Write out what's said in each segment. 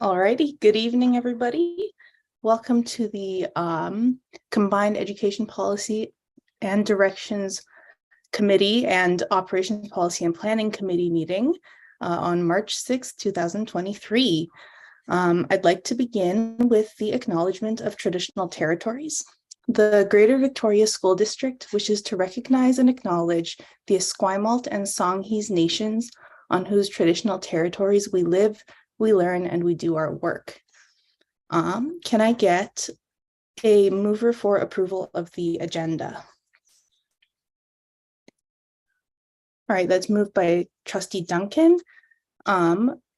Alrighty, good evening, everybody. Welcome to the Combined Education Policy and Directions Committee and Operations Policy and Planning Committee meeting on March 6, 2023. I'd like to begin with the acknowledgement of traditional territories. The Greater Victoria School District wishes to recognize and acknowledge the Esquimalt and Songhees nations on whose traditional territories we live, we learn, and we do our work. Can I get a mover for approval of the agenda? All right, that's moved by Trustee Duncan.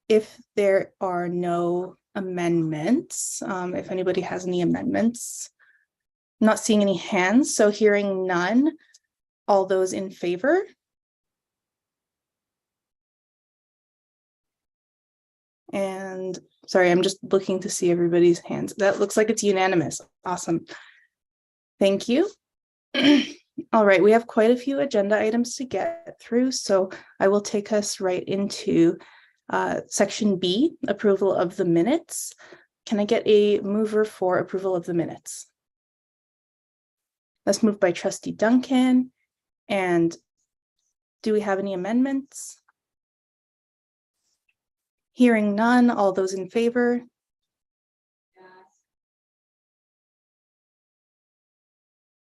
If there are no amendments, if anybody has any amendments, I'm not seeing any hands, so hearing none, all those in favor? And sorry, I'm just looking to see everybody's hands. That looks like it's unanimous. Awesome. Thank you. All right, we have quite a few agenda items to get through, so I will take us right into section B, approval of the minutes. Can I get a mover for approval of the minutes? That's moved by Trustee Duncan. And do we have any amendments? Hearing none, all those in favor? Yes.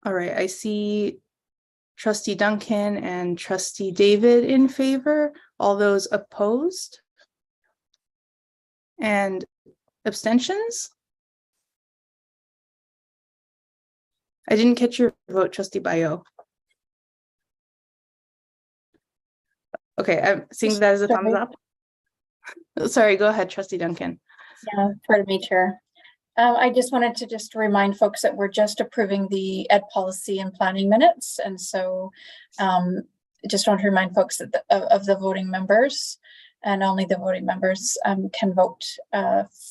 All right, I see Trustee Duncan and Trustee David in favor. All those opposed? And abstentions? I didn't catch your vote, Trustee Bayo. Okay, I'm seeing that as a thumbs up. Sorry, go ahead, Trustee Duncan. Yeah, pardon me, Chair. I just wanted to remind folks that we're just approving the ed policy and planning minutes. And so just want to remind folks that of the voting members, and only the voting members can vote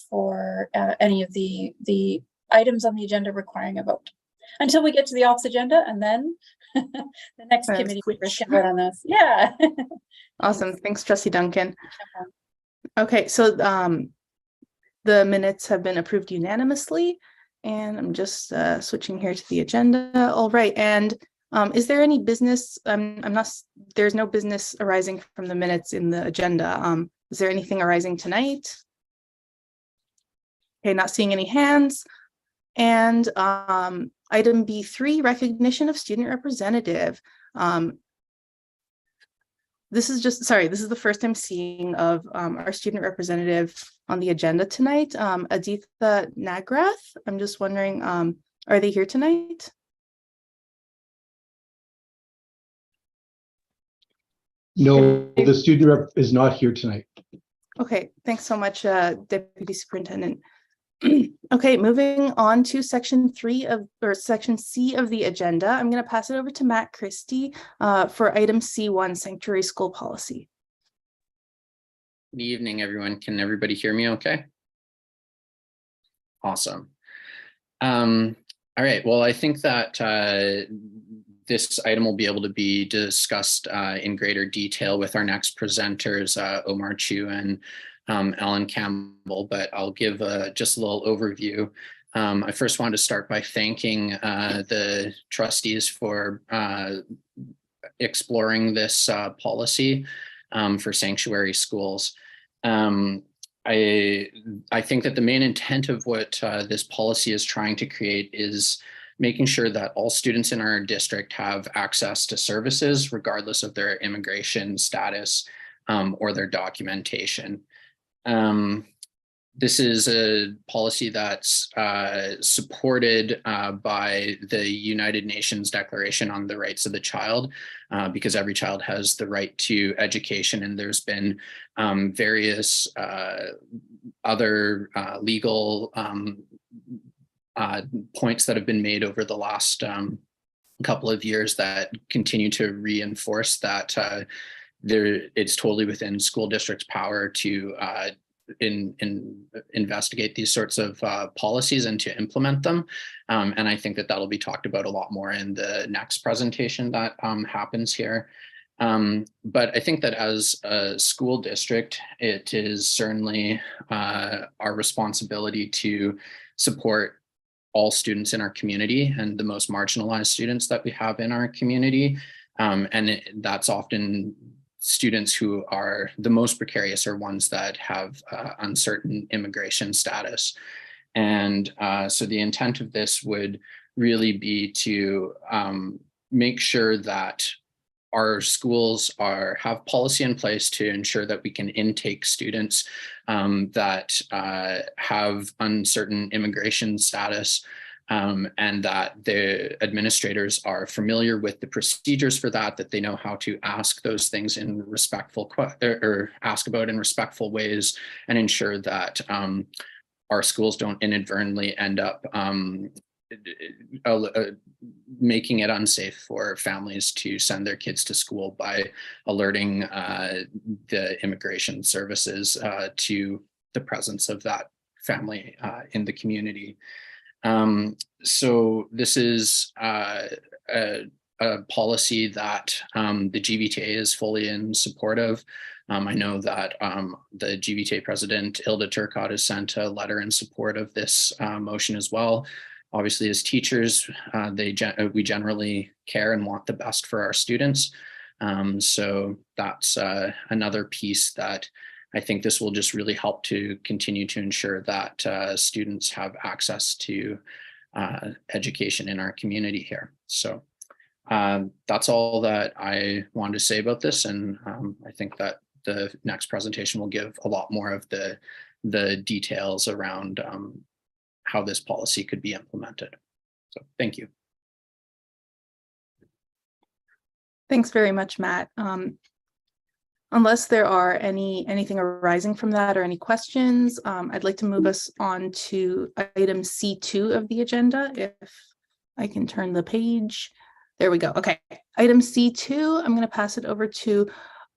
for any of the items on the agenda requiring a vote until we get to the office agenda, and then the next committee members can vote on those. Yeah. Awesome. Thanks, Trustee Duncan. Okay, so the minutes have been approved unanimously, and I'm just switching here to the agenda. All right, and is there any business? There's no business arising from the minutes in the agenda. Is there anything arising tonight? Okay, not seeing any hands. And item B3, recognition of student representative. This is the first I'm seeing of our student representative on the agenda tonight, Aditha Nagrath. I'm just wondering, are they here tonight? No, the student rep is not here tonight. Okay, thanks so much, Deputy Superintendent. Okay, moving on to section C of the agenda. I'm going to pass it over to Matt Christie for item C1, sanctuary school policy. Good evening, everyone. Can everybody hear me okay? Awesome. All right, well, I think that this item will be able to be discussed in greater detail with our next presenters, Omar Chu and Alan Campbell, but I'll give just a little overview. I first wanted to start by thanking the trustees for exploring this policy for sanctuary schools. I think that the main intent of what this policy is trying to create is making sure that all students in our district have access to services regardless of their immigration status or their documentation. This is a policy that's supported by the United Nations Declaration on the Rights of the Child, because every child has the right to education, and there's been various other legal points that have been made over the last couple of years that continue to reinforce that it's totally within school districts' power to investigate these sorts of policies and to implement them. And I think that that'll be talked about a lot more in the next presentation that happens here. But I think that as a school district, it is certainly our responsibility to support all students in our community and the most marginalized students that we have in our community. That's often students who are the most precarious or ones that have uncertain immigration status. And so the intent of this would really be to make sure that our schools have policy in place to ensure that we can intake students that have uncertain immigration status, and that the administrators are familiar with the procedures for that they know how to ask those things in respectful or ask about in respectful ways, and ensure that our schools don't inadvertently end up making it unsafe for families to send their kids to school by alerting the immigration services to the presence of that family in the community. So this is a policy that the GVTA is fully in support of. I know that the GVTA president, Ilda Turcott, has sent a letter in support of this motion as well. Obviously, as teachers, we generally care and want the best for our students. So that's another piece that I think this will just really help to continue to ensure that students have access to education in our community here. So that's all that I wanted to say about this. And I think that the next presentation will give a lot more of the details around how this policy could be implemented. So thank you. Thanks very much, Matt. Unless there are anything arising from that or any questions, I'd like to move us on to item C2 of the agenda. If I can turn the page. There we go. Okay, item C2, I'm going to pass it over to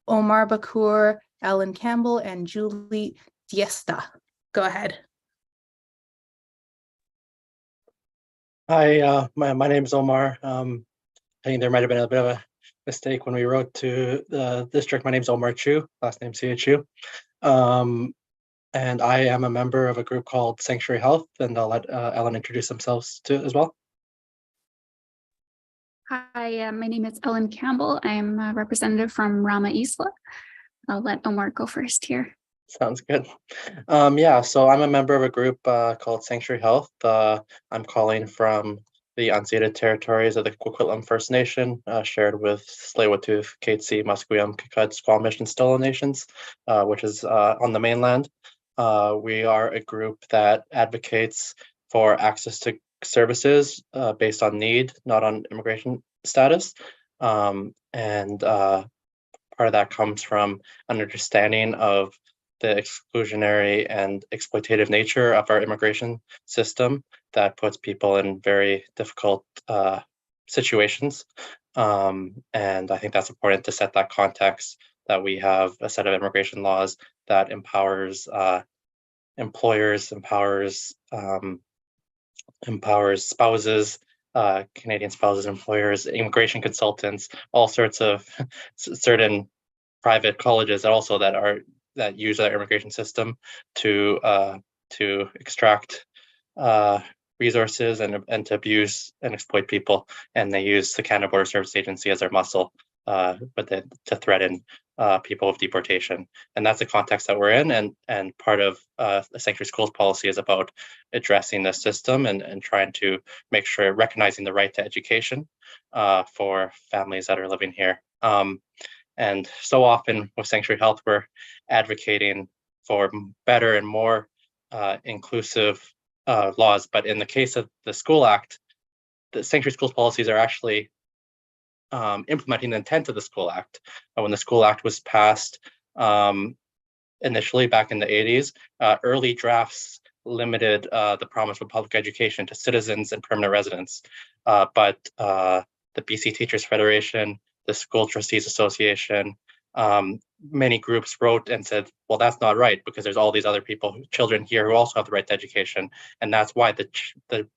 Omar Bakur, Alan Campbell, and Julie Diesta. Go ahead. Hi, my name is Omar. I think there might have been a bit of a mistake when we wrote to the district. My name is Omar Chu, last name CHU. And I am a member of a group called Sanctuary Health, and I'll let Ellen introduce themselves to as well. Hi, my name is Ellen Campbell. I'm a representative from Rama Isla. I'll let Omar go first here. Sounds good. Yeah, so I'm a member of a group called Sanctuary Health. I'm calling from the unceded territories of the Coquitlam First Nation, shared with Tsleil-Waututh, Katzie, Musqueam, Kakad, Squamish, and Stella Nations, which is on the mainland. We are a group that advocates for access to services based on need, not on immigration status. And part of that comes from an understanding of the exclusionary and exploitative nature of our immigration system that puts people in very difficult situations. And I think that's important to set that context, that we have a set of immigration laws that empowers employers, empowers spouses, Canadian spouses, employers, immigration consultants, all sorts of certain private colleges also that use our immigration system to extract resources and to abuse and exploit people, and they use the Canada Border Service Agency as their muscle, but to threaten people of deportation. And that's the context that we're in, and part of the Sanctuary Schools policy is about addressing the system and trying to make sure recognizing the right to education for families that are living here. And so often with Sanctuary Health, we're advocating for better and more inclusive laws. But in the case of the School Act, the Sanctuary Schools policies are actually implementing the intent of the School Act. When the School Act was passed initially back in the 80s, early drafts limited the promise of public education to citizens and permanent residents. But the BC Teachers Federation, the School Trustees Association, many groups wrote and said, well, that's not right, because there's all these other people, children here, who also have the right to education. And that's why the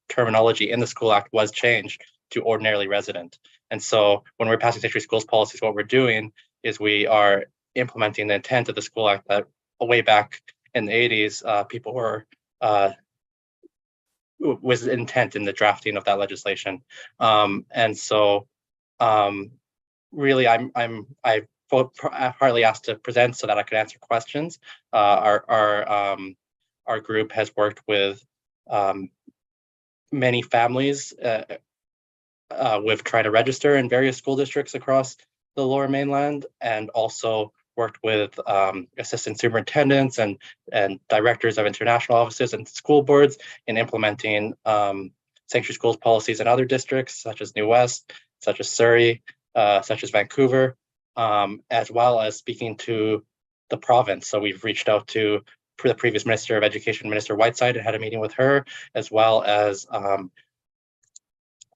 terminology in the School Act was changed to ordinarily resident. And so when we're passing sanctuary schools policies, what we're doing is we are implementing the intent of the School Act that way back in the 80s, people were was intent in the drafting of that legislation. And so really I'm partly asked to present so that I could answer questions. Our group has worked with many families with trying to register in various school districts across the Lower Mainland, and also worked with assistant superintendents and directors of international offices and school boards in implementing sanctuary schools policies in other districts, such as New West, such as Surrey, such as Vancouver, as well as speaking to the province. So we've reached out to the previous Minister of Education, Minister Whiteside, and had a meeting with her, as well as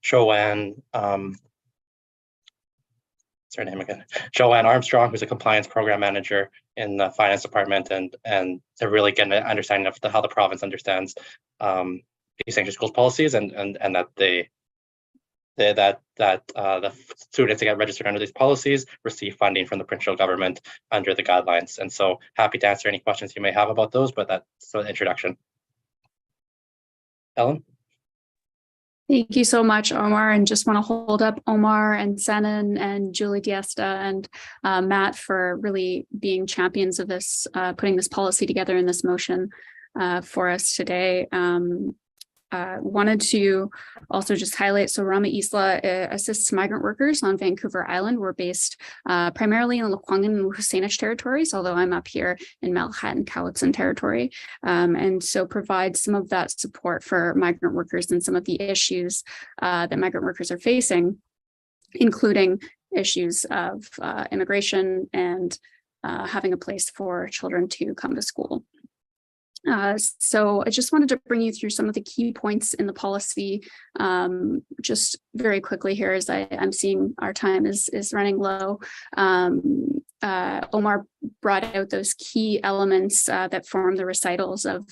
Joanne Armstrong, who's a compliance program manager in the finance department, and to really get an understanding of how the province understands these sanctuary schools policies, and that the students that get registered under these policies receive funding from the provincial government under the guidelines. And so happy to answer any questions you may have about those, but that's the introduction. Ellen? Thank you so much, Omar, and just want to hold up Omar and Senan and Julie Diesta and Matt for really being champions of this, putting this policy together in this motion for us today. Wanted to also just highlight, so Rama Isla assists migrant workers on Vancouver Island. We're based primarily in the Lekwungen and Husainich territories, although I'm up here in Malahat Cowichan territory, and so provide some of that support for migrant workers and some of the issues that migrant workers are facing, including issues of immigration and having a place for children to come to school. So I just wanted to bring you through some of the key points in the policy, just very quickly here, as I'm seeing our time is running low. Omar brought out those key elements that form the recitals of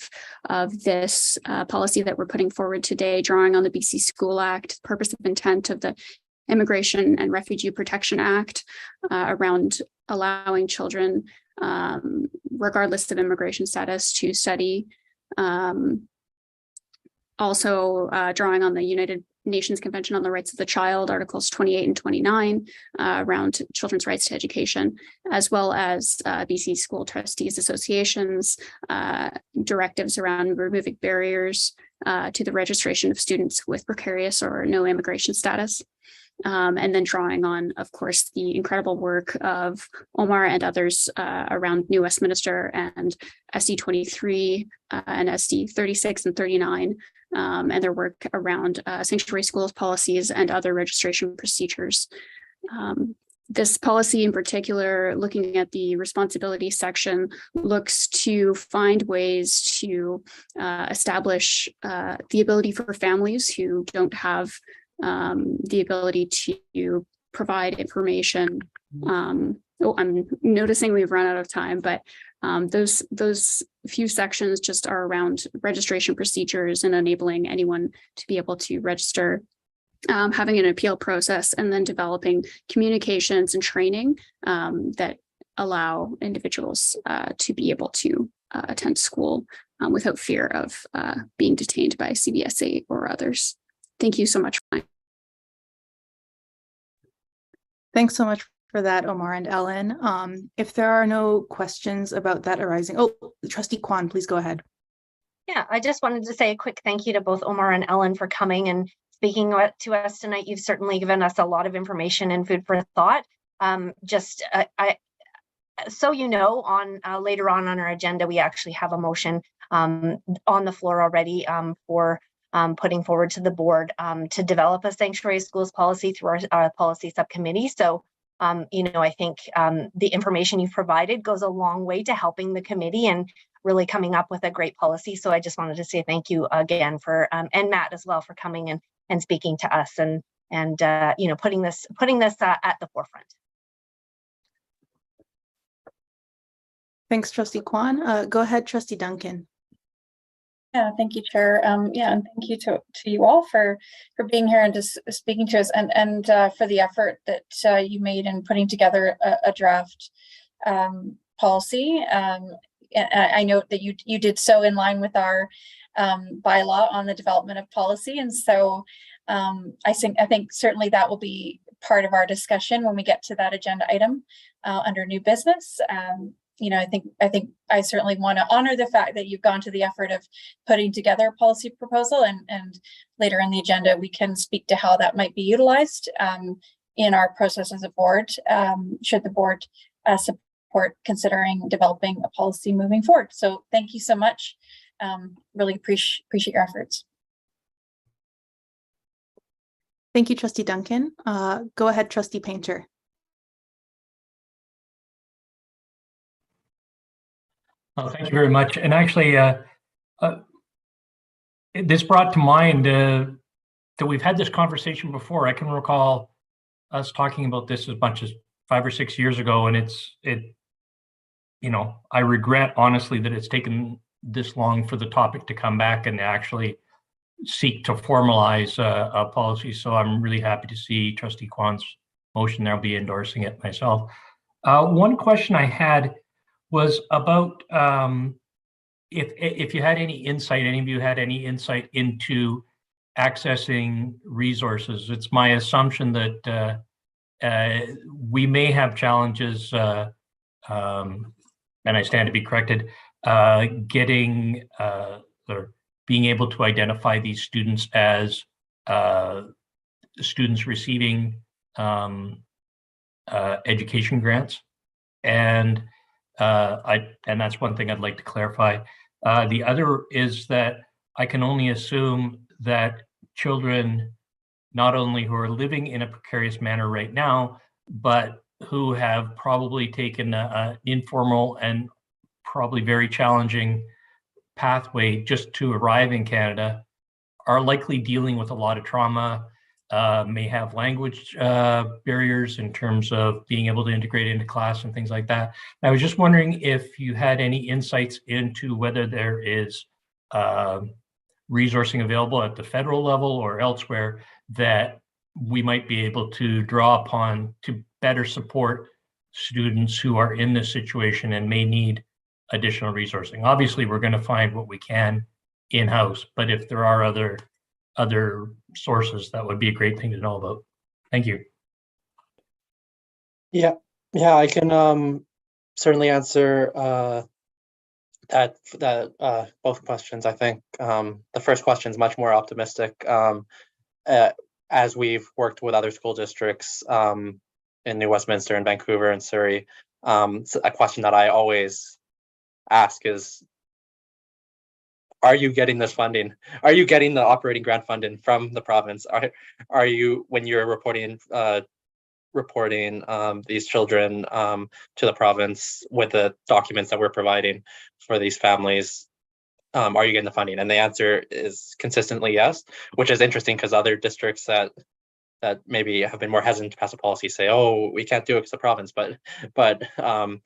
this policy that we're putting forward today, drawing on the BC School Act, purpose of intent of the Immigration and Refugee Protection Act around allowing children, regardless of immigration status, to study. Also drawing on the United Nations Convention on the Rights of the Child, Articles 28 and 29, around children's rights to education, as well as BC School Trustees Association's directives around removing barriers to the registration of students with precarious or no immigration status. And then drawing on, of course, the incredible work of Omar and others around New Westminster and SD23 and SD36 and 39, and their work around sanctuary schools policies and other registration procedures. This policy in particular, looking at the responsibility section, looks to find ways to establish the ability for families who don't have the ability to provide information. I'm noticing we've run out of time, but those few sections just are around registration procedures and enabling anyone to be able to register, having an appeal process, and then developing communications and training that allow individuals to be able to attend school without fear of being detained by CBSA or others. Thank you so much. Thanks so much for that, Omar and Ellen. If there are no questions about that arising, Trustee Kwan, please go ahead. Yeah, I just wanted to say a quick thank you to both Omar and Ellen for coming and speaking to us tonight. You've certainly given us a lot of information and food for thought. So you know, on later on our agenda, we actually have a motion on the floor already for putting forward to the board to develop a sanctuary schools policy through our policy subcommittee. So, I think the information you've provided goes a long way to helping the committee and really coming up with a great policy. So I just wanted to say thank you again for, and Matt as well, for coming and speaking to us and putting this at the forefront. Thanks, Trustee Kwan. Go ahead, Trustee Duncan. Yeah, thank you, Chair. Yeah, and thank you to you all for being here and just speaking to us, and for the effort that you made in putting together a draft policy. And I note that you did so in line with our bylaw on the development of policy, and so I think certainly that will be part of our discussion when we get to that agenda item under new business. You know, I think I certainly want to honor the fact that you've gone to the effort of putting together a policy proposal, and later in the agenda we can speak to how that might be utilized in our process as a board, should the board support considering developing a policy moving forward. So thank you so much. Really appreciate your efforts. Thank you, Trustee Duncan. Go ahead, Trustee Painter. Thank you very much. And actually, this brought to mind that we've had this conversation before. I can recall us talking about this as much as 5 or 6 years ago, and you know, I regret honestly that it's taken this long for the topic to come back and actually seek to formalize a policy. So I'm really happy to see Trustee Kwan's motion there. I'll be endorsing it myself. One question I had was about if you had any insight, any of you had any insight into accessing resources. It's my assumption that we may have challenges, and I stand to be corrected, getting or being able to identify these students as students receiving education grants, and that's one thing I'd like to clarify. The other is that I can only assume that children, not only who are living in a precarious manner right now, but who have probably taken an informal and probably very challenging pathway just to arrive in Canada, are likely dealing with a lot of trauma, may have language barriers in terms of being able to integrate into class and things like that. I was just wondering if you had any insights into whether there is resourcing available at the federal level or elsewhere that we might be able to draw upon to better support students who are in this situation and may need additional resourcing. Obviously, we're going to find what we can in-house, but if there are other sources, that would be a great thing to know about. Thank you. Yeah, I can certainly answer both questions. I think the first question is much more optimistic. As we've worked with other school districts in New Westminster and Vancouver and Surrey, a question that I always ask is, are you getting this funding? Are you getting the operating grant funding from the province? Are you, when you're reporting these children to the province with the documents that we're providing for these families, are you getting the funding? And the answer is consistently yes, which is interesting because other districts that maybe have been more hesitant to pass a policy say, oh, we can't do it because the province. But from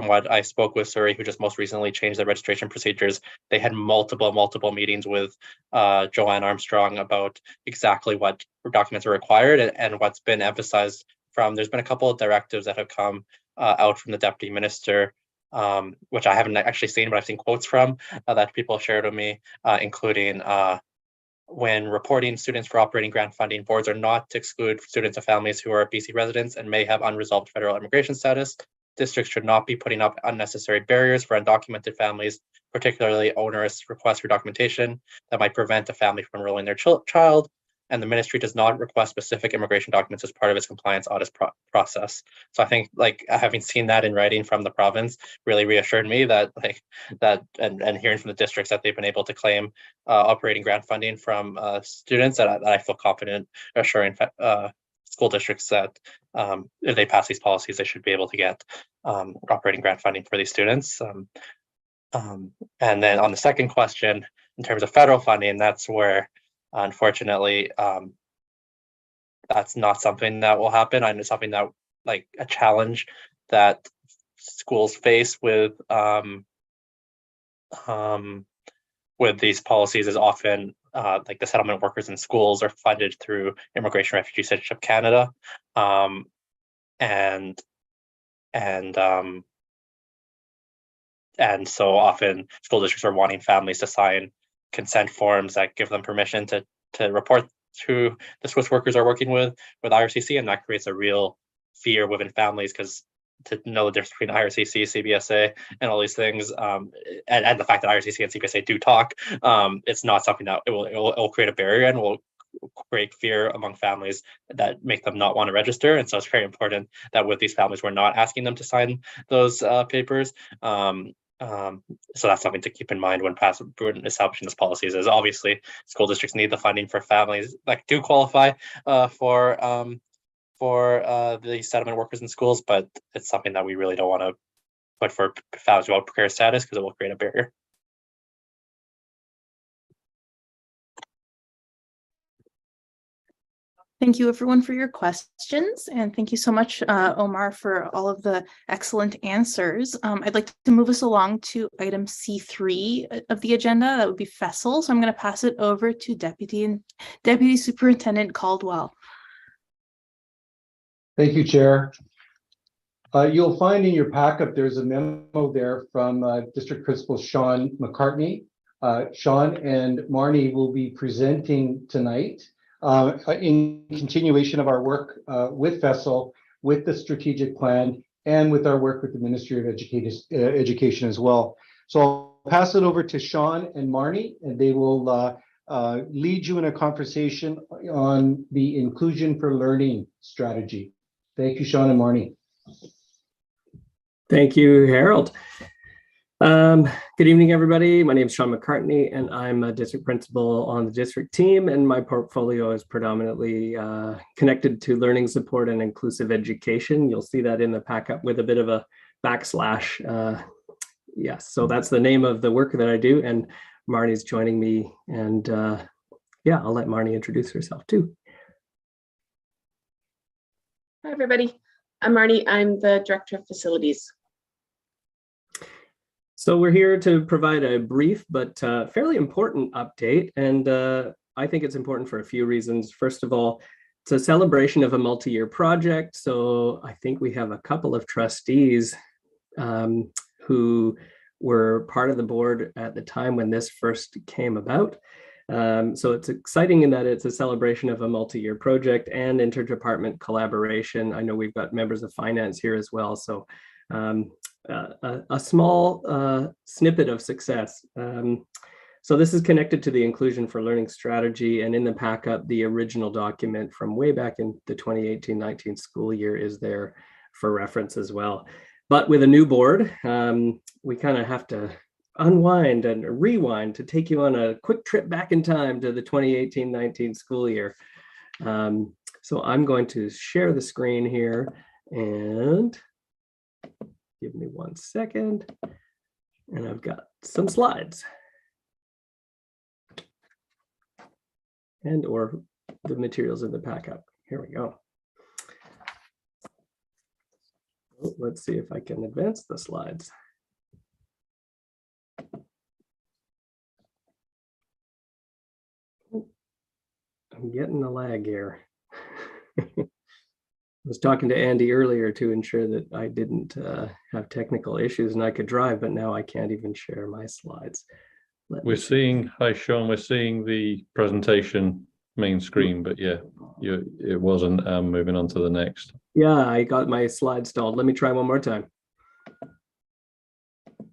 what I spoke with Surrey, who just most recently changed their registration procedures, they had multiple meetings with Joanne Armstrong about exactly what documents are required, and what's been emphasized there's been a couple of directives that have come out from the Deputy Minister, which I haven't actually seen, but I've seen quotes from that people shared with me, including when reporting students for operating grant funding, boards are not to exclude students of families who are BC residents and may have unresolved federal immigration status. Districts should not be putting up unnecessary barriers for undocumented families, particularly onerous requests for documentation that might prevent a family from enrolling their child. And the ministry does not request specific immigration documents as part of its compliance audit process. So I think, like, having seen that in writing from the province really reassured me that and hearing from the districts that they've been able to claim operating grant funding from students, that I feel confident assuring school districts that if they pass these policies, they should be able to get operating grant funding for these students. And then on the second question, in terms of federal funding, that's where, unfortunately, that's not something that will happen. I know something that, like, a challenge that schools face with with these policies is often like the settlement workers in schools are funded through Immigration Refugee Citizenship Canada, and so often school districts are wanting families to sign consent forms that give them permission to report who the Swiss workers are working with IRCC, and that creates a real fear within families because to know the difference between IRCC, CBSA, and all these things, and the fact that IRCC and CBSA do talk, it's not something that it will create a barrier and will create fear among families that make them not want to register. And so it's very important that with these families, we're not asking them to sign those papers. So that's something to keep in mind when establishing these policies. Is obviously school districts need the funding for families that do qualify for the settlement workers in schools, but it's something that we really don't want to put for families without precarious status because it will create a barrier. Thank you everyone for your questions, and thank you so much, Omar, for all of the excellent answers. I'd like to move us along to item C3 of the agenda. That would be FESL. So I'm going to pass it over to Deputy Superintendent Caldwell. Thank you, Chair. You'll find in your packet there's a memo there from District Principal Sean McCartney. Sean and Marnie will be presenting tonight in continuation of our work with FESL, with the strategic plan, and with our work with the Ministry of Education as well. So I'll pass it over to Sean and Marnie, and they will lead you in a conversation on the Inclusion for Learning strategy. Thank you, Sean and Marnie. Thank you, Harold. Good evening, everybody. My name is Sean McCartney, and I'm a district principal on the district team, and my portfolio is predominantly connected to learning support and inclusive education. You'll see that in the packet with a bit of a backslash. Yes, so that's the name of the work that I do, and Marnie's joining me, and yeah, I'll let Marnie introduce herself too. Hi, everybody. I'm Marnie. I'm the Director of Facilities. So we're here to provide a brief but fairly important update, and I think it's important for a few reasons. First of all, it's a celebration of a multi-year project, so I think we have a couple of trustees who were part of the board at the time when this first came about. So it's exciting in that it's a celebration of a multi-year project and interdepartment collaboration. I know we've got members of finance here as well, so a small snippet of success. So this is connected to the Inclusion for Learning strategy, and in the pack-up, the original document from way back in the 2018-19 school year is there for reference as well. But with a new board, we kind of have to unwind and rewind to take you on a quick trip back in time to the 2018-19 school year. So I'm going to share the screen here, and give me 1 second, and I've got some slides and or the materials in the pack-up. Here we go. Let's see if I can advance the slides. I'm getting a lag here. I was talking to Andy earlier to ensure that I didn't have technical issues and I could drive, but now I can't even share my slides. We're seeing, hi Sean, we're seeing the presentation main screen, but yeah, it wasn't moving on to the next. Yeah, I got my slide stalled. Let me try one more time.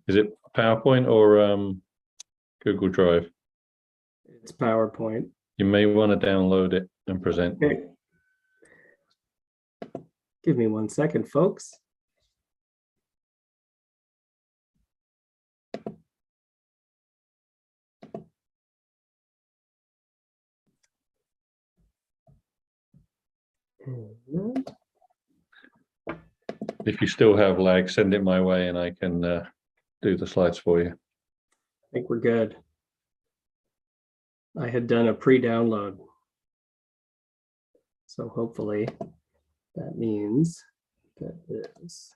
Is it PowerPoint or Google Drive? It's PowerPoint. You may want to download it and present. Okay. Give me 1 second, folks. If you still have lag, send it my way and I can do the slides for you. I think we're good. I had done a pre-download. So hopefully that means that this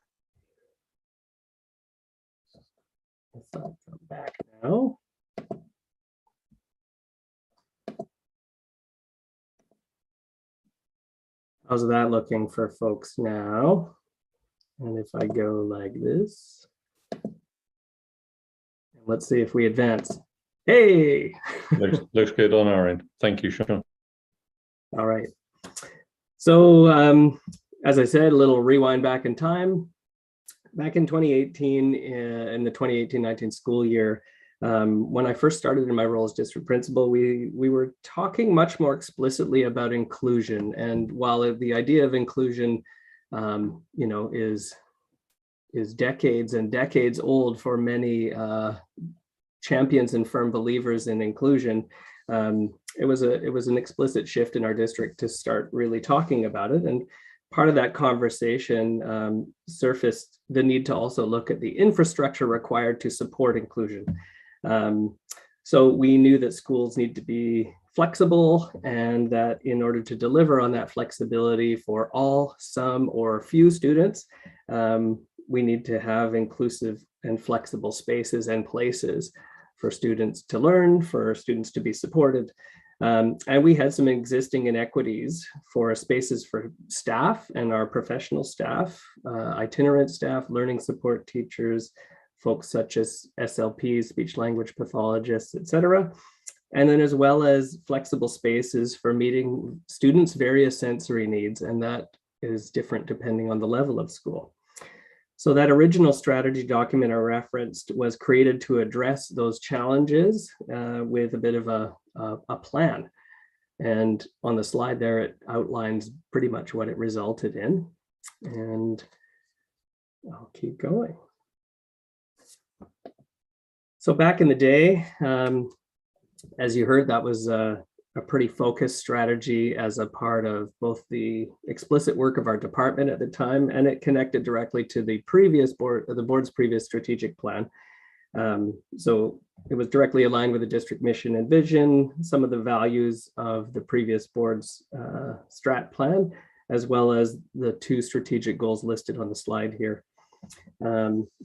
So I'll come back now. How's that looking for folks now? And if I go like this, let's see if we advance. Hey! Looks good on our end. Thank you, Sean. All right. So as I said, a little rewind back in time. Back in 2018, in the 2018-19 school year, when I first started in my role as district principal, we were talking much more explicitly about inclusion. And while the idea of inclusion, is decades and decades old for many champions and firm believers in inclusion, it was an explicit shift in our district to start really talking about it. And part of that conversation surfaced the need to also look at the infrastructure required to support inclusion. So we knew that schools need to be flexible, and that in order to deliver on that flexibility for all, some, or few students, we need to have inclusive and flexible spaces and places for students to learn, for students to be supported. And we had some existing inequities for spaces for staff and our professional staff, itinerant staff, learning support teachers, folks such as SLPs, speech language pathologists, et cetera. And then as well as flexible spaces for meeting students' various sensory needs, and that is different depending on the level of school. So that original strategy document I referenced was created to address those challenges with a bit of a plan. And on the slide there, it outlines pretty much what it resulted in. And I'll keep going. So back in the day, as you heard, that was a pretty focused strategy as a part of both the explicit work of our department at the time, and it connected directly to the previous board, the board's previous strategic plan. So it was directly aligned with the district mission and vision, some of the values of the previous board's strat plan, as well as the two strategic goals listed on the slide here,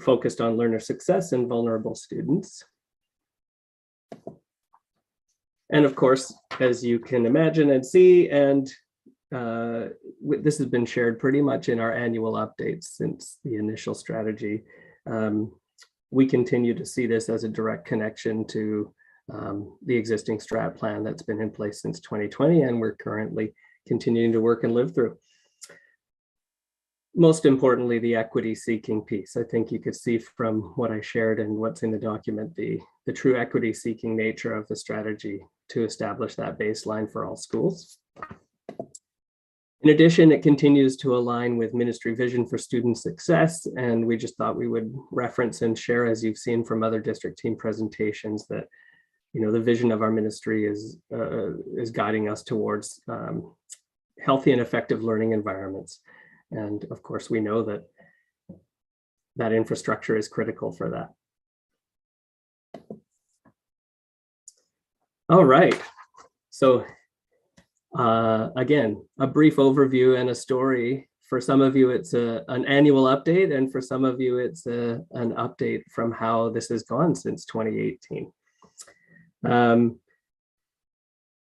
focused on learner success and vulnerable students. And of course, as you can imagine and see, and this has been shared pretty much in our annual updates since the initial strategy, we continue to see this as a direct connection to the existing strat plan that's been in place since 2020, and we're currently continuing to work and live through. Most importantly, the equity seeking piece. I think you could see from what I shared and what's in the document, the true equity seeking nature of the strategy to establish that baseline for all schools. In addition, it continues to align with ministry vision for student success, and we just thought we would reference and share, as you've seen from other district team presentations, that the vision of our ministry is guiding us towards healthy and effective learning environments. And of course, we know that that infrastructure is critical for that. All right. So again, a brief overview and a story. For some of you, it's an annual update, and for some of you, it's an update from how this has gone since 2018.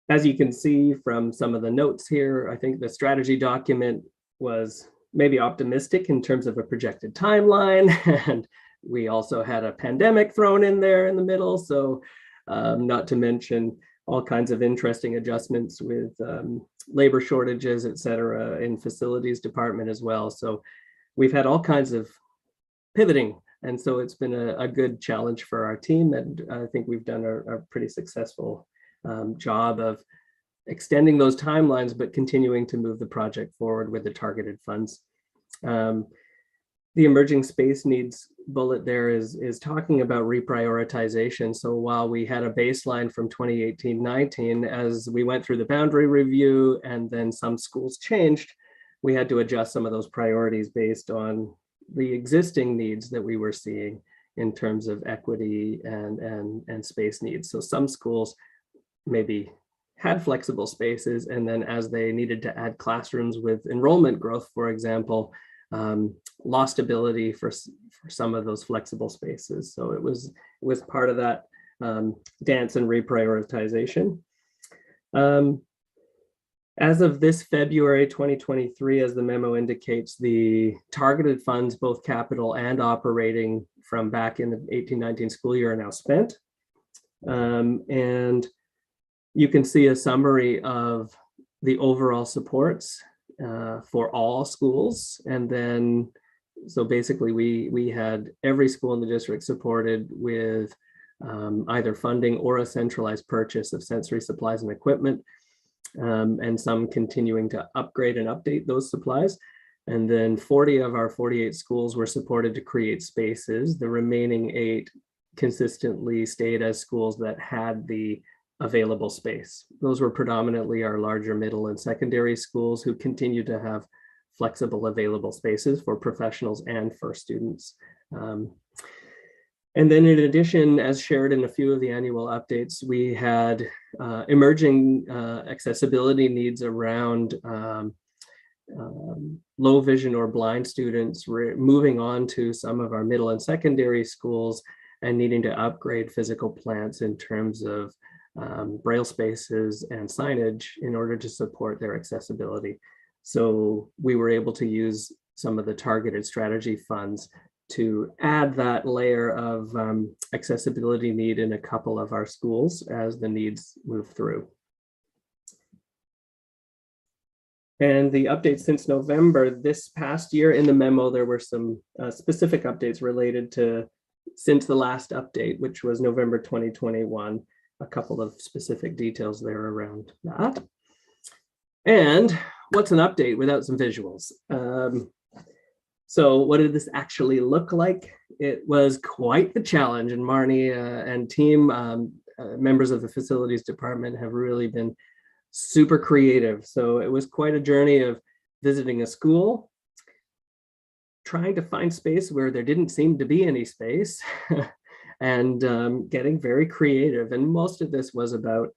As you can see from some of the notes here, I think the strategy document was maybe optimistic in terms of a projected timeline, and we also had a pandemic thrown in there in the middle, so not to mention all kinds of interesting adjustments with labor shortages, et cetera, in facilities department as well. So we've had all kinds of pivoting, and so it's been a good challenge for our team, and I think we've done a pretty successful job of extending those timelines, but continuing to move the project forward with the targeted funds. The emerging space needs bullet there is talking about reprioritization. So while we had a baseline from 2018-19, as we went through the boundary review and then some schools changed, we had to adjust some of those priorities based on the existing needs that we were seeing in terms of equity and space needs. So some schools maybe had flexible spaces, and then as they needed to add classrooms with enrollment growth, for example, lost ability for some of those flexible spaces. So it was part of that dance and reprioritization. As of this February 2023, as the memo indicates, the targeted funds, both capital and operating from back in the 18-19 school year, are now spent. And you can see a summary of the overall supports for all schools. And then, so basically we had every school in the district supported with either funding or a centralized purchase of sensory supplies and equipment, and some continuing to upgrade and update those supplies. And then 40 of our 48 schools were supported to create spaces. The remaining 8 consistently stayed as schools that had the available space. Those were predominantly our larger middle and secondary schools who continue to have flexible available spaces for professionals and for students. And then in addition, as shared in a few of the annual updates, we had emerging accessibility needs around low vision or blind students moving on to some of our middle and secondary schools and needing to upgrade physical plants in terms of braille spaces and signage in order to support their accessibility. So we were able to use some of the targeted strategy funds to add that layer of accessibility need in a couple of our schools as the needs move through. And the updates since November this past year, in the memo, there were some specific updates related to since the last update, which was November 2021, a couple of specific details there around that. And what's an update without some visuals? So what did this actually look like? It was quite the challenge, and Marnie and team, members of the facilities department, have really been super creative. So it was quite a journey of visiting a school, trying to find space where there didn't seem to be any space, and getting very creative. And most of this was about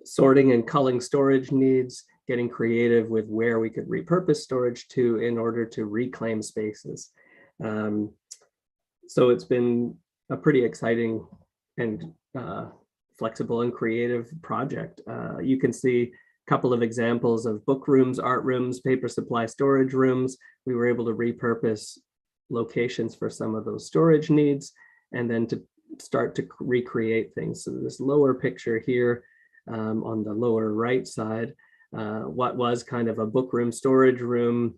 sorting and culling storage needs, getting creative with where we could repurpose storage to in order to reclaim spaces. So it's been a pretty exciting and flexible and creative project. You can see a couple of examples of book rooms, art rooms, paper supply storage rooms. We were able to repurpose locations for some of those storage needs, and then to start to recreate things. So this lower picture here on the lower right side, what was kind of a book room, storage room,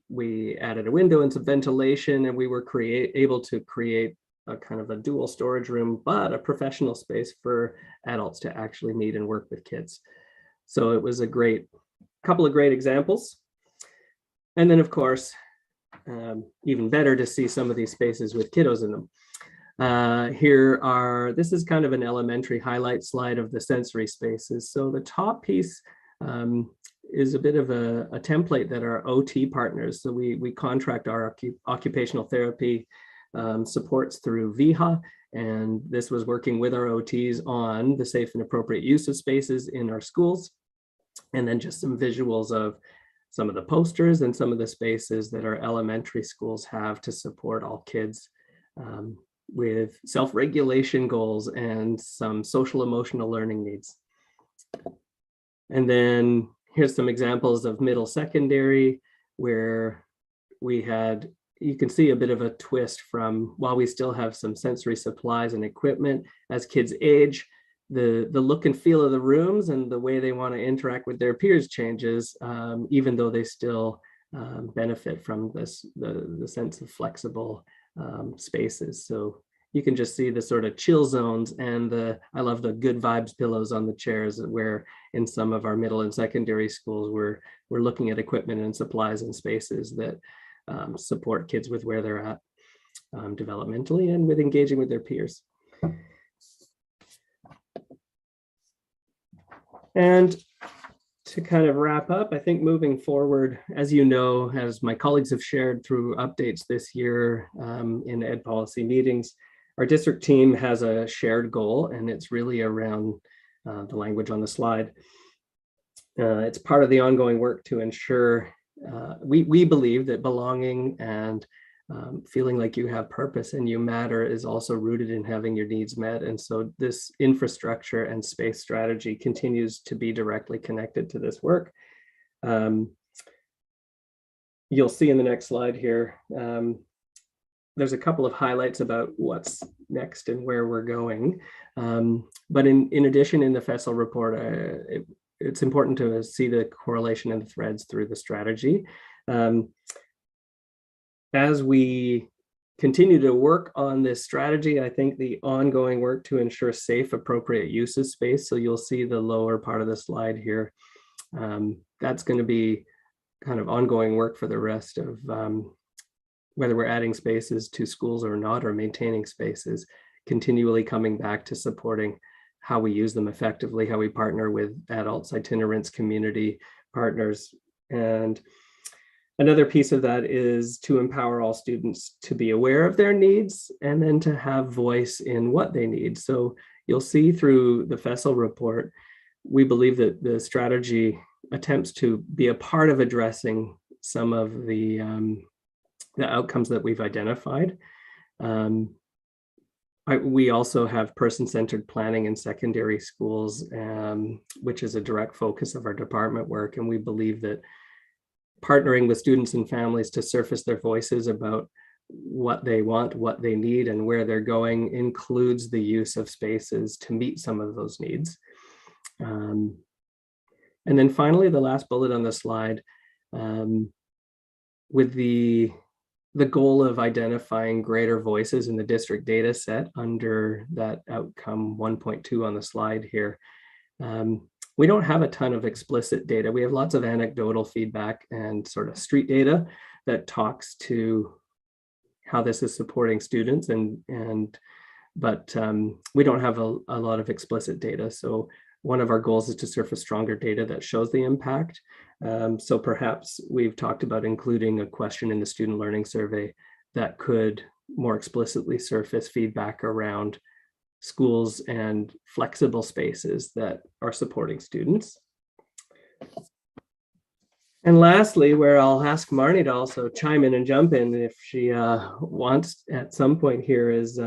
we added a window and some ventilation, and we were able to create a kind of a dual storage room, but a professional space for adults to actually meet and work with kids. So it was a couple of great examples. And then of course, even better to see some of these spaces with kiddos in them. This is kind of an elementary highlight slide of the sensory spaces. So the top piece is a bit of a template that our OT partners, so we contract our occupational therapy supports through VIHA, and this was working with our OTs on the safe and appropriate use of spaces in our schools, and then just some visuals of some of the posters and some of the spaces that our elementary schools have to support all kids with self-regulation goals and some social emotional learning needs. And then here's some examples of middle secondary where we had, you can see a bit of a twist from, while we still have some sensory supplies and equipment, as kids age, the look and feel of the rooms and the way they want to interact with their peers changes, even though they still benefit from the sense of flexible spaces. So you can just see the sort of chill zones, and I love the good vibes pillows on the chairs, where in some of our middle and secondary schools, we're looking at equipment and supplies and spaces that support kids with where they're at developmentally and with engaging with their peers. And to kind of wrap up, I think moving forward, as you know, as my colleagues have shared through updates this year in ed policy meetings, our district team has a shared goal, and it's really around the language on the slide. It's part of the ongoing work to ensure we believe that belonging and feeling like you have purpose and you matter is also rooted in having your needs met. And so this infrastructure and space strategy continues to be directly connected to this work. You'll see in the next slide here, there's a couple of highlights about what's next and where we're going. But in addition, in the FESL report, it's important to see the correlation and the threads through the strategy. As we continue to work on this strategy, I think the ongoing work to ensure safe, appropriate use of space. So you'll see the lower part of the slide here. That's going to be kind of ongoing work for the rest of whether we're adding spaces to schools or not, or maintaining spaces, continually coming back to supporting how we use them effectively, how we partner with adults, itinerants, community partners. And another piece of that is to empower all students to be aware of their needs and then to have voice in what they need. So you'll see through the FESL report, we believe that the strategy attempts to be a part of addressing some of the outcomes that we've identified. We also have person-centered planning in secondary schools, which is a direct focus of our department work. And we believe that partnering with students and families to surface their voices about what they want, what they need, and where they're going includes the use of spaces to meet some of those needs. And then finally, the last bullet on the slide, with the goal of identifying greater voices in the district data set under that outcome 1.2 on the slide here. We don't have a ton of explicit data. We have lots of anecdotal feedback and sort of street data that talks to how this is supporting students, but we don't have a lot of explicit data. So one of our goals is to surface stronger data that shows the impact. So perhaps we've talked about including a question in the student learning survey that could more explicitly surface feedback around schools and flexible spaces that are supporting students. And lastly, where I'll ask Marnie to also chime in and jump in if she wants at some point here, is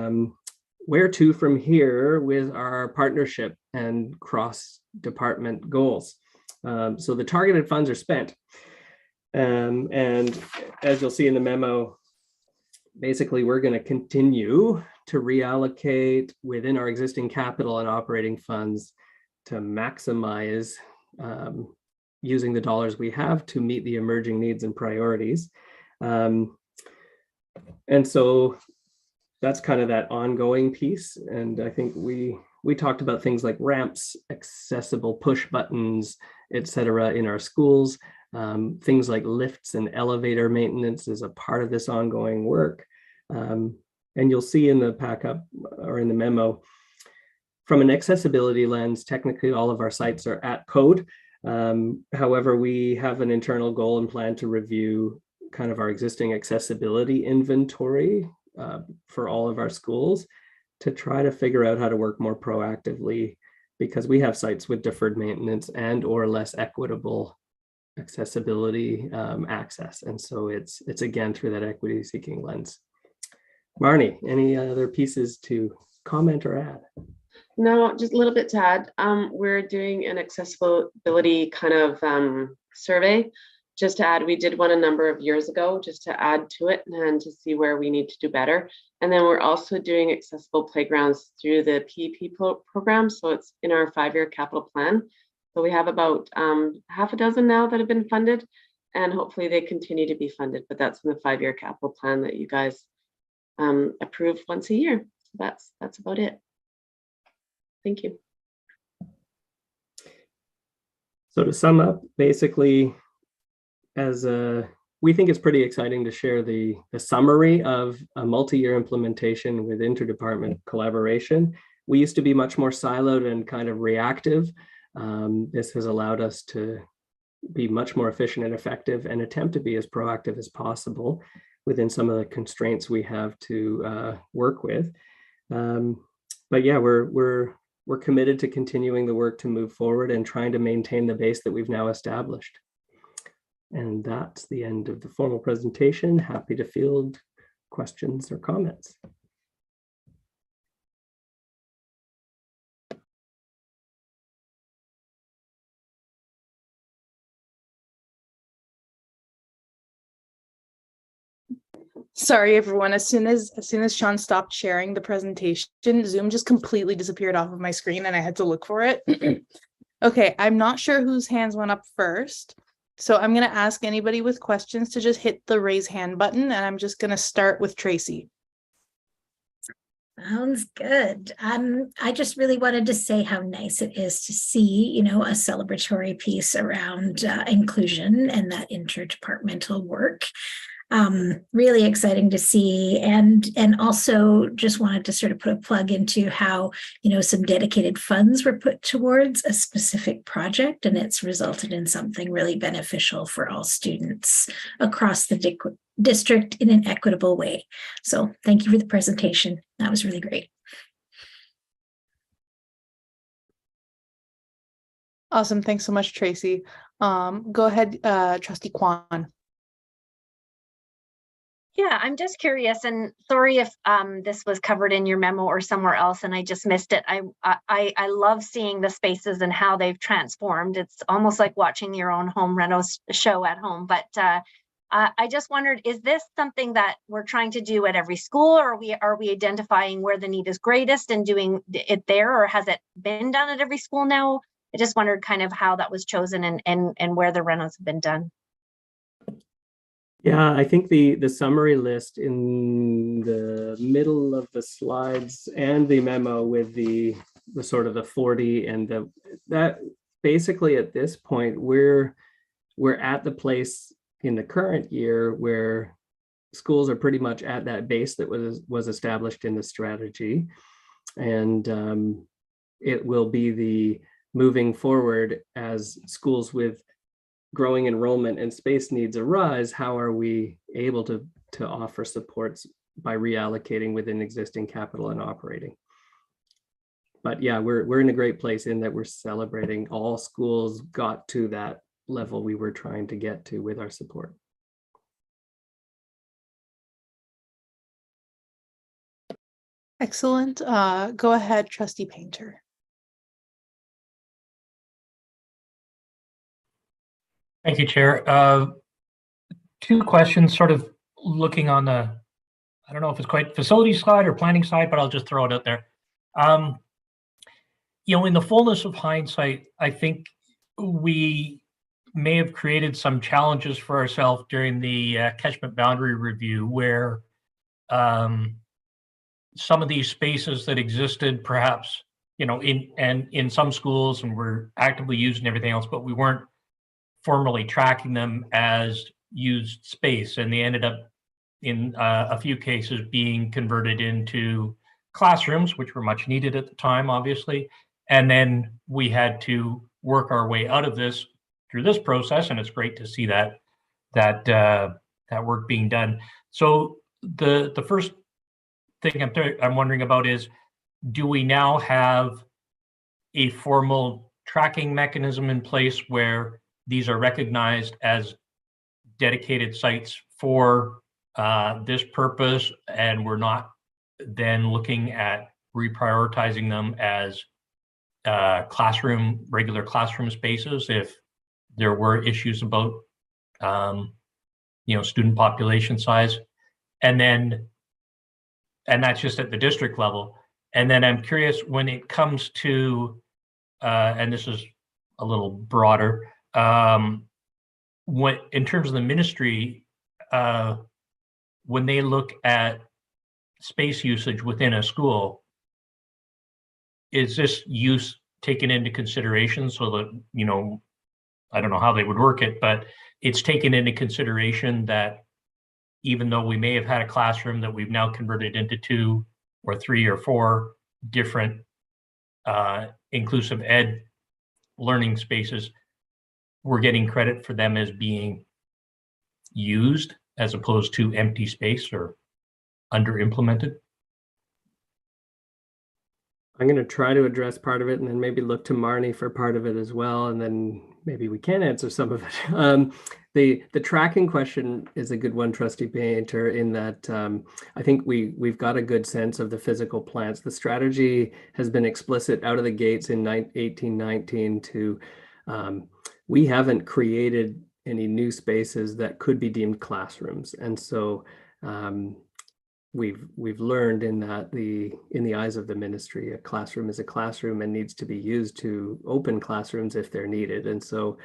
where to from here with our partnership and cross-department goals. So the targeted funds are spent. And as you'll see in the memo, basically we're going to continue to reallocate within our existing capital and operating funds to maximize using the dollars we have to meet the emerging needs and priorities. And so that's kind of that ongoing piece. And I think we talked about things like ramps, accessible push buttons, et cetera, in our schools. Things like lifts and elevator maintenance is a part of this ongoing work. And you'll see in the pack-up or in the memo, from an accessibility lens, technically all of our sites are at code. However, we have an internal goal and plan to review kind of our existing accessibility inventory for all of our schools to try to figure out how to work more proactively, because we have sites with deferred maintenance and or less equitable accessibility access. And so it's again through that equity seeking lens. Marnie, any other pieces to comment or add? No, just a little bit to add. We're doing an accessibility kind of survey. Just to add, we did one a number of years ago, just to add to it and to see where we need to do better. And then we're also doing accessible playgrounds through the PEP program. So it's in our 5-year capital plan. So we have about half a dozen now that have been funded, and hopefully they continue to be funded. But that's in the 5-year capital plan that you guys approve once a year. So that's about it. Thank you. So to sum up, basically, as we think it's pretty exciting to share the summary of a multi-year implementation with interdepartment collaboration. We used to be much more siloed and kind of reactive. This has allowed us to be much more efficient and effective and attempt to be as proactive as possible within some of the constraints we have to work with. But yeah, we're committed to continuing the work to move forward and trying to maintain the base that we've now established. And that's the end of the formal presentation. Happy to field questions or comments. Sorry, everyone. As soon as Sean stopped sharing the presentation, Zoom just completely disappeared off of my screen and I had to look for it. Okay, I'm not sure whose hands went up first. So I'm going to ask anybody with questions to just hit the raise hand button, and I'm just going to start with Tracy. Sounds good. I just really wanted to say how nice it is to see, a celebratory piece around inclusion and that interdepartmental work. Really exciting to see, and also just wanted to sort of put a plug into how some dedicated funds were put towards a specific project, and it's resulted in something really beneficial for all students across the district in an equitable way. So thank you for the presentation. That was really great. Awesome. Thanks so much, Tracy. Go ahead, Trustee Kwan. Yeah, I'm just curious, and sorry if this was covered in your memo or somewhere else and I just missed it. I love seeing the spaces and how they've transformed. It's almost like watching your own home reno show at home. But I just wondered, is this something that we're trying to do at every school, or are we identifying where the need is greatest and doing it there, or has it been done at every school now? I just wondered kind of how that was chosen and where the renos have been done. Yeah, I think the summary list in the middle of the slides and the memo with the sort of the 40 and that basically at this point we're at the place in the current year where schools are pretty much at that base that was established in the strategy, and it will be the moving forward as schools with growing enrollment and space needs arise. How are we able to offer supports by reallocating within existing capital and operating? But yeah, we're in a great place in that we're celebrating all schools got to that level we were trying to get to with our support. Excellent. Go ahead, Trustee Painter. Thank you, Chair. Two questions, sort of looking on the, I don't know if it's quite facility side or planning side, but I'll just throw it out there. In the fullness of hindsight, I think we may have created some challenges for ourselves during the catchment boundary review, where some of these spaces that existed, perhaps, in some schools, and we're actively using everything else, but we weren't formally tracking them as used space, and they ended up in a few cases being converted into classrooms, which were much needed at the time, obviously. And then we had to work our way out of this through this process, and it's great to see that work being done. So the first thing I'm wondering about is, do we now have a formal tracking mechanism in place where these are recognized as dedicated sites for this purpose, and we're not then looking at reprioritizing them as regular classroom spaces if there were issues about student population size, and that's just at the district level. And then I'm curious, when it comes to and this is a little broader, what in terms of the ministry, when they look at space usage within a school, is this use taken into consideration so that, I don't know how they would work it, but it's taken into consideration that even though we may have had a classroom that we've now converted into 2 or 3 or 4 different inclusive ed learning spaces, we're getting credit for them as being used as opposed to empty space or under implemented? I'm going to try to address part of it and then maybe look to Marnie for part of it as well. And then maybe we can answer some of it. The tracking question is a good one, Trustee Painter, in that I think we've got a good sense of the physical plants. The strategy has been explicit out of the gates in 1819 to, we haven't created any new spaces that could be deemed classrooms. And so we've learned in that in the eyes of the ministry, a classroom is a classroom and needs to be used to open classrooms if they're needed. And so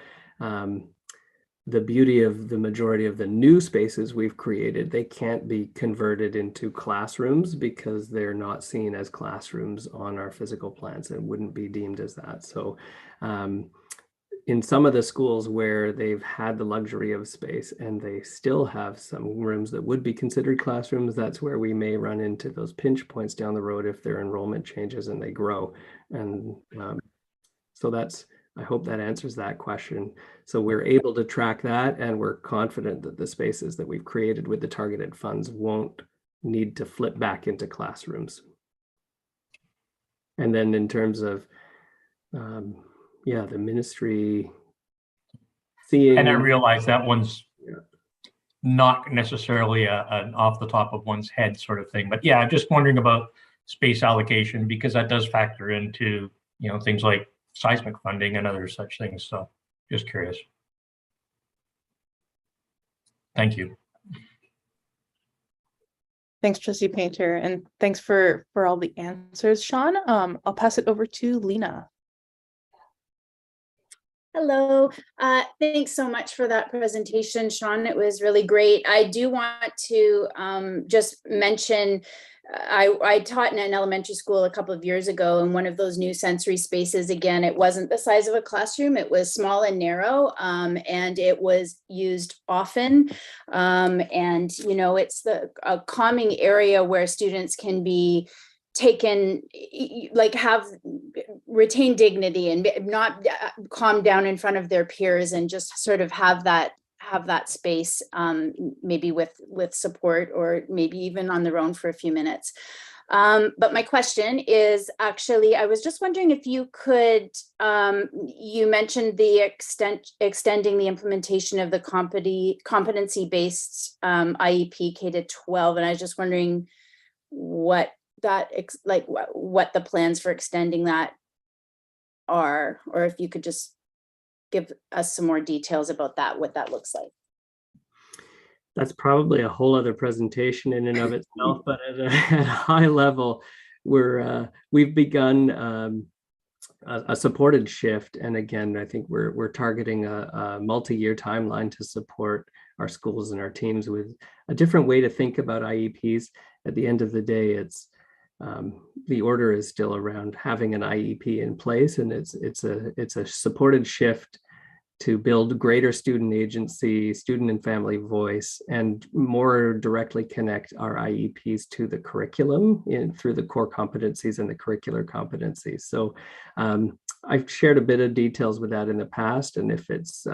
the beauty of the majority of the new spaces we've created, they can't be converted into classrooms because they're not seen as classrooms on our physical plans and wouldn't be deemed as that. So in some of the schools where they've had the luxury of space and they still have some rooms that would be considered classrooms, that's where we may run into those pinch points down the road if their enrollment changes and they grow. And so I hope that answers that question. So we're able to track that, and we're confident that the spaces that we've created with the targeted funds won't need to flip back into classrooms. And then in terms of the ministry seeing. And I realize that one's not necessarily an off the top of one's head sort of thing, but yeah, I'm just wondering about space allocation because that does factor into, things like seismic funding and other such things. So just curious. Thank you. Thanks, Trustee Painter, and thanks for all the answers, Sean. I'll pass it over to Lena. Hello, thanks so much for that presentation, Sean. It was really great. I do want to just mention, I taught in an elementary school a couple of years ago in one of those new sensory spaces. Again, it wasn't the size of a classroom. It was small and narrow, and it was used often. And, it's a calming area where students can be taken, like retain dignity and not calm down in front of their peers, and just sort of have that space, maybe with support, or maybe even on their own for a few minutes. But my question is actually, I was just wondering if you could, you mentioned the extending the implementation of the competency-based IEP K-12, and I was just wondering what the plans for extending that are, or if you could just give us some more details about that, what that looks like. That's probably a whole other presentation in and of itself, but at a high level, we've begun a supported shift. And again, I think we're targeting a multi-year timeline to support our schools and our teams with a different way to think about IEPs. At the end of the day, it's the order is still around having an IEP in place, and it's a supported shift to build greater student agency, student and family voice, and more directly connect our IEPs to the curriculum through the core competencies and the curricular competencies. So I've shared a bit of details with that in the past, and if it's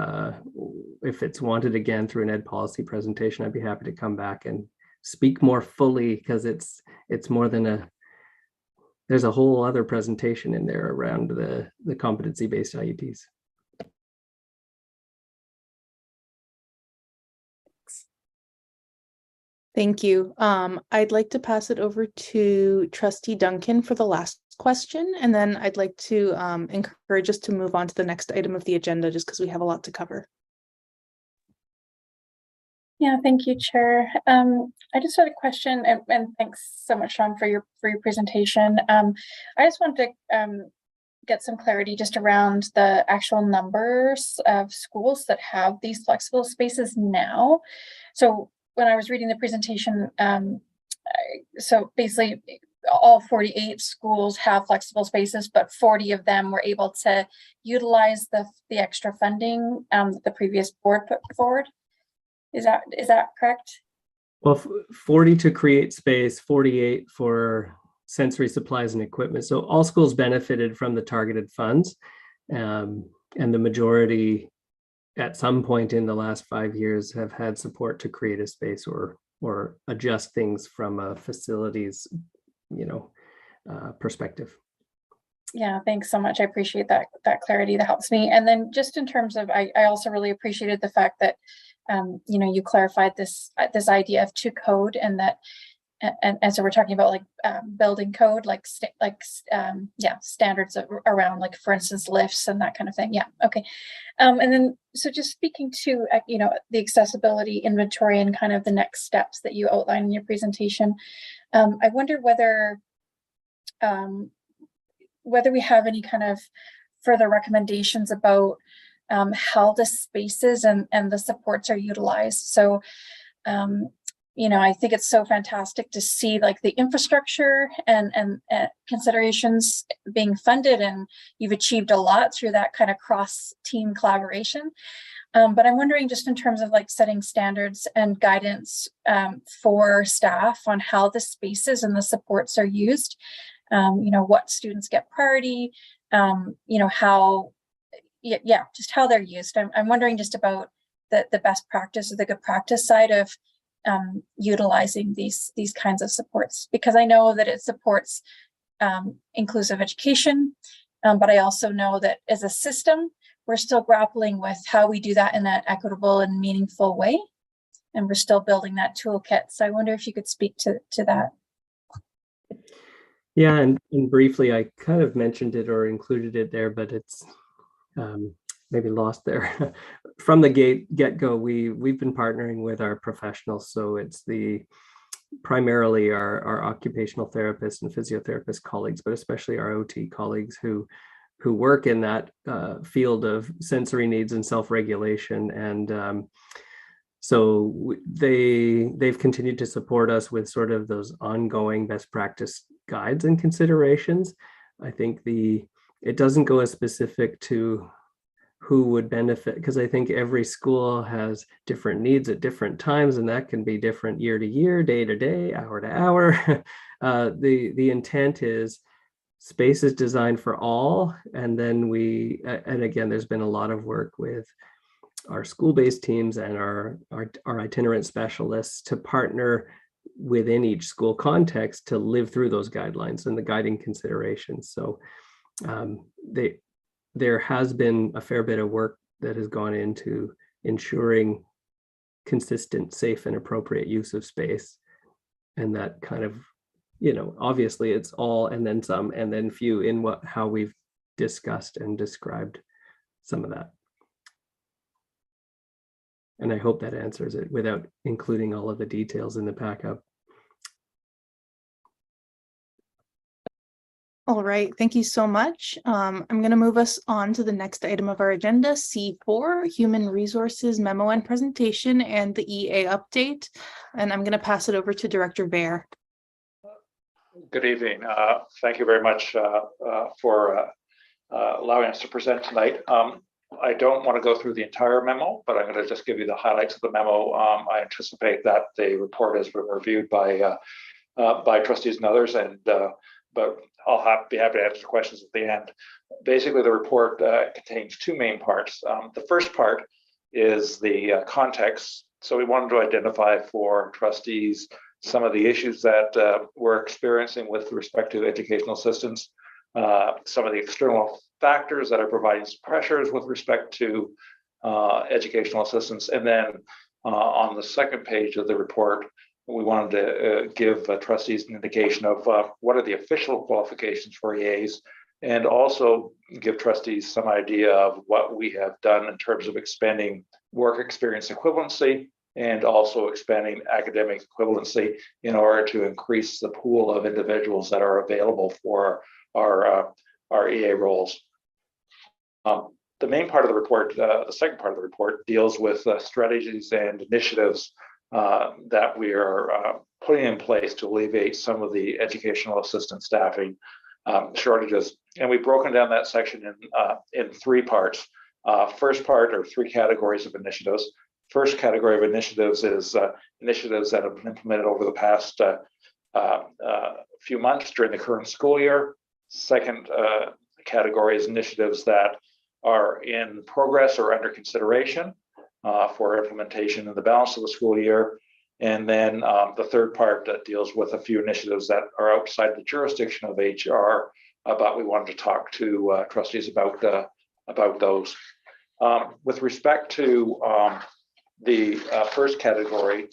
wanted again through an ed policy presentation, I'd be happy to come back and speak more fully, because it's more than there's a whole other presentation in there around the competency-based IEPs. Thank you. I'd like to pass it over to Trustee Duncan for the last question, and then I'd like to encourage us to move on to the next item of the agenda, just because we have a lot to cover. Yeah, thank you, Chair. I just had a question, and thanks so much, Sean, for your presentation. I just wanted to get some clarity just around the actual numbers of schools that have these flexible spaces now. So when I was reading the presentation, so basically all 48 schools have flexible spaces, but 40 of them were able to utilize the extra funding that the previous board put forward. Is that correct? Well, 40 to create space, 48 for sensory supplies and equipment. So all schools benefited from the targeted funds, and the majority at some point in the last 5 years have had support to create a space or adjust things from a facilities, perspective. Yeah, thanks so much. I appreciate that clarity. That helps me. And then just in terms of, I also really appreciated the fact that you clarified this idea of to code, and that and so we're talking about like building code, like standards around, like, for instance, lifts and that kind of thing. Yeah, okay. And then so just speaking to the accessibility inventory and kind of the next steps that you outlined in your presentation, I wonder whether we have any kind of further recommendations about how the spaces and the supports are utilized. So, I think it's so fantastic to see like the infrastructure and considerations being funded, and you've achieved a lot through that kind of cross-team collaboration. But I'm wondering, just in terms of like setting standards and guidance for staff on how the spaces and the supports are used, what students get priority, how, just how they're used. I'm wondering just about the best practice or the good practice side of utilizing these kinds of supports, because I know that it supports inclusive education, but I also know that as a system, we're still grappling with how we do that in an equitable and meaningful way, and we're still building that toolkit. So I wonder if you could speak to that. Yeah, and briefly, I kind of mentioned it or included it there, but it's maybe lost there. From the get-go, we've been partnering with our professionals. So it's primarily our occupational therapists and physiotherapist colleagues, but especially our OT colleagues who work in that field of sensory needs and self-regulation. And so they've continued to support us with sort of those ongoing best practice guides and considerations. I think it doesn't go as specific to who would benefit, because I think every school has different needs at different times, and that can be different year to year, day to day, hour to hour. The intent is space is designed for all, and then and again, there's been a lot of work with our school-based teams and our itinerant specialists to partner within each school context to live through those guidelines and the guiding considerations. So there has been a fair bit of work that has gone into ensuring consistent, safe, and appropriate use of space. And that kind of, obviously it's all and then some and then few in how we've discussed and described some of that. And I hope that answers it without including all of the details in the backup. All right, thank you so much. I'm going to move us on to the next item of our agenda, C4, Human Resources Memo and Presentation and the EA update. And I'm going to pass it over to Director Baer. Good evening. Thank you very much for allowing us to present tonight. I don't want to go through the entire memo, but I'm going to just give you the highlights of the memo. I anticipate that the report has been reviewed by trustees and others, but I'll be happy to answer questions at the end. Basically, the report contains two main parts. The first part is the context. So we wanted to identify for trustees some of the issues that we're experiencing with respect to educational assistance, some of the external factors that are providing pressures with respect to educational assistance. And then on the second page of the report, we wanted to give trustees an indication of what are the official qualifications for EAs, and also give trustees some idea of what we have done in terms of expanding work experience equivalency and also expanding academic equivalency in order to increase the pool of individuals that are available for our EA roles. The main part of the report, the second part of the report, deals with strategies and initiatives that we are putting in place to alleviate some of the educational assistant staffing shortages. And we've broken down that section in three parts. First part, or three categories of initiatives. First category of initiatives is initiatives that have been implemented over the past few months during the current school year. Second category is initiatives that are in progress or under consideration for implementation in the balance of the school year. And then the third part that deals with a few initiatives that are outside the jurisdiction of HR but we wanted to talk to trustees about those. With respect to the first category,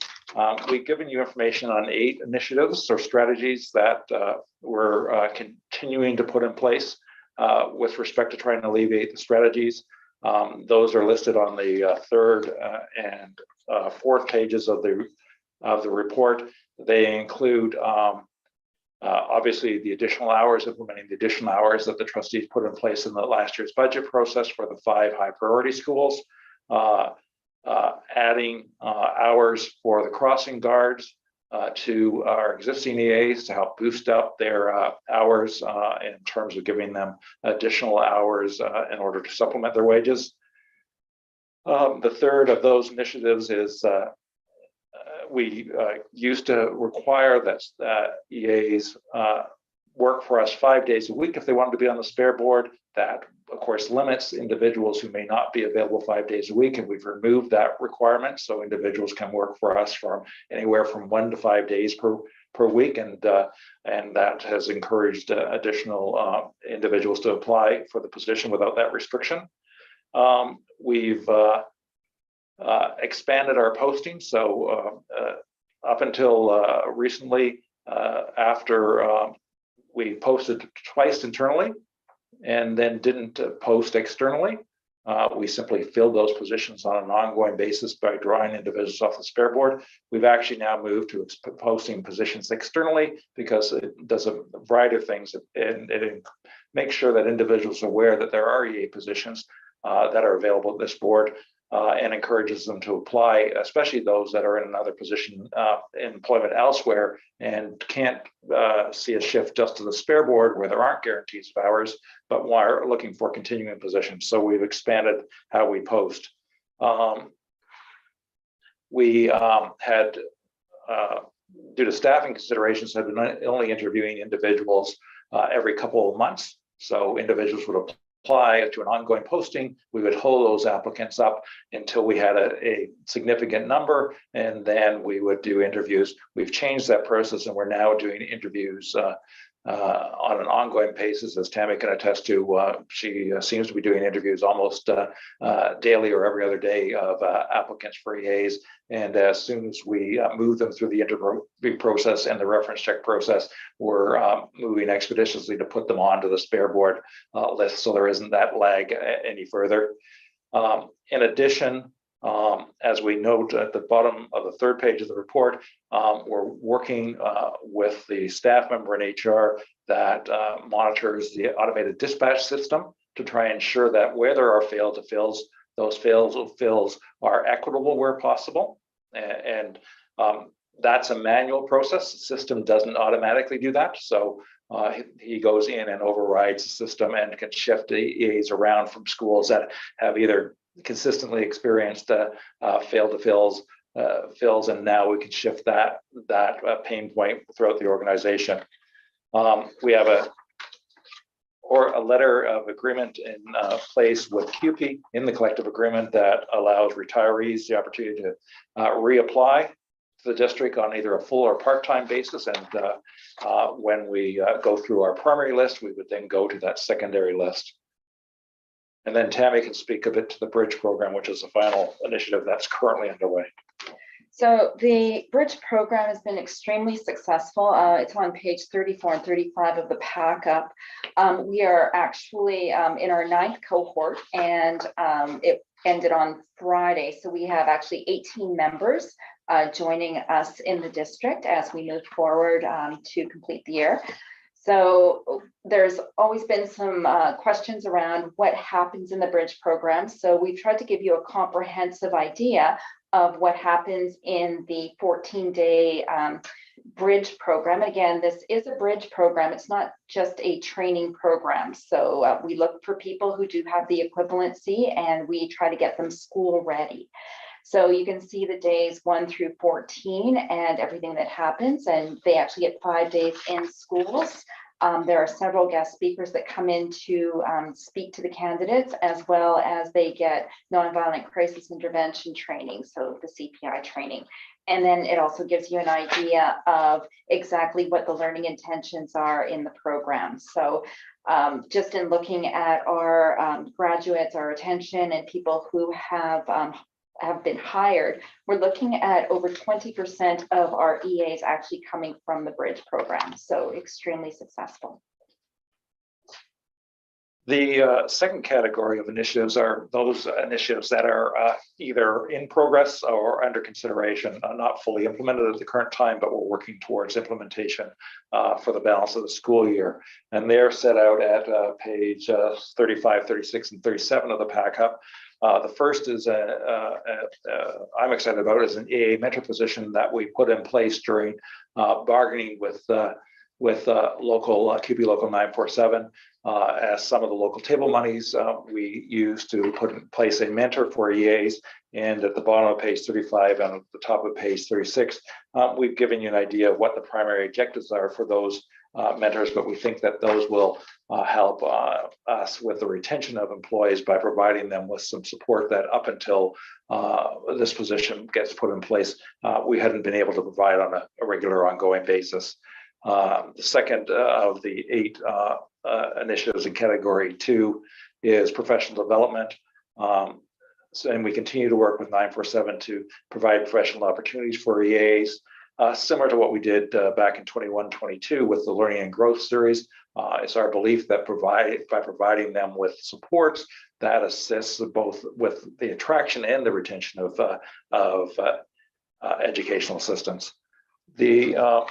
we've given you information on 8 initiatives or strategies that we're continuing to put in place with respect to trying to alleviate the strategies. Those are listed on the 3rd and 4th pages of the report. They include obviously the additional hours, implementing the additional hours that the trustees put in place in the last year's budget process for the 5 high priority schools, adding hours for the crossing guards to our existing EAs to help boost up their hours in terms of giving them additional hours in order to supplement their wages. The third of those initiatives is we used to require that EAs work for us 5 days a week if they wanted to be on the spare board. That, of course, limits individuals who may not be available 5 days a week, and we've removed that requirement. So individuals can work for us from anywhere from 1 to 5 days per week, and that has encouraged additional individuals to apply for the position without that restriction. We've expanded our posting. So up until recently, after we posted twice internally and then didn't post externally, we simply filled those positions on an ongoing basis by drawing individuals off the spare board. We've actually now moved to posting positions externally because it does a variety of things, and it makes sure that individuals are aware that there are EA positions that are available at this board, and encourages them to apply, especially those that are in another position in employment elsewhere and can't see a shift just to the spare board where there aren't guarantees of hours, but are looking for continuing positions. So we've expanded how we post. We had, due to staffing considerations, have been only interviewing individuals every couple of months. So individuals would apply to an ongoing posting. We would hold those applicants up until we had a significant number, and then we would do interviews. We've changed that process, and we're now doing interviews on an ongoing basis, as Tammy can attest to. She seems to be doing interviews almost daily or every other day of applicants for EAs. And as soon as we move them through the interview process and the reference check process, we're moving expeditiously to put them onto the spare board list, so there isn't that lag any further. In addition, as we note at the bottom of the 3rd page of the report, we're working with the staff member in HR that monitors the automated dispatch system to try and ensure that where there are fail-to-fills, those fail-to-fills are equitable where possible. And that's a manual process. The system doesn't automatically do that. So he goes in and overrides the system and can shift the EAs around from schools that have either consistently experienced fail-to-fills, and now we can shift that pain point throughout the organization. We have a letter of agreement in place with CUPE in the collective agreement that allows retirees the opportunity to reapply to the district on either a full or part-time basis. And when we go through our primary list, we would then go to that secondary list. And then Tammy can speak a bit to the Bridge program, which is the final initiative that's currently underway. So the Bridge program has been extremely successful. It's on page 34 and 35 of the pack-up. We are actually in our 9th cohort, and it ended on Friday. So we have actually 18 members joining us in the district as we move forward to complete the year. So there's always been some questions around what happens in the Bridge program. So we've tried to give you a comprehensive idea of what happens in the 14-day Bridge program. Again, this is a Bridge program. It's not just a training program. So we look for people who do have the equivalency, and we try to get them school ready. So you can see the days 1 through 14 and everything that happens, and they actually get 5 days in schools. There are several guest speakers that come in to speak to the candidates, as well as they get nonviolent crisis intervention training, so the CPI training. And then it also gives you an idea of exactly what the learning intentions are in the program. So just in looking at our graduates, our retention, and people who have been hired, we're looking at over 20% of our EAs actually coming from the Bridge program. So extremely successful. The second category of initiatives are those initiatives that are either in progress or under consideration, not fully implemented at the current time, but we're working towards implementation for the balance of the school year. And they're set out at page 35, 36, and 37 of the pack up. The first is I'm excited about is an EA mentor position that we put in place during bargaining with local QP Local 947. As some of the local table monies we used to put in place a mentor for EAs. And at the bottom of page 35 and at the top of page 36, we've given you an idea of what the primary objectives are for those mentors, but we think that those will help us with the retention of employees by providing them with some support that up until this position gets put in place, we hadn't been able to provide on a regular ongoing basis. The second of the 8 initiatives in category 2 is professional development. And we continue to work with 947 to provide professional opportunities for EAs, similar to what we did back in 21-22 with the Learning and Growth series. It's our belief that by providing them with supports that assists both with the attraction and the retention of educational assistants. The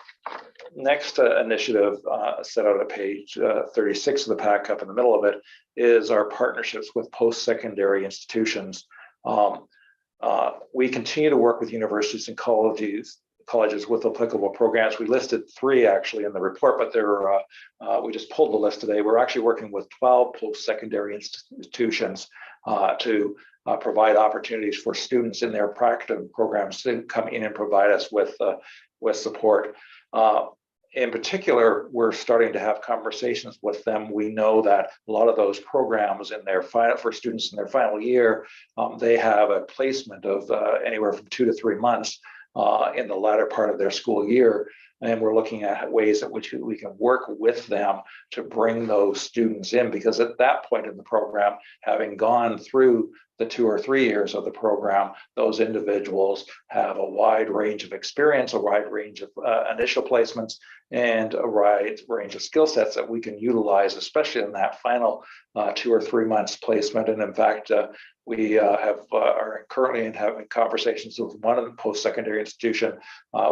next initiative set out at page 36 of the pack up in the middle of it is our partnerships with post-secondary institutions. We continue to work with universities and colleges with applicable programs. We listed 3 actually in the report, but we just pulled the list today. We're actually working with 12 post-secondary institutions to provide opportunities for students in their practicum programs to come in and provide us with support. In particular, we're starting to have conversations with them. We know that a lot of those programs for students in their final year, they have a placement of anywhere from 2 to 3 months in the latter part of their school year. And we're looking at ways at which we can work with them to bring those students in, because at that point in the program, having gone through the 2 or 3 years of the program, those individuals have a wide range of experience, a wide range of initial placements, and a wide range of skill sets that we can utilize, especially in that final 2 or 3 months placement. And in fact, we are currently having conversations with one of the post-secondary institution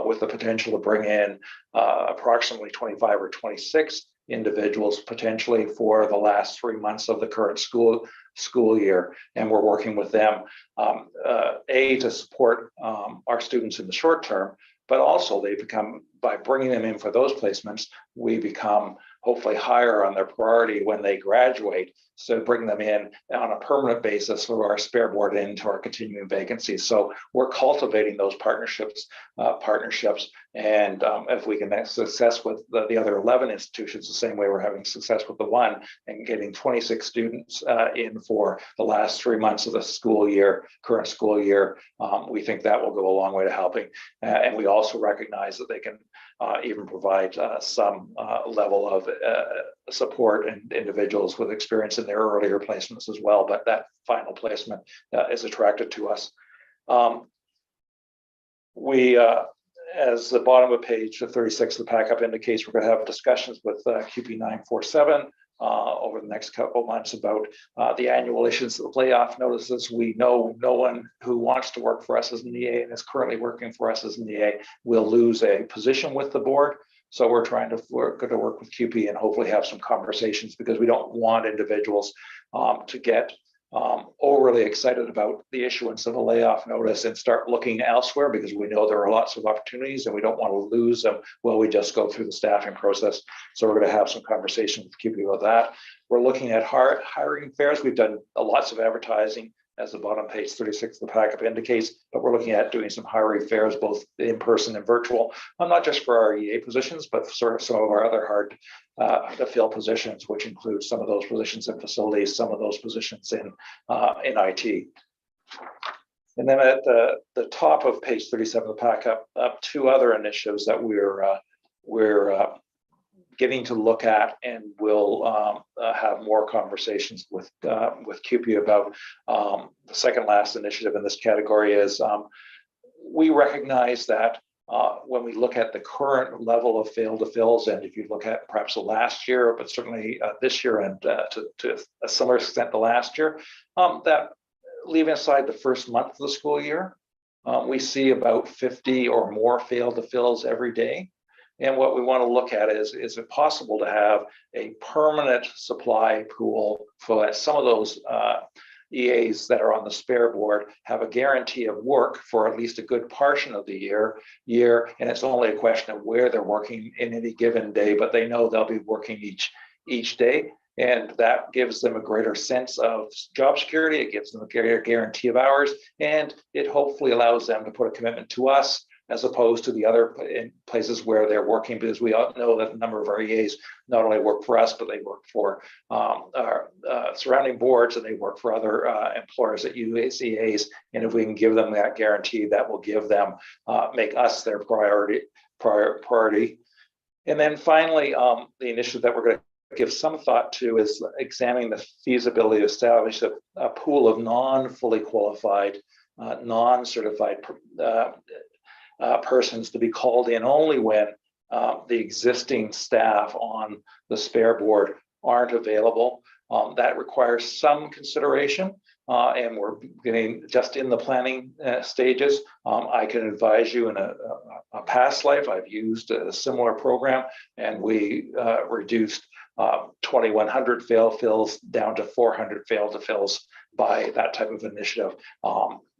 with the potential to bring in approximately 25 or 26 individuals potentially for the last 3 months of the current school year. And we're working with them, to support our students in the short term, but also by bringing them in for those placements, we become hopefully higher on their priority when they graduate. So bring them in on a permanent basis for our spare board into our continuing vacancies. So we're cultivating those partnerships. And if we can have success with the other 11 institutions, the same way we're having success with the one, and getting 26 students in for the last 3 months of the current school year, we think that will go a long way to helping. And we also recognize that they can even provide some level of support and individuals with experience in their earlier placements as well. But that final placement is attracted to us. As the bottom of page 36 of the pack up indicates, we're going to have discussions with QP 947 over the next couple of months about the annual issuance of layoff notices. We know no one who wants to work for us as an EA and is currently working for us as an EA will lose a position with the board. So we're going to work with QP and hopefully have some conversations, because we don't want individuals to get overly excited about the issuance of a layoff notice and start looking elsewhere, because we know there are lots of opportunities and we don't want to lose them while we just go through the staffing process. So we're going to have some conversations with QP about that. We're looking at hiring fairs. We've done lots of advertising, as the bottom page 36 of the packet indicates, but we're looking at doing some hiring fairs, both in person and virtual, not just for our EA positions, but sort of some of our other hard to fill positions, which include some of those positions in facilities, some of those positions in IT. And then at the top of page 37 of the pack up 2 other initiatives that we're beginning to look at, and we'll have more conversations with CUPE about the second last initiative in this category is we recognize that when we look at the current level of fail to fills, and if you look at perhaps the last year, but certainly this year and to a similar extent the last year, that leaving aside the first month of the school year, we see about 50 or more fail to fills every day. And what we want to look at is it possible to have a permanent supply pool for some of those EAs that are on the spare board have a guarantee of work for at least a good portion of the year, and it's only a question of where they're working in any given day, but they know they'll be working each day. And that gives them a greater sense of job security. It gives them a greater guarantee of hours, and it hopefully allows them to put a commitment to us as opposed to the other places where they're working, because we all know that a number of our EAs not only work for us, but they work for our surrounding boards, and they work for other employers that use EAs. And if we can give them that guarantee, that will give them, make us their priority. And then finally, the initiative that we're going to give some thought to is examining the feasibility to establish a pool of non-fully qualified, non-certified persons to be called in only when the existing staff on the spare board aren't available. That requires some consideration, and we're getting just in the planning stages. I can advise you in a past life, I've used a similar program, and we reduced 2,100 fail fills down to 400 fail to fills by that type of initiative.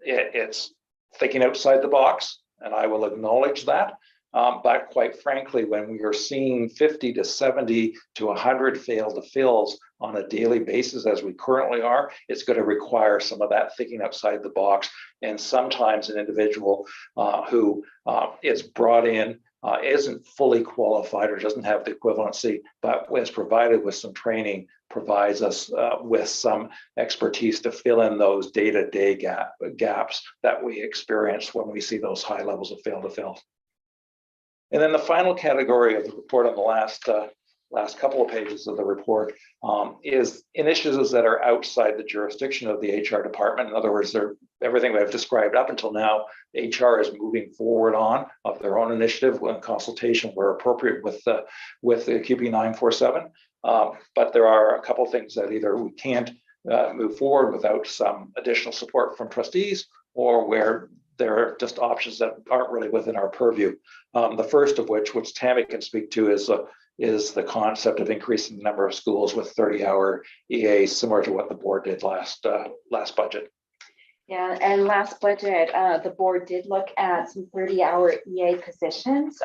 It's thinking outside the box, and I will acknowledge that. But quite frankly, when we are seeing 50 to 70 to 100 fail to fills on a daily basis, as we currently are, it's going to require some of that thinking outside the box. And sometimes an individual who is brought in isn't fully qualified or doesn't have the equivalency, but is provided with some training, provides us with some expertise to fill in those day-to-day gaps that we experience when we see those high levels of fail to fill. And then the final category of the report on the last couple of pages of the report is initiatives that are outside the jurisdiction of the HR department. In other words, everything we have described up until now, HR is moving forward on of their own initiative in consultation where appropriate with the QP 947. But there are a couple of things that either we can't move forward without some additional support from trustees, or where there are just options that aren't really within our purview. The first of which Tammy can speak to, is the concept of increasing the number of schools with 30-hour EAs, similar to what the board did last budget. Yeah, and last budget, the board did look at some 30-hour EA positions,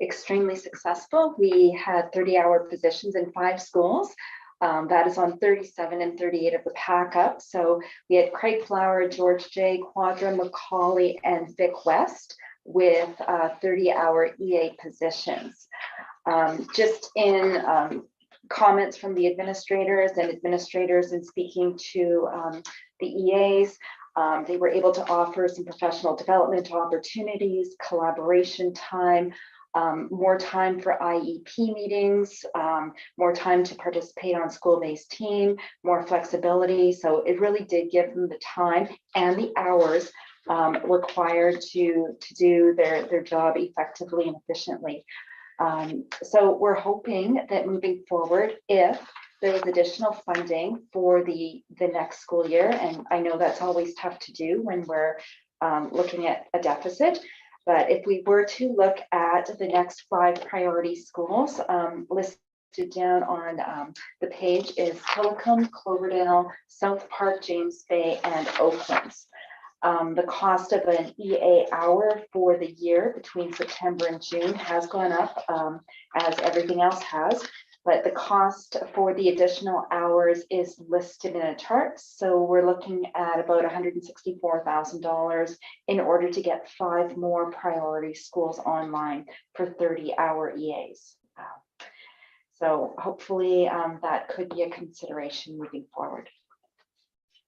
extremely successful. We had 30-hour positions in 5 schools. That is on 37 and 38 of the pack up. So we had Craig Flower, George J, Quadra, Macaulay, and Vic West with 30-hour EA positions. Just in comments from the administrators and speaking to the EAs, they were able to offer some professional development opportunities, collaboration time, more time for IEP meetings, more time to participate on school-based team, more flexibility. So it really did give them the time and the hours required to do their job effectively and efficiently. So we're hoping that moving forward, if there is additional funding for the next school year, and I know that's always tough to do when we're looking at a deficit, but if we were to look at the next 5 priority schools listed down on the page is Hillicum, Cloverdale, South Park, James Bay, and Oaklands. The cost of an EA hour for the year between September and June has gone up, as everything else has, but the cost for the additional hours is listed in a chart. So we're looking at about $164,000 in order to get 5 more priority schools online for 30-hour EAs. So hopefully that could be a consideration moving forward.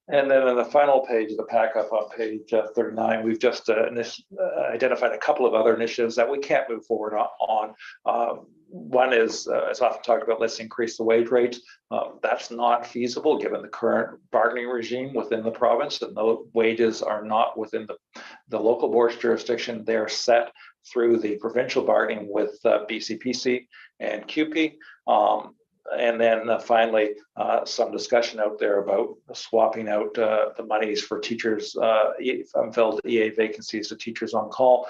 And then on the final page of the pack up on page 39, we've just identified a couple of other initiatives that we can't move forward on. One is, it's often talked about, let's increase the wage rates. That's not feasible given the current bargaining regime within the province, and the wages are not within the local board's jurisdiction. They're set through the provincial bargaining with BCPC and CUPE. And then finally, some discussion out there about swapping out the monies for teachers, unfilled EA vacancies to teachers on call.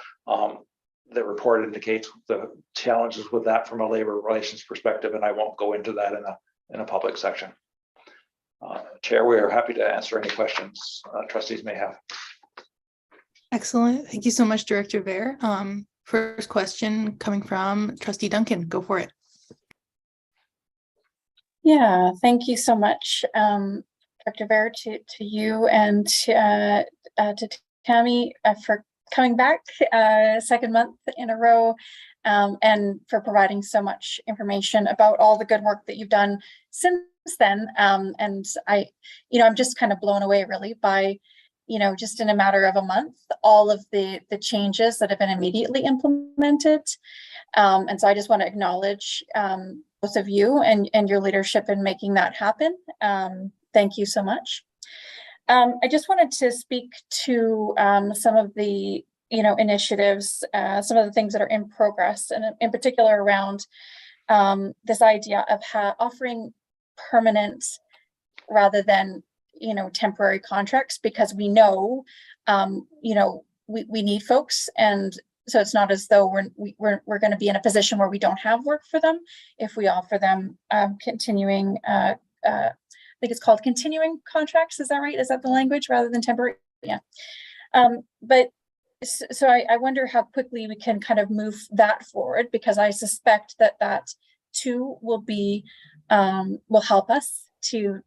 The report indicates the challenges with that from a labor relations perspective, and I won't go into that in a public section. Chair, we are happy to answer any questions trustees may have. Excellent. Thank you so much, Director Vare. First question coming from Trustee Duncan. Go for it. Yeah, thank you so much, Dr. Vare, to you and to Tammy for coming back second month in a row, and for providing so much information about all the good work that you've done since then. And I'm just kind of blown away really by, just in a matter of a month, all of the changes that have been immediately implemented. And so I just want to acknowledge both of you and your leadership in making that happen. Thank you so much. I just wanted to speak to some of the initiatives, some of the things that are in progress, and in particular around this idea of offering permanent rather than temporary contracts, because we know we need folks, and so it's not as though we're going to be in a position where we don't have work for them if we offer them continuing. I think it's called continuing contracts. Is that right? Is that the language rather than temporary? Yeah. But so I wonder how quickly we can kind of move that forward, because I suspect that too will help us to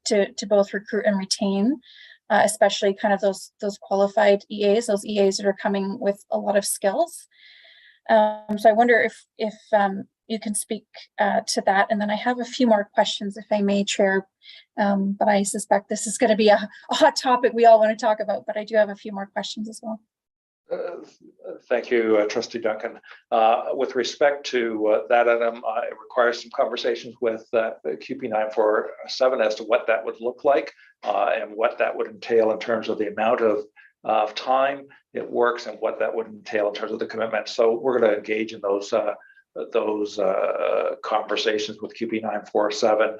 both recruit and retain, especially kind of those qualified EAs, those EAs that are coming with a lot of skills. So I wonder if you can speak to that. And then I have a few more questions, if I may, Chair. But I suspect this is going to be a hot topic we all want to talk about, but I do have a few more questions as well. Thank you, Trustee Duncan. With respect to that item, it requires some conversations with CUPE 947 as to what that would look like and what that would entail in terms of the amount of time it works and what that would entail in terms of the commitment. So we're going to engage in those conversations with CUPE 947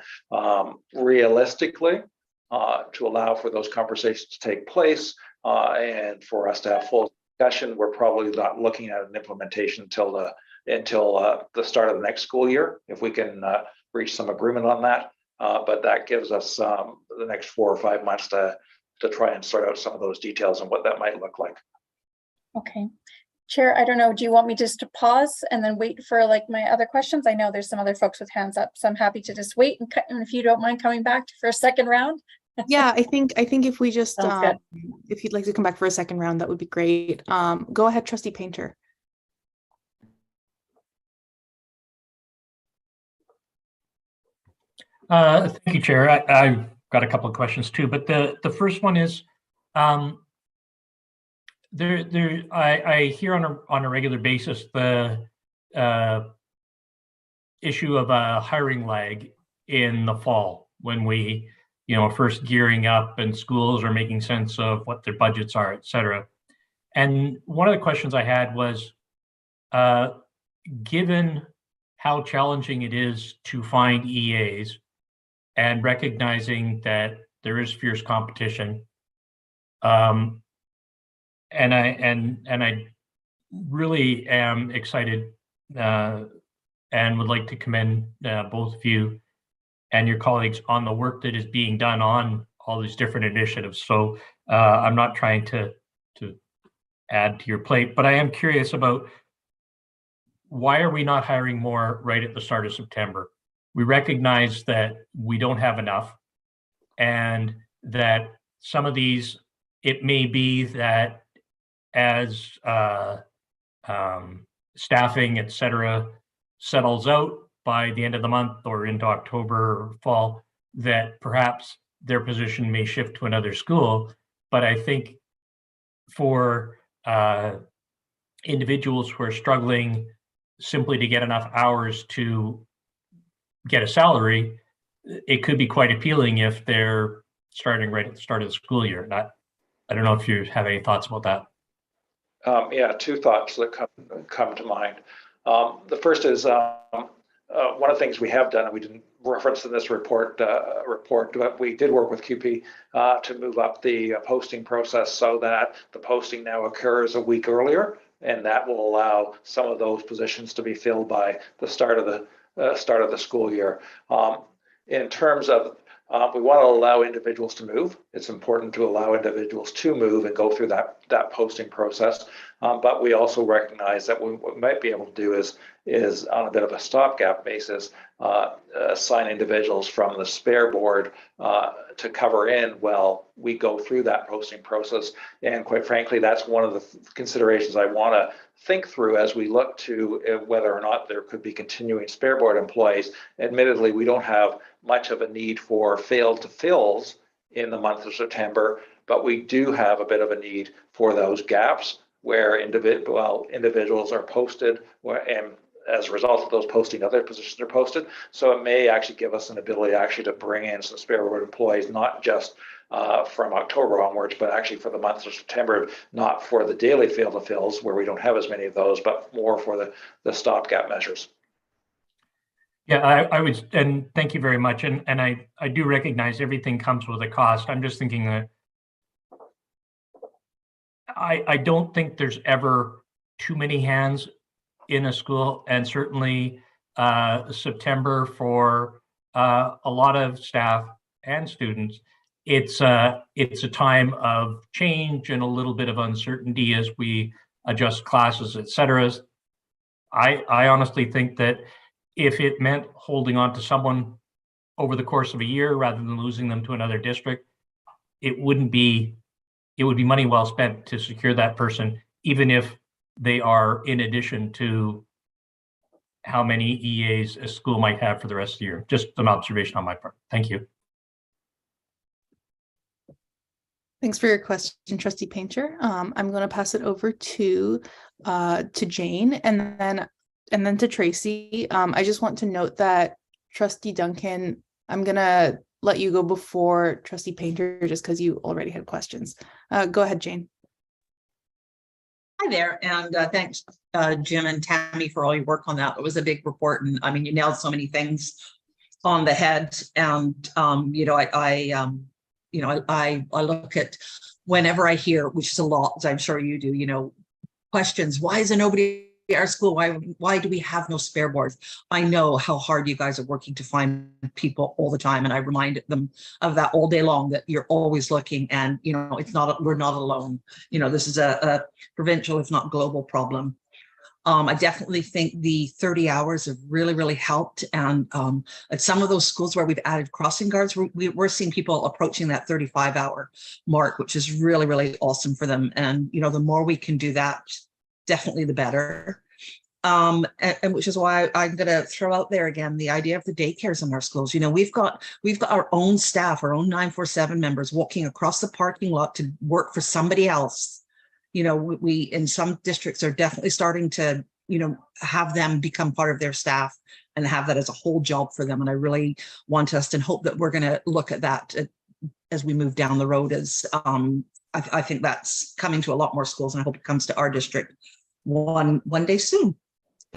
realistically, to allow for those conversations to take place and for us to have full discussion. We're probably not looking at an implementation until the start of the next school year, if we can reach some agreement on that. But that gives us the next 4 or 5 months to try and sort out some of those details and what that might look like. Okay. Chair, I don't know, do you want me just to pause and then wait for like my other questions? I know there's some other folks with hands up, so I'm happy to just wait, and if you don't mind coming back for a second round. Yeah, I think if we just if you'd like to come back for a second round, that would be great. Go ahead, Trustee Painter. Thank you, Chair. I've got a couple of questions too, but the first one is, I hear on a regular basis the issue of a hiring lag in the fall when we first gearing up and schools are making sense of what their budgets are, et cetera. And one of the questions I had was, given how challenging it is to find EAs and recognizing that there is fierce competition, and I really am excited and would like to commend both of you and your colleagues on the work that is being done on all these different initiatives. So I'm not trying to add to your plate, but I am curious about, why are we not hiring more right at the start of September? We recognize that we don't have enough, and that some of these, it may be that as staffing, et cetera, settles out by the end of the month or into October or fall, that perhaps their position may shift to another school. But I think for individuals who are struggling simply to get enough hours to get a salary, it could be quite appealing if they're starting right at the start of the school year. I don't know if you have any thoughts about that. Yeah, two thoughts that come to mind. The first is one of the things we have done, and we didn't reference in this report, but we did work with CUPE to move up the posting process so that the posting now occurs a week earlier, and that will allow some of those positions to be filled by the start of the school year. In terms of we want to allow individuals to move. It's important to allow individuals to move and go through that posting process. But we also recognize that what we might be able to do is on a bit of a stopgap basis, assign individuals from the spare board to cover in while we go through that posting process. And quite frankly, that's one of the considerations I want to think through as we look to whether or not there could be continuing spare board employees. Admittedly, we don't have much of a need for failed to fills in the month of September, but we do have a bit of a need for those gaps where individuals are posted, and as a result of those posting, other positions are posted. So it may actually give us an ability actually to bring in some spare board employees, not just from October onwards, but actually for the month of September, not for the daily fail to fills where we don't have as many of those, but more for the stopgap measures. Yeah, I would, and thank you very much. And I do recognize everything comes with a cost. I'm just thinking that I don't think there's ever too many hands in a school, and certainly September for a lot of staff and students, it's a time of change and a little bit of uncertainty as we adjust classes, et cetera. I honestly think that if it meant holding on to someone over the course of a year rather than losing them to another district, it would be money well spent to secure that person, even if they are in addition to how many EAs a school might have for the rest of the year. Just an observation on my part. Thank you. Thanks for your question, Trustee Painter. I'm going to pass it over to Jane and then to Tracy. I just want to note that Trustee Duncan, I'm going to let you go before Trustee Painter just because you already had questions. Go ahead, Jane. Hi there, and thanks, Jim and Tammy, for all your work on that. It was a big report, and I mean, you nailed so many things on the head. And I look at whenever I hear, which is a lot, as I'm sure you do, questions. Why is there nobody at our school? Why do we have no spare boards? I know how hard you guys are working to find people all the time, and I remind them of that all day long, that you're always looking, and we're not alone. This is a provincial, if not global problem. I definitely think the 30 hours have really, really helped. And at some of those schools where we've added crossing guards, we're seeing people approaching that 35-hour mark, which is really, really awesome for them. And, the more we can do that, definitely the better. And which is why I'm going to throw out there again the idea of the daycares in our schools. We've got our own staff, our own 947 members walking across the parking lot to work for somebody else. We in some districts are definitely starting to, have them become part of their staff and have that as a whole job for them. And I really want us to hope that we're going to look at that as we move down the road. As I think that's coming to a lot more schools, and I hope it comes to our district one day soon.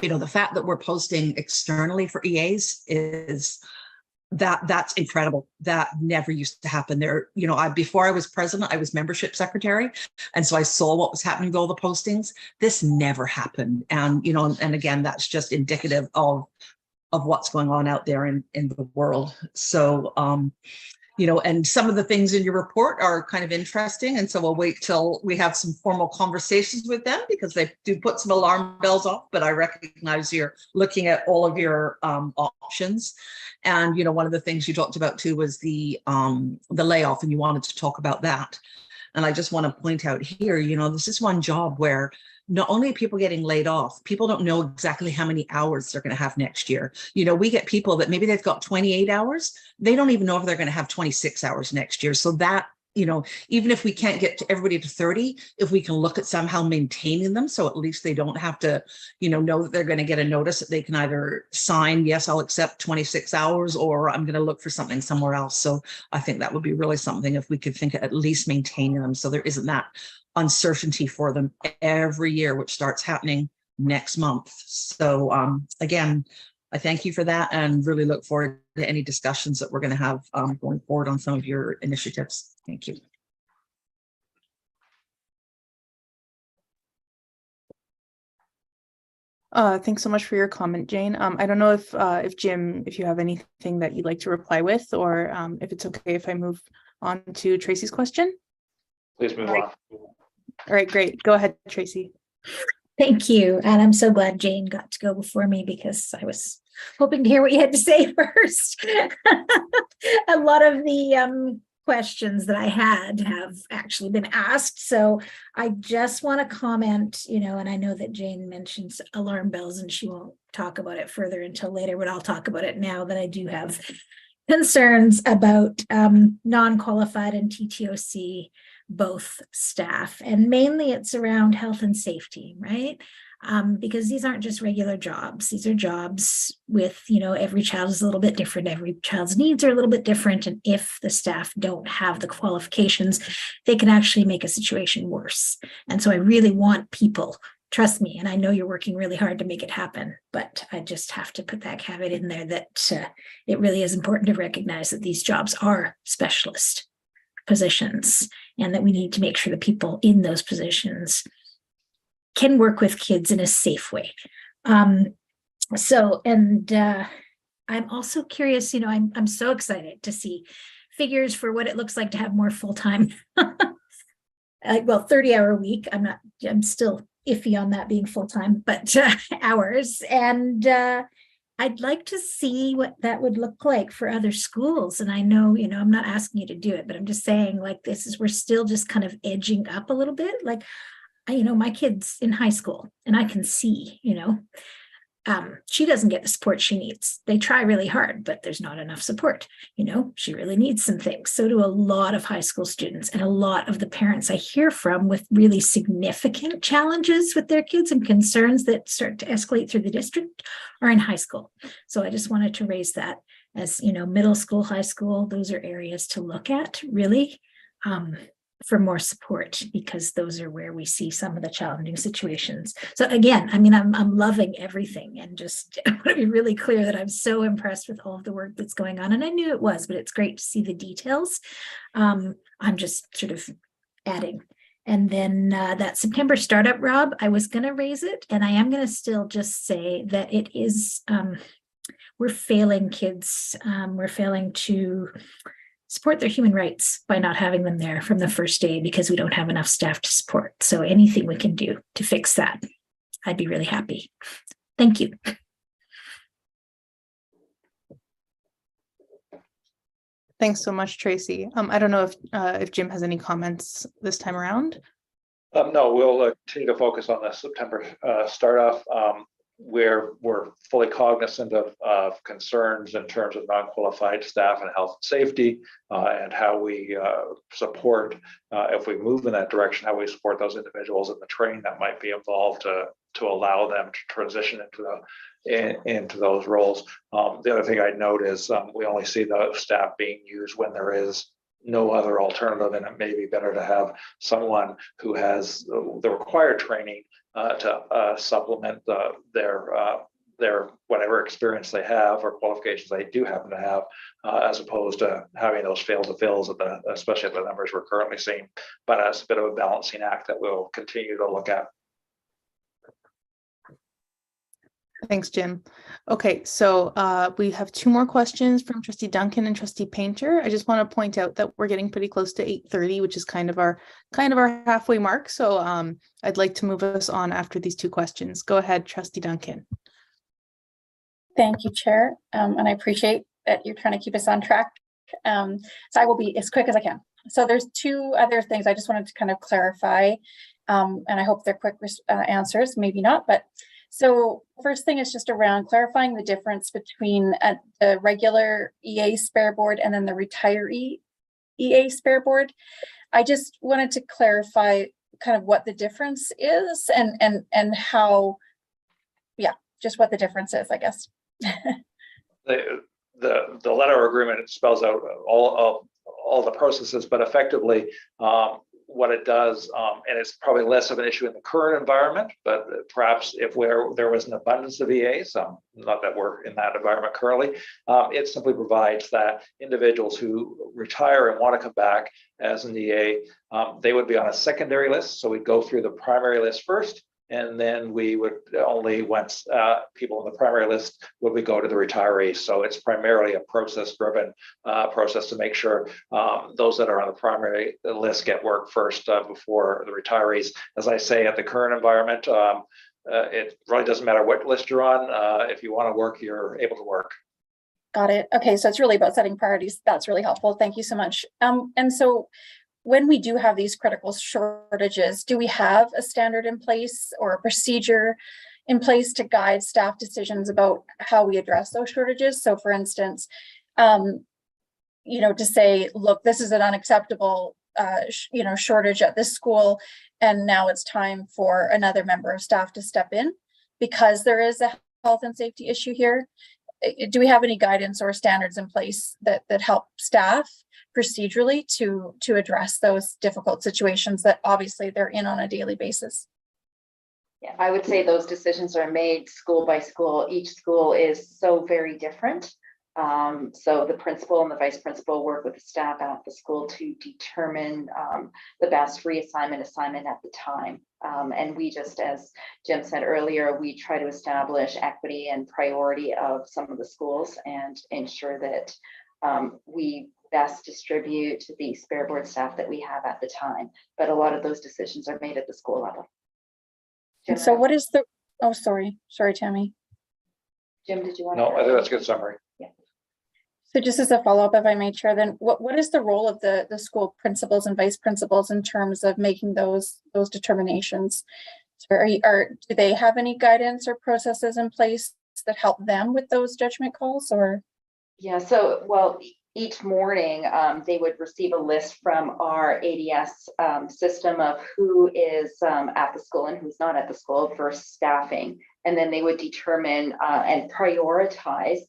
The fact that we're posting externally for EAs is that's incredible. That never used to happen there. Before I was president, I was membership secretary. And so I saw what was happening with all the postings. This never happened. And, and again, that's just indicative of what's going on out there in the world. So, and some of the things in your report are kind of interesting. And so we'll wait till we have some formal conversations with them, because they do put some alarm bells off, but I recognize you're looking at all of your options. And, one of the things you talked about too was the layoff, and you wanted to talk about that. And I just want to point out here, you know, this is one job where not only are people getting laid off, people don't know exactly how many hours they're going to have next year. You know, we get people that maybe they've got 28 hours. They don't even know if they're going to have 26 hours next year. So that, you know, even if we can't get to everybody to 30, if we can look at somehow maintaining them, so at least they don't have to, you know that they're going to get a notice that they can either sign, yes, I'll accept 26 hours, or I'm going to look for something somewhere else. So I think that would be really something if we could think of at least maintaining them, so there isn't that uncertainty for them every year, which starts happening next month. So again, I thank you for that and really look forward to any discussions that we're going to have going forward on some of your initiatives. Thank you. Thanks so much for your comment, Jane. I don't know if Jim, if you have anything that you'd like to reply with, or if it's okay if I move on to Tracy's question. Please move on. All right, great. Go ahead, Tracy. Thank you. And I'm so glad Jane got to go before me, because I was hoping to hear what you had to say first. A lot of the questions that I had have actually been asked. So I just want to comment, you know, and I know that Jane mentions alarm bells and she won't talk about it further until later, but I'll talk about it now that I do have concerns about non-qualified and TTOC both staff, and mainly it's around health and safety, right? Because these aren't just regular jobs. These are jobs with, you know, every child is a little bit different. Every child's needs are a little bit different. And if the staff don't have the qualifications, they can actually make a situation worse. And so I really want people, trust me, and I know you're working really hard to make it happen, but I just have to put that caveat in there that it really is important to recognize that these jobs are specialist positions, and that we need to make sure the people in those positions can work with kids in a safe way. I'm also curious, you know, I'm so excited to see figures for what it looks like to have more full-time, well, 30-hour week. I'm still iffy on that being full-time, but hours. And I'd like to see what that would look like for other schools. And I know, you know, I'm not asking you to do it, but I'm just saying, like, we're still just kind of edging up a little bit. Like, you know, my kid's in high school and I can see, you know, she doesn't get the support she needs. They try really hard, but there's not enough support. You know, she really needs some things. So do a lot of high school students, and a lot of the parents I hear from with really significant challenges with their kids and concerns that start to escalate through the district are in high school. So I just wanted to raise that as, you know, middle school, high school, those are areas to look at really for more support, because those are where we see some of the challenging situations. So again, I mean, I'm loving everything, and just I want to be really clear that I'm so impressed with all of the work that's going on. And I knew it was, but it's great to see the details. I'm just sort of adding. And then that September startup, Rob, I was going to raise it, and I am going to still just say that it is, we're failing kids. We're failing to support their human rights by not having them there from the first day, because we don't have enough staff to support. So anything we can do to fix that, I'd be really happy. Thank you. Thanks so much, Tracy. I don't know if Jim has any comments this time around. No, we'll continue to focus on the September start off. Where we're fully cognizant of concerns in terms of non-qualified staff and health and safety, and how we support, if we move in that direction, how we support those individuals and the training that might be involved to allow them to transition into those roles. The other thing I'd note is we only see the staff being used when there is no other alternative, and it may be better to have someone who has the required training to supplement their whatever experience they have or qualifications they do happen to have, as opposed to having those fail to fills, especially at the numbers we're currently seeing. But it's a bit of a balancing act that we'll continue to look at. Thanks, Jim. Okay, so we have two more questions from Trustee Duncan and Trustee Painter. I just want to point out that we're getting pretty close to 8:30, which is kind of our halfway mark. So I'd like to move us on after these two questions. Go ahead, Trustee Duncan. Thank you, Chair, and I appreciate that you're trying to keep us on track. So I will be as quick as I can. So there's two other things I just wanted to kind of clarify, and I hope they're quick answers, maybe not, but so first thing is just around clarifying the difference between the regular EA spare board and then the retiree EA spare board. I just wanted to clarify kind of what the difference is and how, yeah, just what the difference is, I guess. The letter agreement spells out all the processes, but effectively what it does, and it's probably less of an issue in the current environment, but perhaps if there was an abundance of EAs, not that we're in that environment currently, it simply provides that individuals who retire and want to come back as an EA, they would be on a secondary list. So we'd go through the primary list first, and then we would only, once people on the primary list, would we go to the retirees. So it's primarily a process-driven process to make sure those that are on the primary list get work first before the retirees. As I say, at the current environment, it really doesn't matter what list you're on. If you want to work, you're able to work. Got it. Okay, so it's really about setting priorities. That's really helpful. Thank you so much. And so when we do have these critical shortages, do we have a standard in place or a procedure in place to guide staff decisions about how we address those shortages? So for instance, to say, look, this is an unacceptable, shortage at this school, and now it's time for another member of staff to step in because there is a health and safety issue here. Do we have any guidance or standards in place that help staff procedurally to address those difficult situations that obviously they're in on a daily basis? Yeah, I would say those decisions are made school by school. Each school is so very different. So the principal and the vice principal work with the staff at the school to determine the best reassignment assignment at the time. And we just, as Jim said earlier, we try to establish equity and priority of some of the schools and ensure that we best distribute the spare board staff that we have at the time. But a lot of those decisions are made at the school level. Jim, so what is the, oh, sorry, Tammy. Jim, did you want to? No, I think that's a good summary. Yeah. So just as a follow-up, if I may, Chair, then what is the role of the school principals and vice principals in terms of making those determinations? So do they have any guidance or processes in place that help them with those judgment calls, or? Yeah, so, well, each morning they would receive a list from our ADS system of who is at the school and who's not at the school for staffing. And then they would determine and prioritize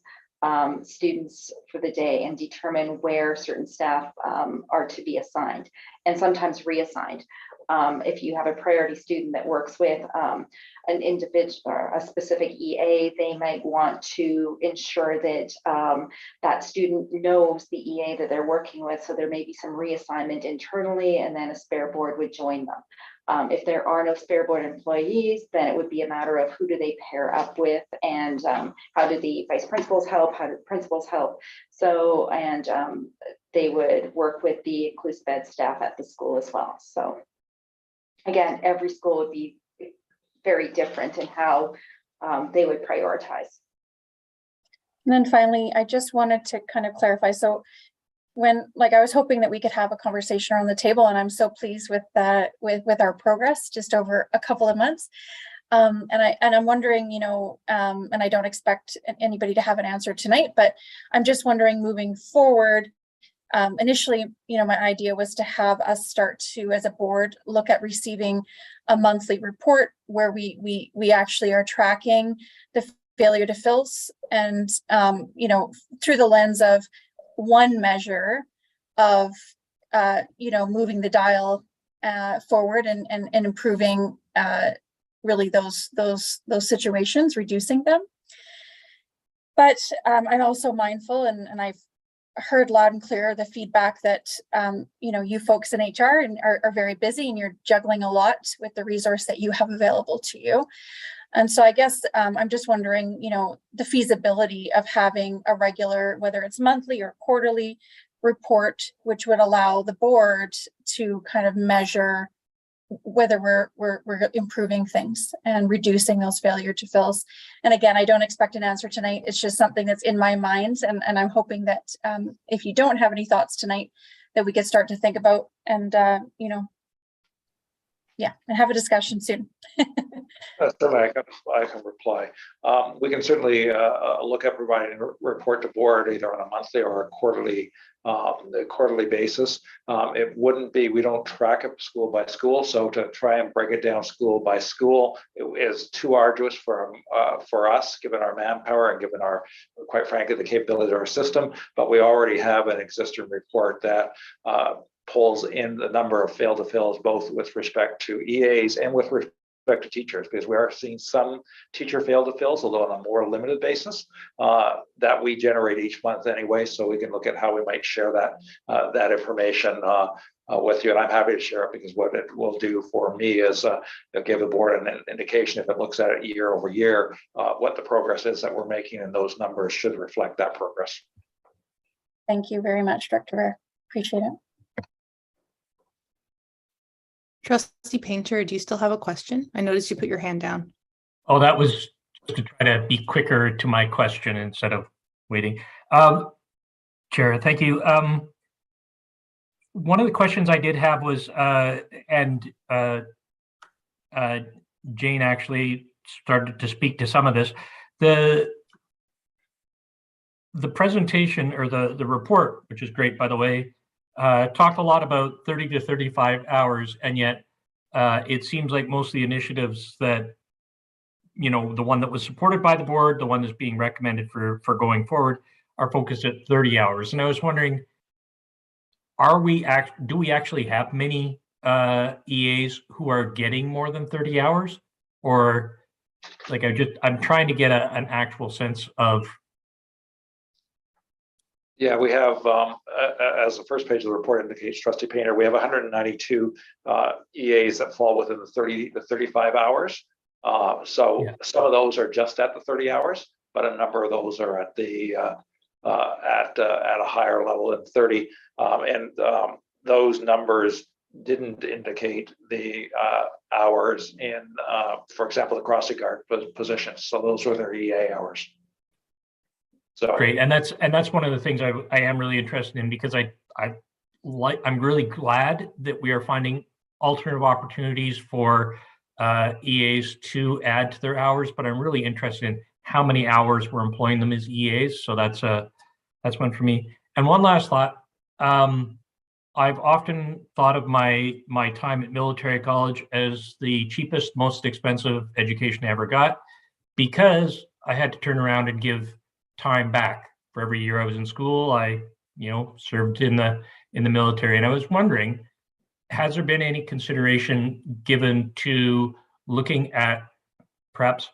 students for the day and determine where certain staff are to be assigned and sometimes reassigned. If you have a priority student that works with an individual or a specific EA, they might want to ensure that that student knows the EA that they're working with. So there may be some reassignment internally, and then a spare board would join them. If there are no spare board employees, then it would be a matter of who do they pair up with, and how do the vice principals help, how do the principals help. So, and they would work with the inclusive ed staff at the school as well. So again, every school would be very different in how they would prioritize. And then finally, I just wanted to kind of clarify. So when, like, I was hoping that we could have a conversation around the table, and I'm so pleased with that, with our progress just over a couple of months. And I'm wondering, and I don't expect anybody to have an answer tonight, but I'm just wondering moving forward. Initially, my idea was to have us start to, as a board, look at receiving a monthly report where we actually are tracking the failure to fills, and through the lens of one measure of moving the dial forward and improving really those situations, reducing them. But I'm also mindful, and I've heard loud and clear the feedback that you folks in HR are very busy, and you're juggling a lot with the resource that you have available to you. And so I guess I'm just wondering, the feasibility of having a regular, whether it's monthly or quarterly report, which would allow the board to kind of measure whether we're improving things and reducing those failure to fills. And again, I don't expect an answer tonight. It's just something that's in my mind, and I'm hoping that if you don't have any thoughts tonight, that we could start to think about and and have a discussion soon. Certainly, I can reply. We can certainly look at providing a report to board either on a monthly or a quarterly basis. It wouldn't be, we don't track it school by school, so to try and break it down school by school is too arduous for us, given our manpower and given our, quite frankly, the capability of our system. But we already have an existing report that pulls in the number of fail to fills, both with respect to EAs and with respect to teachers, because we are seeing some teacher fail to fills, although on a more limited basis, that we generate each month anyway. So we can look at how we might share that information with you. And I'm happy to share it, because what it will do for me is give the board an indication, if it looks at it year over year, what the progress is that we're making, and those numbers should reflect that progress. Thank you very much, Director Bear. Appreciate it. Trustee Painter, do you still have a question? I noticed you put your hand down. Oh, that was to try to be quicker to my question instead of waiting. Chair, thank you. One of the questions I did have was, Jane actually started to speak to some of this. The presentation, or the report, which is great, by the way, talked a lot about 30 to 35 hours, and yet it seems like most of the initiatives that, the one that was supported by the board, the one that's being recommended for going forward, are focused at 30 hours. And I was wondering, do we actually have many EAs who are getting more than 30 hours? Or like, I'm trying to get an actual sense of. Yeah, we have, as the first page of the report indicates, Trustee Painter, we have 192 EAs that fall within the 30 to 35 hours. So yeah, some of those are just at the 30 hours, but a number of those are at the at a higher level than 30. Those numbers didn't indicate the hours in, for example, the crossing guard positions. So those were their EA hours. So great, and that's one of the things I am really interested in, because I'm really glad that we are finding alternative opportunities for EAs to add to their hours, but I'm really interested in how many hours we're employing them as EAs. So that's one for me. And one last thought. I've often thought of my time at military college as the cheapest, most expensive education I ever got, because I had to turn around and give time back. For every year I was in school, I served in the military. And I was wondering, has there been any consideration given to looking at perhaps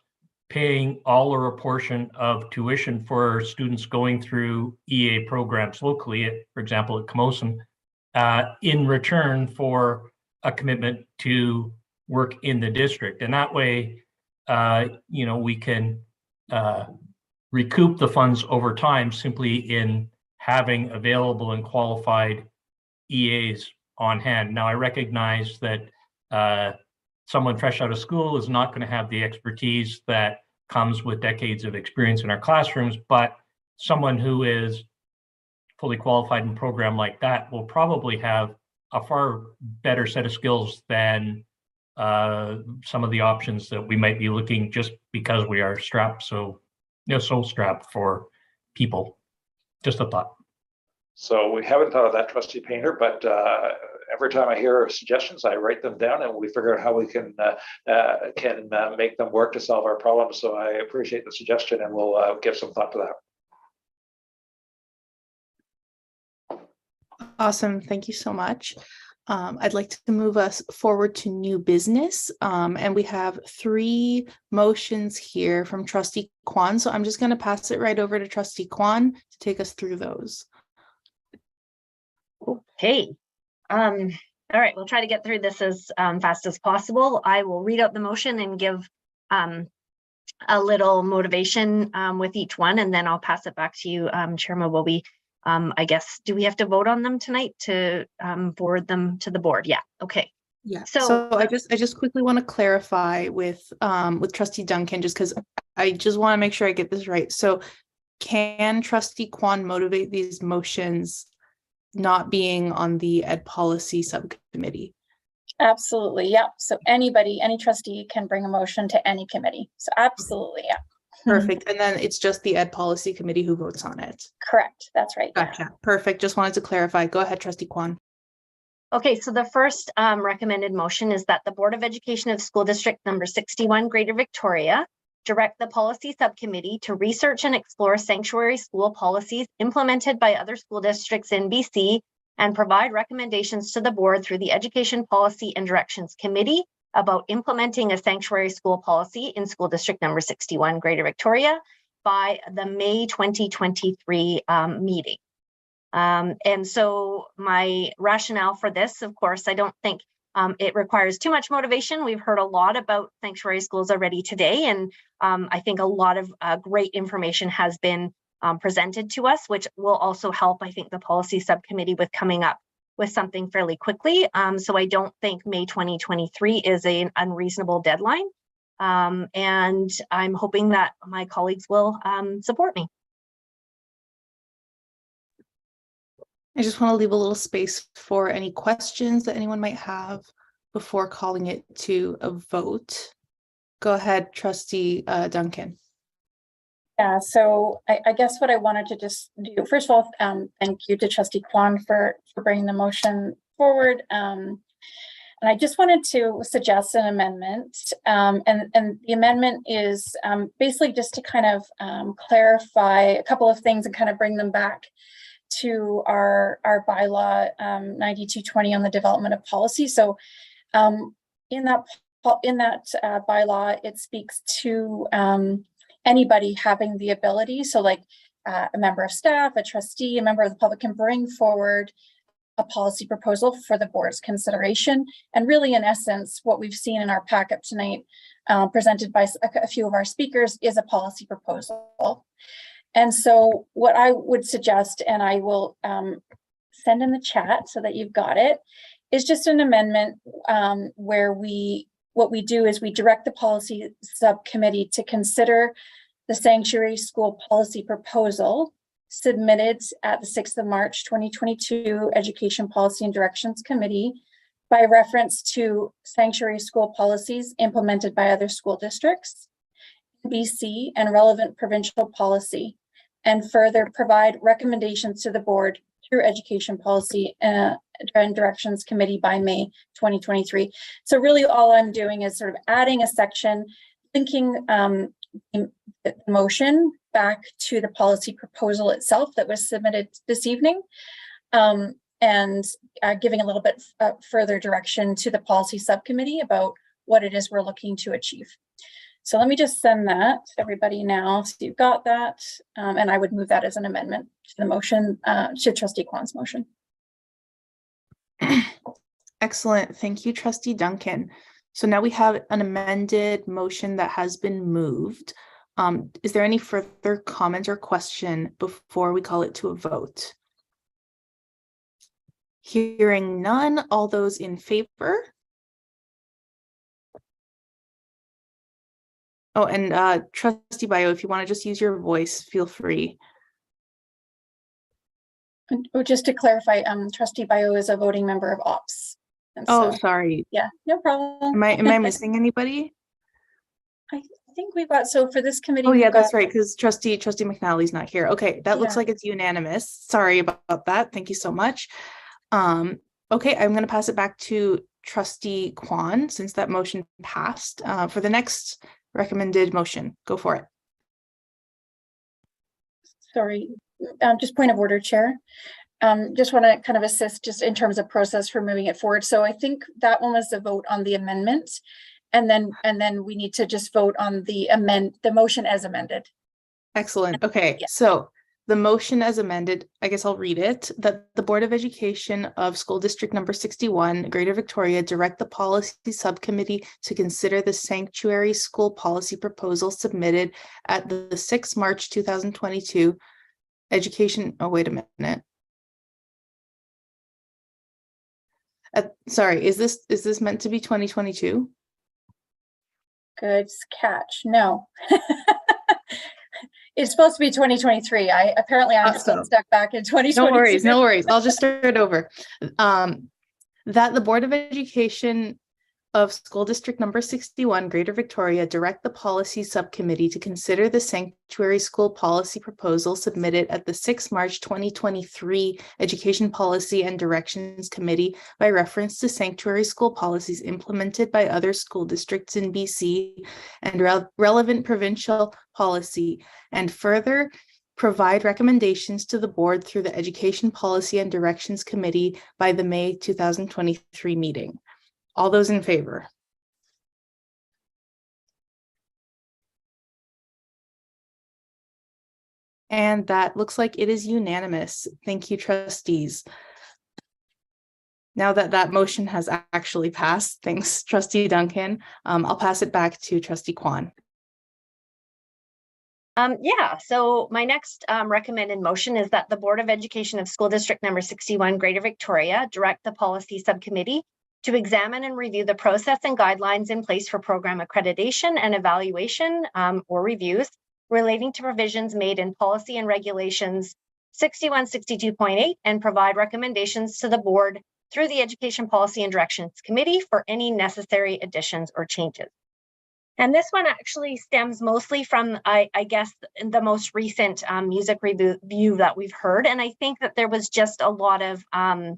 paying all or a portion of tuition for students going through EA programs locally, for example, at Camosun, in return for a commitment to work in the district? And that way, we can recoup the funds over time simply in having available and qualified EAs on hand. Now, I recognize that someone fresh out of school is not going to have the expertise that comes with decades of experience in our classrooms, but someone who is fully qualified in a program like that will probably have a far better set of skills than some of the options that we might be looking, just because we are strapped so strapped for people. Just a thought. So we haven't thought of that, Trustee Painter, but every time I hear suggestions, I write them down, and we figure out how we can make them work to solve our problems. So I appreciate the suggestion, and we'll give some thought to that. Awesome. Thank you so much. I'd like to move us forward to new business. And we have 3 motions here from Trustee Kwan. So I'm just going to pass it right over to Trustee Kwan to take us through those. Okay. All right, we'll try to get through this as fast as possible. I will read out the motion and give a little motivation with each one, and then I'll pass it back to you, Chairman Wilby. I guess, do we have to vote on them tonight to forward them to the board? Yeah, okay. Yeah, So- so I just quickly want to clarify with Trustee Duncan, just because I just want to make sure I get this right. So can Trustee Kwan motivate these motions not being on the Ed Policy Subcommittee? Absolutely, yeah. So anybody, any trustee can bring a motion to any committee. So absolutely, yeah. Perfect. And then it's just the Ed Policy Committee who votes on it. Correct, that's right. Yeah. Gotcha. Perfect. Just wanted to clarify. Go ahead, Trustee Kwan. Okay, so the first recommended motion is that the Board of Education of School District number 61, Greater Victoria, direct the policy subcommittee to research and explore sanctuary school policies implemented by other school districts in BC and provide recommendations to the board through the Education Policy and Directions Committee about implementing a sanctuary school policy in school district number 61, Greater Victoria, by the May 2023 meeting. And so my rationale for this, of course, I don't think it requires too much motivation. We've heard a lot about sanctuary schools already today, and I think a lot of great information has been presented to us, which will also help, I think, the policy subcommittee with coming up with something fairly quickly. So I don't think May 2023 is an unreasonable deadline. And I'm hoping that my colleagues will support me. I just want to leave a little space for any questions that anyone might have before calling it to a vote. Go ahead, Trustee Duncan. Yeah, so I guess what I wanted to just do, first of all, thank you to Trustee Kwan for bringing the motion forward. And I just wanted to suggest an amendment. And the amendment is basically just to kind of clarify a couple of things and kind of bring them back to our bylaw 9220 on the development of policy. So in that bylaw, it speaks to anybody having the ability. So like a member of staff, a trustee, a member of the public can bring forward a policy proposal for the board's consideration. And really, in essence, what we've seen in our packet tonight, presented by a few of our speakers, is a policy proposal. And so what I would suggest, and I will send in the chat so that you've got it, is just an amendment where what we do is we direct the policy subcommittee to consider the sanctuary school policy proposal submitted at the 6th of March 2022 Education Policy and Directions Committee by reference to sanctuary school policies implemented by other school districts, BC, and relevant provincial policy, and further provide recommendations to the board through Education Policy and Directions Committee by May 2023. So really all I'm doing is sort of adding a section, linking the motion back to the policy proposal itself that was submitted this evening, and giving a little bit further direction to the policy subcommittee about what it is we're looking to achieve. So let me just send that to everybody now, so you've got that, and I would move that as an amendment to the motion, to Trustee Kwan's motion. Excellent. Thank you, Trustee Duncan. So now we have an amended motion that has been moved. Is there any further comment or question before we call it to a vote? Hearing none, all those in favor? Oh, and Trustee Bayo, if you want to just use your voice, feel free. Just to clarify, Trustee Bayo is a voting member of Ops. Oh, sorry. Yeah, no problem. Am I missing anybody? I think we've got, so for this committee. Oh yeah, that's right, because Trustee McNally's not here. Okay, that looks Yeah. like it's unanimous. Sorry about that. Thank you so much. Okay, I'm going to pass it back to Trustee Kwan since that motion passed. For the next recommended motion, go for it. Sorry, just point of order, Chair. Just want to kind of assist just in terms of process for moving it forward. So I think that one was the vote on the amendment, and then we need to just vote on the motion as amended. Excellent. Okay, Yeah. so the motion as amended, I guess I'll read it, that the Board of Education of School District number 61, Greater Victoria, direct the policy subcommittee to consider the sanctuary school policy proposal submitted at the 6th March 2022 education. Oh, wait a minute. Sorry, is this meant to be 2022? Good catch. No. It's supposed to be 2023. I'm still stuck back in 2022. No worries. I'll just start over. That the Board of Education of School District Number 61, Greater Victoria, direct the Policy Subcommittee to consider the sanctuary school policy proposal submitted at the 6 March 2023 Education Policy and Directions Committee by reference to sanctuary school policies implemented by other school districts in BC and relevant provincial policy, and further provide recommendations to the board through the Education Policy and Directions Committee by the May 2023 meeting. All those in favor? And that looks like it is unanimous. Thank you, trustees. Now that motion has actually passed, thanks, Trustee Duncan. I'll pass it back to Trustee Kwan. So my next recommended motion is that the Board of Education of School District Number 61, Greater Victoria, direct the Policy Subcommittee to examine and review the process and guidelines in place for program accreditation and evaluation or reviews relating to provisions made in policy and regulations 6162.8 and provide recommendations to the board through the Education Policy and Directions Committee for any necessary additions or changes. And this one actually stems mostly from, I guess, the most recent music review that we've heard. And I think that there was just a lot of, I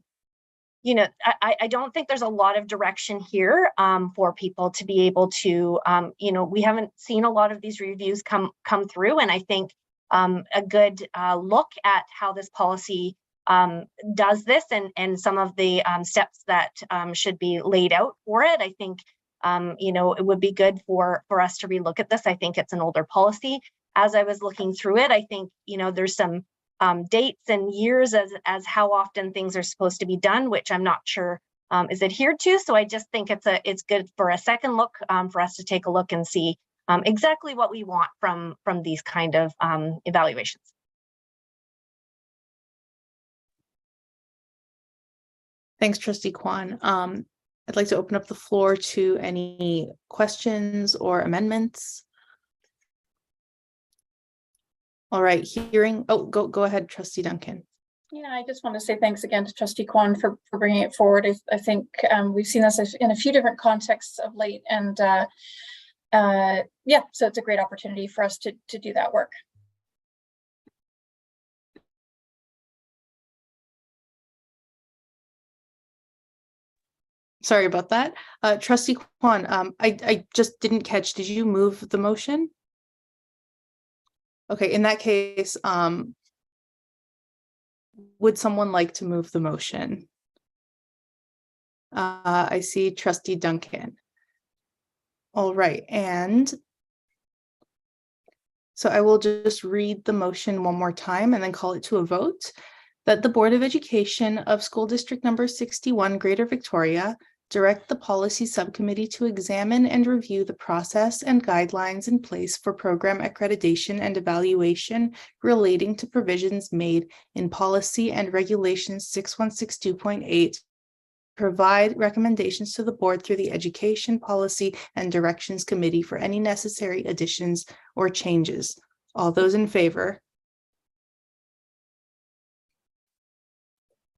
don't think there's a lot of direction here for people to be able to, we haven't seen a lot of these reviews come through. And I think a good look at how this policy does this and some of the steps that should be laid out for it. I think it would be good for us to relook at this. I think it's an older policy. As I was looking through it, I think, there's some dates and years as how often things are supposed to be done, which I'm not sure is adhered to. So I just think it's good for a second look for us to take a look and see exactly what we want from these kind of evaluations. Thanks, Trustee Kwan. I'd like to open up the floor to any questions or amendments. All right, go ahead, Trustee Duncan. Yeah, I just want to say thanks again to Trustee Kwan for bringing it forward. I think we've seen this in a few different contexts of late, and so it's a great opportunity for us to do that work. Sorry about that. Trustee Kwan, I just didn't catch, did you move the motion? Okay, in that case, would someone like to move the motion? I see Trustee Duncan. All right, and so I will just read the motion one more time and then call it to a vote. That the Board of Education of School District Number 61, Greater Victoria, direct the Policy Subcommittee to examine and review the process and guidelines in place for program accreditation and evaluation relating to provisions made in Policy and Regulations 6162.8, provide recommendations to the board through the Education Policy and Directions Committee for any necessary additions or changes. All those in favor?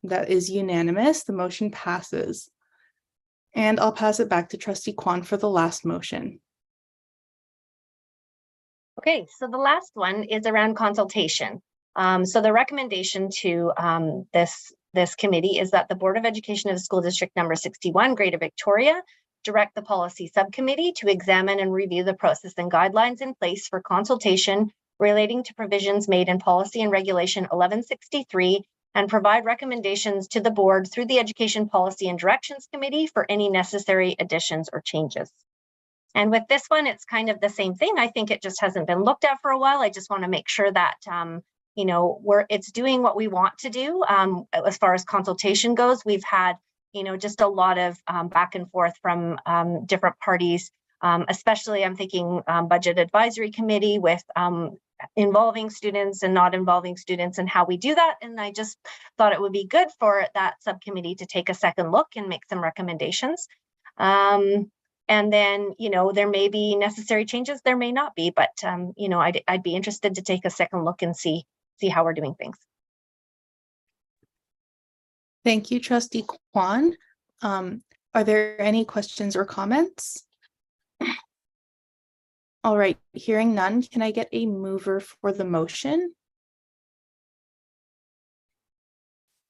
That is unanimous. The motion passes. And I'll pass it back to Trustee Kwan for the last motion. Okay, so the last one is around consultation. So the recommendation to this committee is that the Board of Education of School District Number 61, Greater Victoria, direct the Policy Subcommittee to examine and review the process and guidelines in place for consultation relating to provisions made in Policy and Regulation 1163 and provide recommendations to the board through the Education Policy and Directions Committee for any necessary additions or changes. And with this one, it's kind of the same thing. I think it just hasn't been looked at for a while. I just want to make sure that, it's doing what we want to do. As far as consultation goes, we've had, just a lot of back and forth from different parties, especially I'm thinking Budget Advisory Committee with involving students and not involving students and how we do that. And I just thought it would be good for that subcommittee to take a second look and make some recommendations. And then, there may be necessary changes, there may not be, but, I'd be interested to take a second look and see how we're doing things. Thank you, Trustee Kwan. Are there any questions or comments? All right, hearing none, can I get a mover for the motion?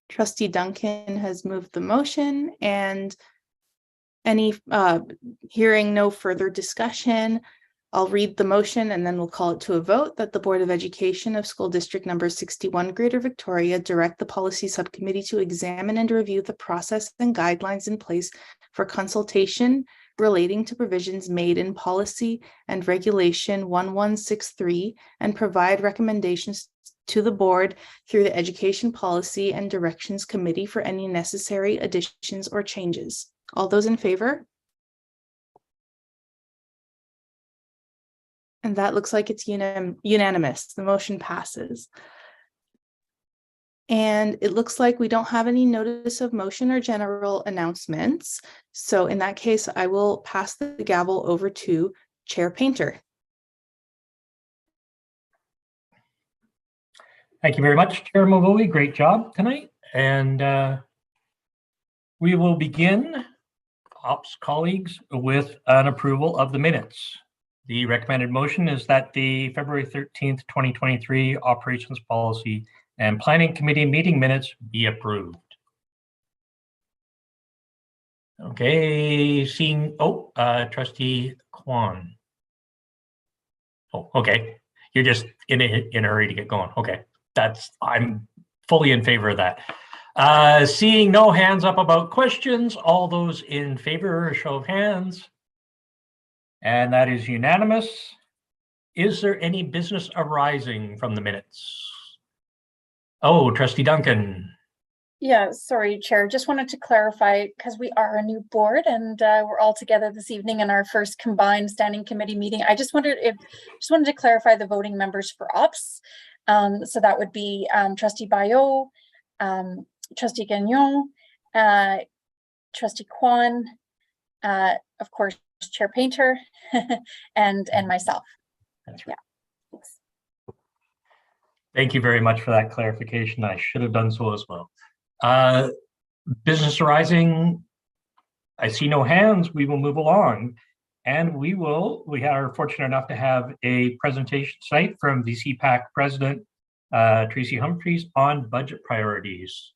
Trustee Duncan has moved the motion, and hearing no further discussion, I'll read the motion and then we'll call it to a vote that the Board of Education of School District Number 61, Greater Victoria, direct the Policy Subcommittee to examine and review the process and guidelines in place for consultation relating to provisions made in Policy and Regulation 1163 and provide recommendations to the Board through the Education Policy and Directions Committee for any necessary additions or changes. All those in favor? And that looks like it's unanimous. The motion passes. And it looks like we don't have any notice of motion or general announcements. So in that case, I will pass the gavel over to Chair Painter. Thank you very much, Chair Mavoli. Great job tonight. And we will begin, Ops colleagues, with an approval of the minutes. The recommended motion is that the February 13th, 2023 Operations Policy and Planning Committee meeting minutes be approved. Okay, Trustee Kwan. Oh, okay. You're just in a hurry to get going. Okay, I'm fully in favor of that. Seeing no hands up about questions, all those in favor, show of hands. And that is unanimous. Is there any business arising from the minutes? Oh, Trustee Duncan. Yeah, sorry, Chair. Just wanted to clarify, because we are a new board and we're all together this evening in our first combined standing committee meeting. I just wanted to clarify the voting members for ops. So that would be Trustee Bayot, Trustee Gagnon, Trustee Kwan, of course, Chair Painter, and myself. That's right. Yeah. Thank you very much for that clarification. I should have done so as well. Business arising, I see no hands. We will move along, and we are fortunate enough to have a presentation tonight from VCPAC President Tracy Humphreys on budget priorities.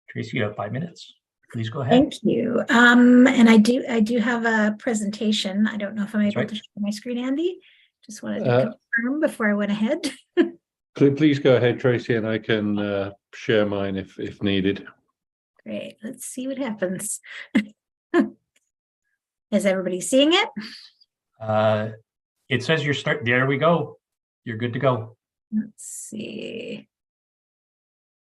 Tracy, you have 5 minutes. Please go ahead. Thank you. And I do have a presentation. I don't know if I'm able to share my screen, Andy. Just wanted to confirm before I went ahead. Please go ahead, Tracy, and I can share mine if needed. Great. Let's see what happens. Is everybody seeing it? It says you're there we go. You're good to go. Let's see.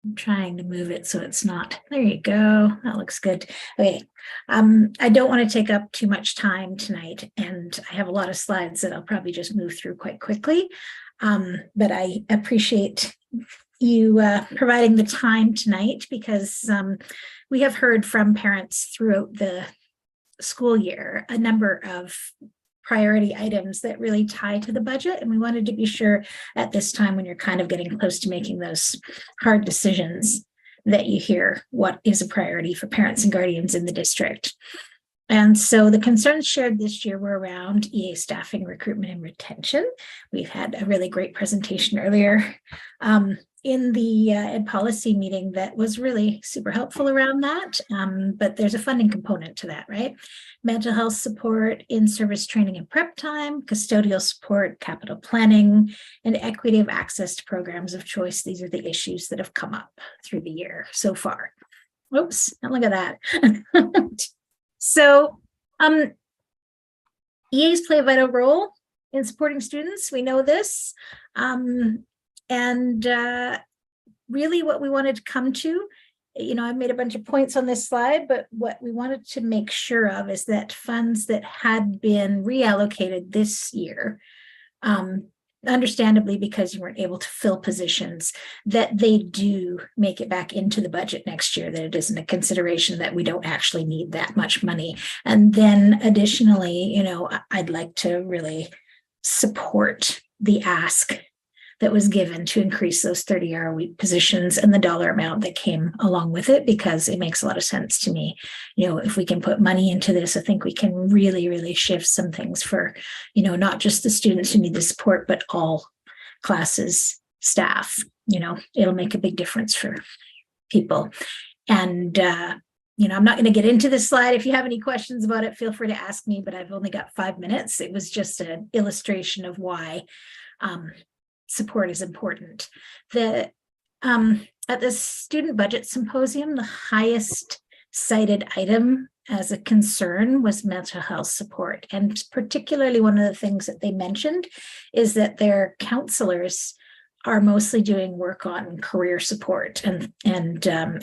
I'm trying to move it so it's not. There you go. That looks good. Okay. I don't want to take up too much time tonight, and I have a lot of slides that I'll probably just move through quite quickly. But I appreciate you providing the time tonight, because we have heard from parents throughout the school year a number of priority items that really tie to the budget. And we wanted to be sure at this time, when you're kind of getting close to making those hard decisions, that you hear what is a priority for parents and guardians in the district. And so the concerns shared this year were around EA staffing, recruitment, and retention. We've had a really great presentation earlier in the ed policy meeting that was really super helpful around that. But there's a funding component to that, right? Mental health support, in-service training and prep time, custodial support, capital planning, and equity of access to programs of choice. These are the issues that have come up through the year so far. Oops, and look at that. So EAs play a vital role in supporting students. We know this. And really what we wanted to come to, I've made a bunch of points on this slide, but what we wanted to make sure of is that funds that had been reallocated this year, and understandably, because you weren't able to fill positions, that they do make it back into the budget next year, that it isn't a consideration that we don't actually need that much money. And then additionally, I'd like to really support the ask that was given to increase those 30-hour-a-week positions and the dollar amount that came along with it, because it makes a lot of sense to me. If we can put money into this, I think we can really, really shift some things for, not just the students who need the support, but all classes, staff. It'll make a big difference for people. And, I'm not going to get into this slide. If you have any questions about it, feel free to ask me, but I've only got 5 minutes. It was just an illustration of why support is important. At the Student Budget Symposium, the highest cited item as a concern was mental health support. And particularly one of the things that they mentioned is that their counselors are mostly doing work on career support and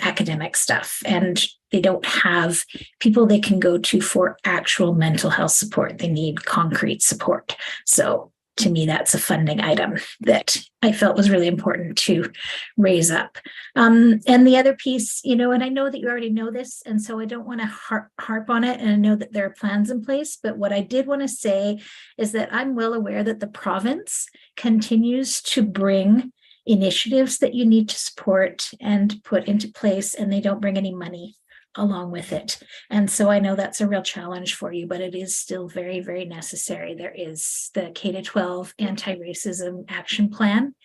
academic stuff. And they don't have people they can go to for actual mental health support. They need concrete support. So to me, that's a funding item that I felt was really important to raise up. And the other piece, and I know that you already know this, and so I don't want to harp on it. And I know that there are plans in place, but what I did want to say is that I'm well aware that the province continues to bring initiatives that you need to support and put into place, and they don't bring any money along with it. And so I know that's a real challenge for you, but it is still very, very necessary. There is the K-12 anti-racism action plan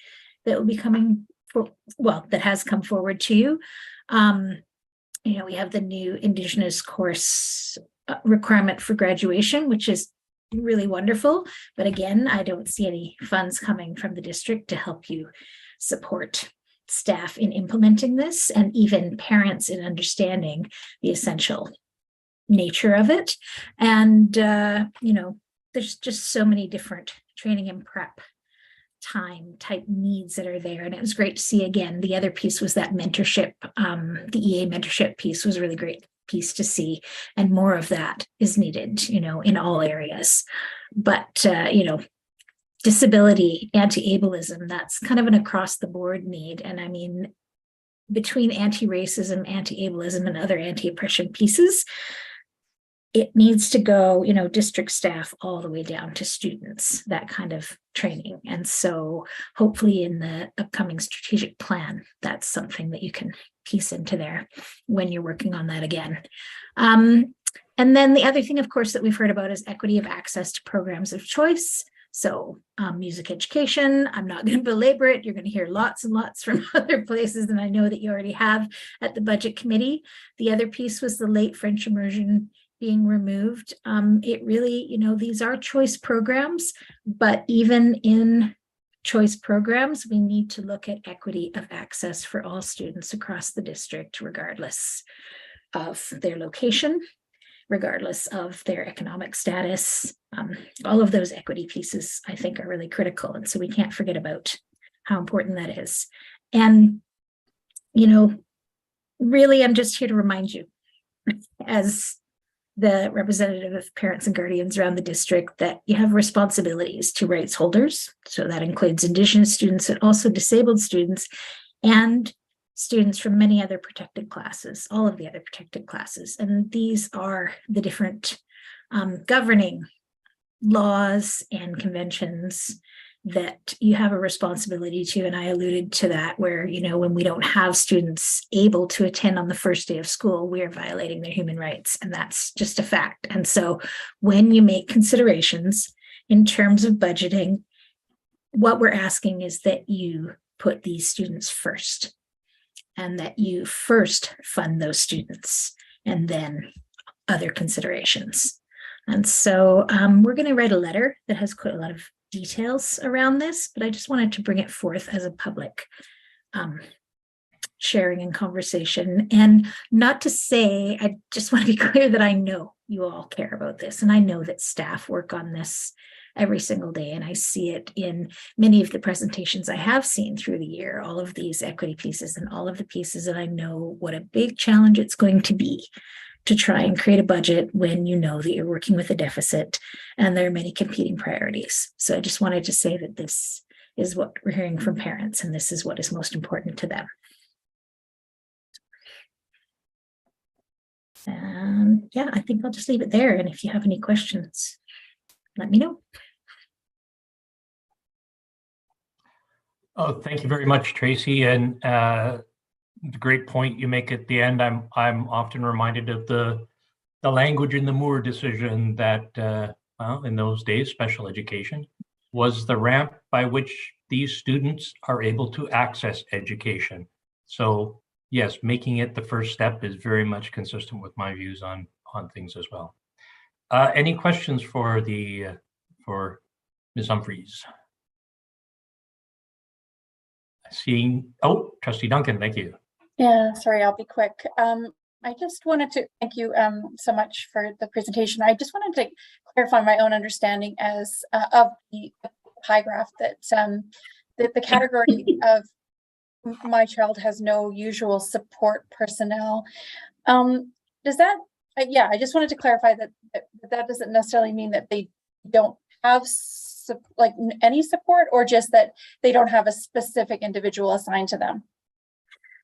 that will be coming that has come forward to you. We have the new Indigenous course requirement for graduation, which is really wonderful. But again, I don't see any funds coming from the district to help you support staff in implementing this, and even parents in understanding the essential nature of it. And, there's just so many different training and prep time type needs that are there. And it was great to see again. The other piece was that mentorship, the EA mentorship piece was a really great piece to see. And more of that is needed, in all areas. But, disability, anti-ableism, that's kind of an across the board need. And I mean, between anti-racism, anti-ableism, and other anti-oppression pieces, it needs to go, district staff all the way down to students, that kind of training. And so hopefully in the upcoming strategic plan, that's something that you can piece into there when you're working on that again. And then the other thing, of course, that we've heard about is equity of access to programs of choice. So music education, I'm not going to belabor it. You're going to hear lots and lots from other places, and I know that you already have at the budget committee. The other piece was the late French immersion being removed. It really, these are choice programs, but even in choice programs, we need to look at equity of access for all students across the district, regardless of their location, regardless of their economic status. All of those equity pieces, I think, are really critical. And so we can't forget about how important that is. And, really, I'm just here to remind you, as the representative of parents and guardians around the district, that you have responsibilities to rights holders. So that includes Indigenous students and also disabled students and students from many other protected classes, all of the other protected classes. And these are the different governing laws and conventions that you have a responsibility to. And I alluded to that, where, when we don't have students able to attend on the first day of school, we are violating their human rights. And that's just a fact. And so when you make considerations in terms of budgeting, what we're asking is that you put these students first, and that you first fund those students and then other considerations. And so we're going to write a letter that has quite a lot of details around this, but I just wanted to bring it forth as a public sharing and conversation. And not to say, I just want to be clear that I know you all care about this, and I know that staff work on this every single day. And I see it in many of the presentations I have seen through the year, all of these equity pieces and all of the pieces. And I know what a big challenge it's going to be to try and create a budget when you know that you're working with a deficit and there are many competing priorities. So I just wanted to say that this is what we're hearing from parents, and this is what is most important to them. And yeah, I think I'll just leave it there. And if you have any questions, let me know. Oh, thank you very much, Tracy. And the great point you make at the end. I'm often reminded of the language in the Moore decision that, well, in those days, special education was the ramp by which these students are able to access education. So yes, making it the first step is very much consistent with my views on things as well. Any questions for Ms. Humphries? Seeing, oh, Trustee Duncan, thank you. Yeah, sorry, I'll be quick. I just wanted to thank you so much for the presentation. I just wanted to clarify my own understanding as of the pie graph that the category of my child has no usual support personnel. Does that, yeah, I just wanted to clarify that doesn't necessarily mean that they don't have like any support, or just that they don't have a specific individual assigned to them?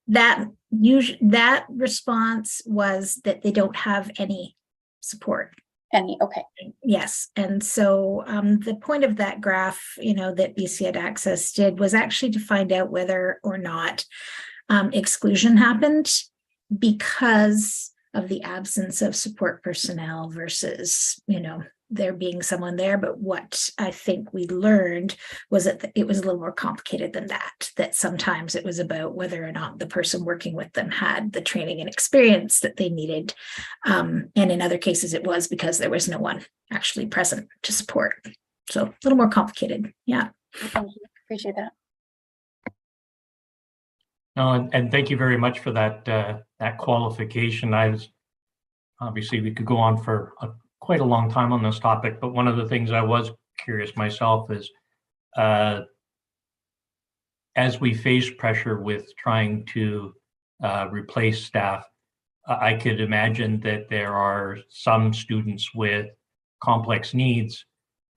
That response was that they don't have any support. Any, okay. Yes, and so the point of that graph, that BC Ed Access did was actually to find out whether or not exclusion happened because of the absence of support personnel versus, there being someone there. But what I think we learned was that it was a little more complicated than that sometimes it was about whether or not the person working with them had the training and experience that they needed. And in other cases, it was because there was no one actually present to support. So a little more complicated. Yeah. Thank you. Appreciate that. No, and thank you very much for that qualification. Obviously we could go on for quite a long time on this topic, but one of the things I was curious myself is, as we face pressure with trying to replace staff, I could imagine that there are some students with complex needs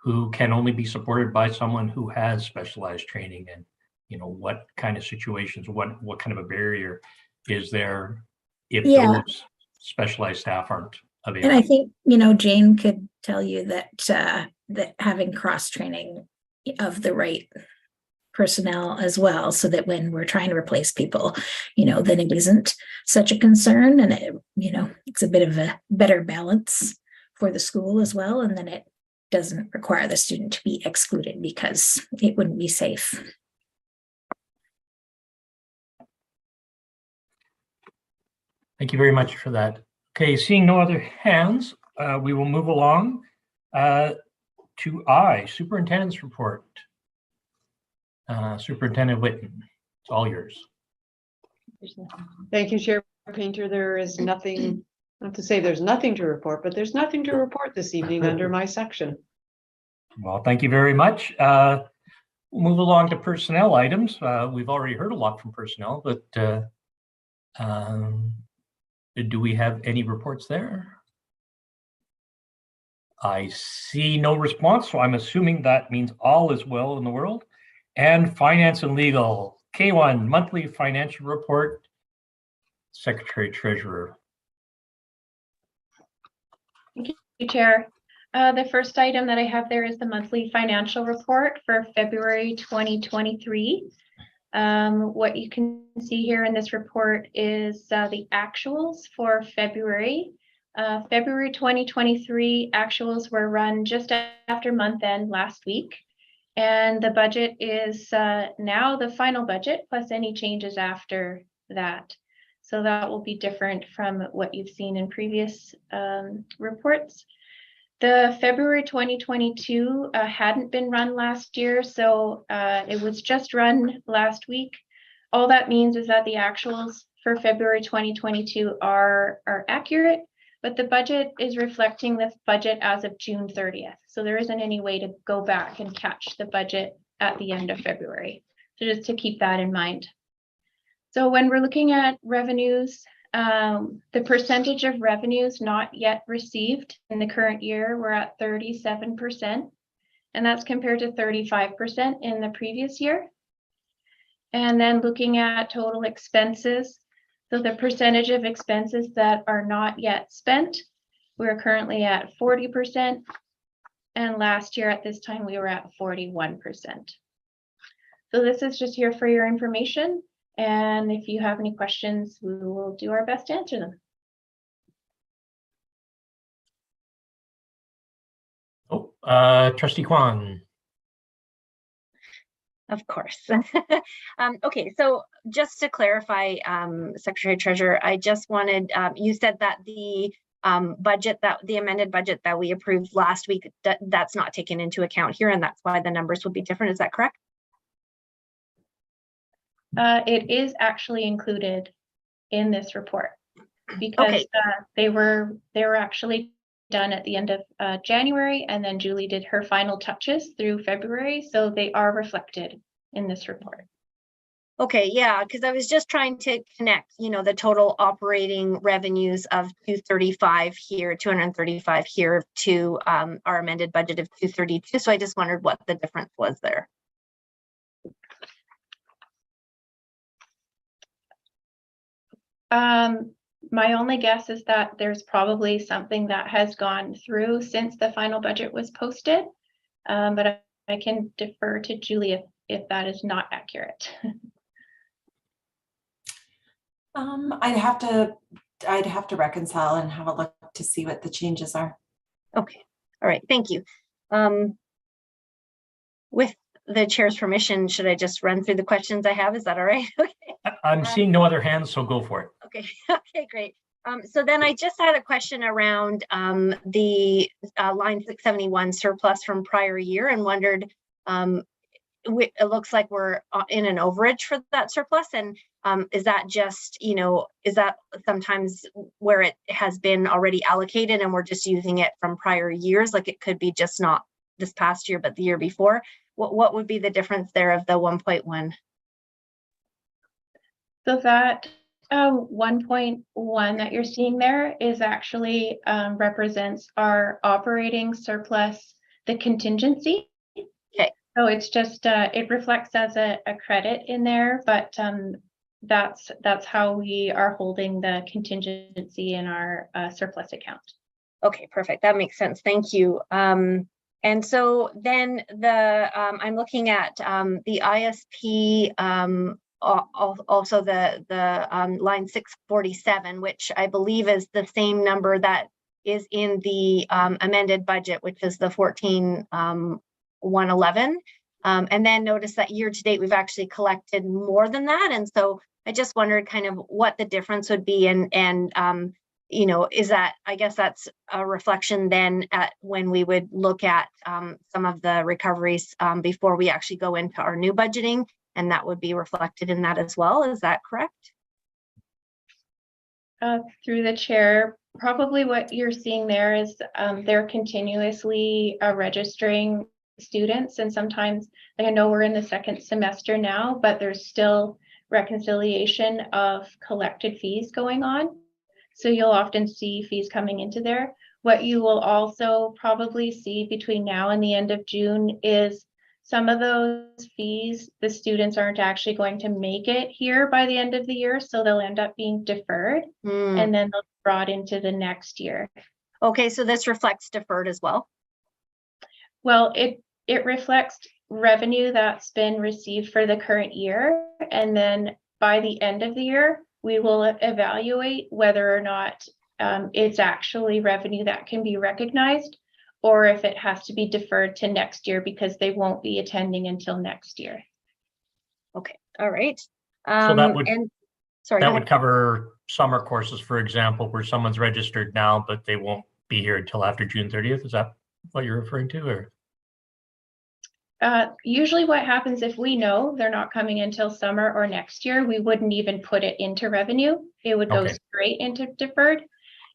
who can only be supported by someone who has specialized training. And what kind of situations, what kind of a barrier is there if those specialized staff aren't available? And I think, Jane could tell you that having cross training of the right personnel as well, so that when we're trying to replace people, then it isn't such a concern, and it's a bit of a better balance for the school as well. And then it doesn't require the student to be excluded because it wouldn't be safe. Thank you very much for that. Okay, seeing no other hands, we will move along to Superintendent's report. Superintendent Whitten, it's all yours. Thank you, Chair Painter. There is nothing, not to say there's nothing to report, but there's nothing to report this evening under my section. Well, thank you very much. We'll move along to personnel items. We've already heard a lot from personnel, but do we have any reports there? I see no response, so I'm assuming that means all is well in the world. And finance and legal, K1, monthly financial report, Secretary Treasurer. Thank you, Chair. The first item that I have there is the monthly financial report for February 2023. What you can see here in this report is the actuals for February. February 2023 actuals were run just after month end last week. And the budget is now the final budget plus any changes after that. So that will be different from what you've seen in previous reports. The February 2022 hadn't been run last year, so it was just run last week. All that means is that the actuals for February 2022 are accurate, but the budget is reflecting the budget as of June 30th. So there isn't any way to go back and catch the budget at the end of February. So just to keep that in mind. So when we're looking at revenues, the percentage of revenues not yet received in the current year, we're at 37%. and that's compared to 35% in the previous year. And then looking at total expenses, so the percentage of expenses that are not yet spent, we're currently at 40%, and last year at this time we were at 41%. So this is just here for your information, and if you have any questions, we will do our best to answer them. Trustee Kwan. Of course. Okay, so just to clarify, Secretary Treasurer, I just wanted, you said that the budget, that the amended budget that we approved last week, that's not taken into account here, and that's why the numbers will be different. Is that correct? It is actually included in this report because they were actually done at the end of January, and then Julie did her final touches through February, so they are reflected in this report. Okay, yeah, because I was just trying to connect, you know, the total operating revenues of 235 here, 235 here to our amended budget of 232. So I just wondered what the difference was there. My only guess is that there's probably something that has gone through since the final budget was posted, but I can defer to Julie if that is not accurate. I'd have to reconcile and have a look to see what the changes are. Okay, all right, thank you. With the chair's permission, should I just run through the questions I have? Is that all right? Okay. I'm seeing no other hands, so go for it. Okay, okay, great. So then I just had a question around the line 671 surplus from prior year, and wondered, it looks like we're in an overage for that surplus, and is that just, you know, is that sometimes where it has been already allocated and we're just using it from prior years? Like it could be just not this past year, but the year before. What would be the difference there of the 1.1? So that 1.1 that you're seeing there is actually represents our operating surplus, the contingency. Okay. So it's just, it reflects as a credit in there, but that's how we are holding the contingency in our surplus account. Okay, perfect. That makes sense. Thank you. And so then I'm looking at the ISP, also the line 647, which I believe is the same number that is in the amended budget, which is the 14,111. And then notice that year to date, we've actually collected more than that. And so I just wondered kind of what the difference would be, and you know, is that, I guess that's a reflection then at when we would look at some of the recoveries before we actually go into our new budgeting, and that would be reflected in that as well. Is that correct? Through the chair, probably what you're seeing there is they're continuously registering students, and sometimes, like I know we're in the second semester now, but there's still reconciliation of collected fees going on. So you'll often see fees coming into there. What you will also probably see between now and the end of June is some of those fees, the students aren't actually going to make it here by the end of the year, so they'll end up being deferred and then they'll be brought into the next year. Okay, so this reflects deferred as well? Well, it reflects revenue that's been received for the current year, and then by the end of the year, we will evaluate whether or not it's actually revenue that can be recognized, or if it has to be deferred to next year because they won't be attending until next year. Okay, all right. So that would, that would cover summer courses, for example, where someone's registered now, but they won't be here until after June 30th. Is that what you're referring to, or? Usually what happens if we know they're not coming until summer or next year, we wouldn't even put it into revenue. It would go straight into deferred.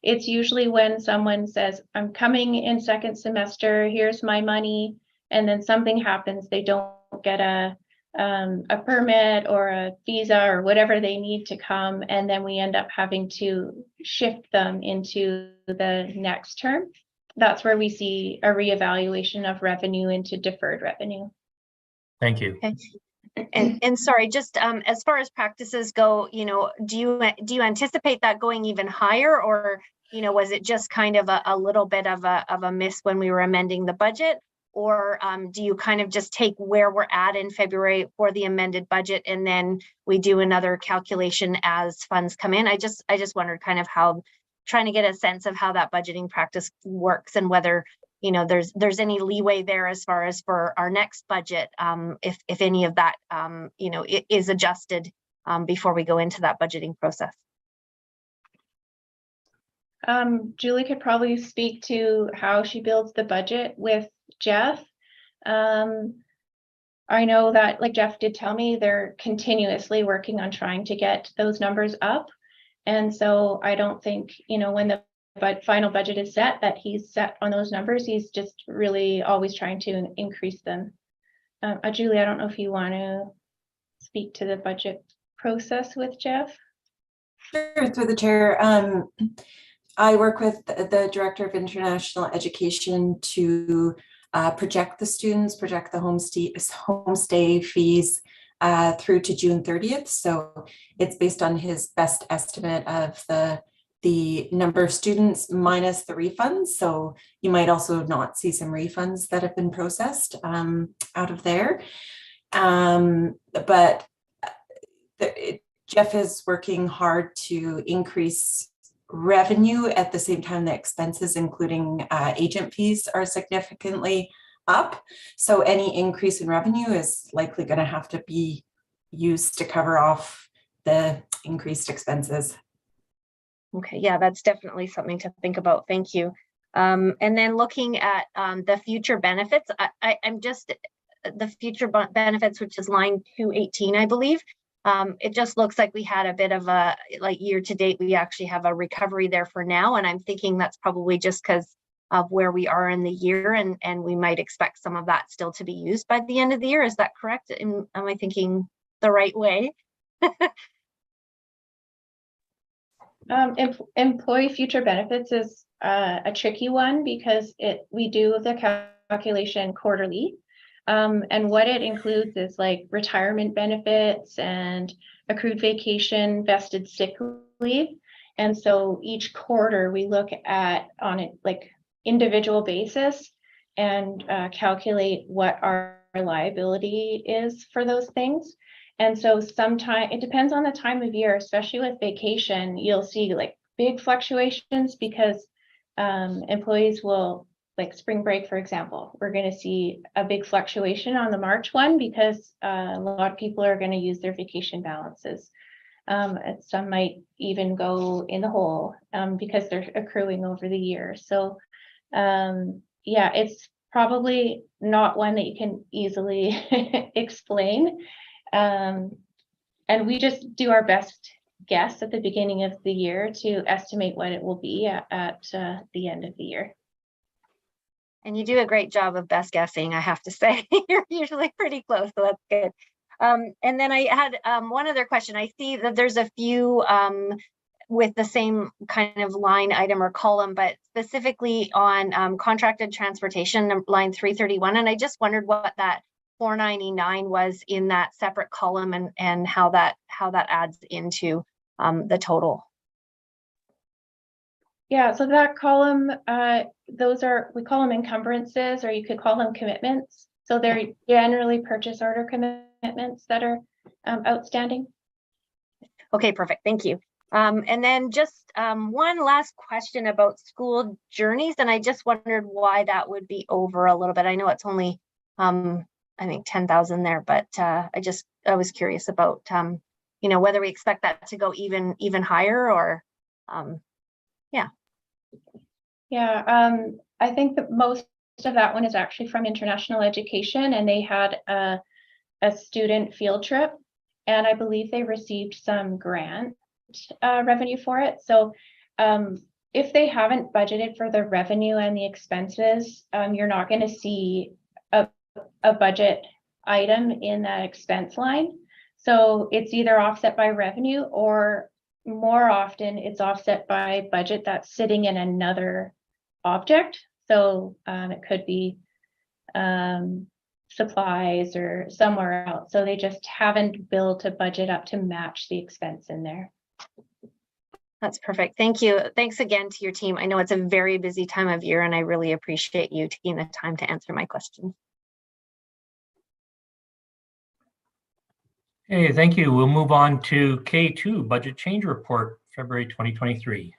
It's usually when someone says, I'm coming in second semester, here's my money, and then something happens, they don't get a permit or a visa or whatever they need to come, and then we end up having to shift them into the next term. that's where we see a reevaluation of revenue into deferred revenue. Thank you. Okay. And sorry, just as far as practices go, you know, do you anticipate that going even higher, or, you know, was it just kind of a little bit of a miss when we were amending the budget? Or do you kind of just take where we're at in February for the amended budget and then we do another calculation as funds come in? I just wondered kind of how, trying to get a sense of how that budgeting practice works and whether, you know, there's any leeway there as far as for our next budget, if any of that, you know, it is adjusted before we go into that budgeting process. Julie could probably speak to how she builds the budget with Jeff. I know that, like Jeff did tell me, they're continuously working on trying to get those numbers up. And so I don't think, you know, when the final budget is set, that he's set on those numbers. He's just really always trying to increase them. Julie, I don't know if you want to speak to the budget process with Jeff. Sure, through the chair. I work with the Director of International Education to project the students, project the homestay fees through to June 30th. So it's based on his best estimate of the number of students minus the refunds. So you might also not see some refunds that have been processed out of there. But Jeff is working hard to increase revenue at the same time that expenses, including agent fees, are significantly up. So any increase in revenue is likely going to have to be used to cover off the increased expenses. Okay, yeah, that's definitely something to think about. Thank you. And then looking at the future benefits, I'm just the future benefits, which is line 218, I believe. It just looks like we had a bit of a, like, year to date, we actually have a recovery there for now. And I'm thinking that's probably just because of where we are in the year, and we might expect some of that still to be used by the end of the year. Is that correct? Am I thinking the right way? Employee future benefits is a tricky one because we do the calculation quarterly. And what it includes is like retirement benefits and accrued vacation, vested sick leave. And so each quarter we look at on it like individual basis and calculate what our liability is for those things. And so sometimes it depends on the time of year, especially with vacation, you'll see like big fluctuations because employees will, like spring break, for example, we're going to see a big fluctuation on the March one because a lot of people are going to use their vacation balances. And some might even go in the hole because they're accruing over the year. So yeah, it's probably not one that you can easily explain. And we just do our best guess at the beginning of the year to estimate what it will be at the end of the year. And you do a great job of best guessing, I have to say. You're usually pretty close, so that's good. And then I had one other question. I see that there's a few with the same kind of line item or column, but specifically on contracted transportation, line 331. And I just wondered what that 499 was in that separate column and how that adds into the total. Yeah, so that column, those are, we call them encumbrances, or you could call them commitments. So they're generally purchase order commitments that are outstanding. Okay, perfect. Thank you. And then just one last question about school journeys. And I just wondered why that would be over a little bit. I know it's only, I think 10,000 there, but I was curious about, you know, whether we expect that to go even higher or, yeah. Yeah, I think that most of that one is actually from international education, and they had a student field trip, and I believe they received some grant revenue for it. So if they haven't budgeted for the revenue and the expenses, you're not going to see a budget item in that expense line. So it's either offset by revenue, or more often it's offset by budget that's sitting in another object. So it could be supplies or somewhere else. So they just haven't built a budget up to match the expense in there. That's perfect. Thank you. Thanks again to your team. I know it's a very busy time of year, and I really appreciate you taking the time to answer my questions. Hey, thank you. We'll move on to K2, Budget Change Report, February 2023.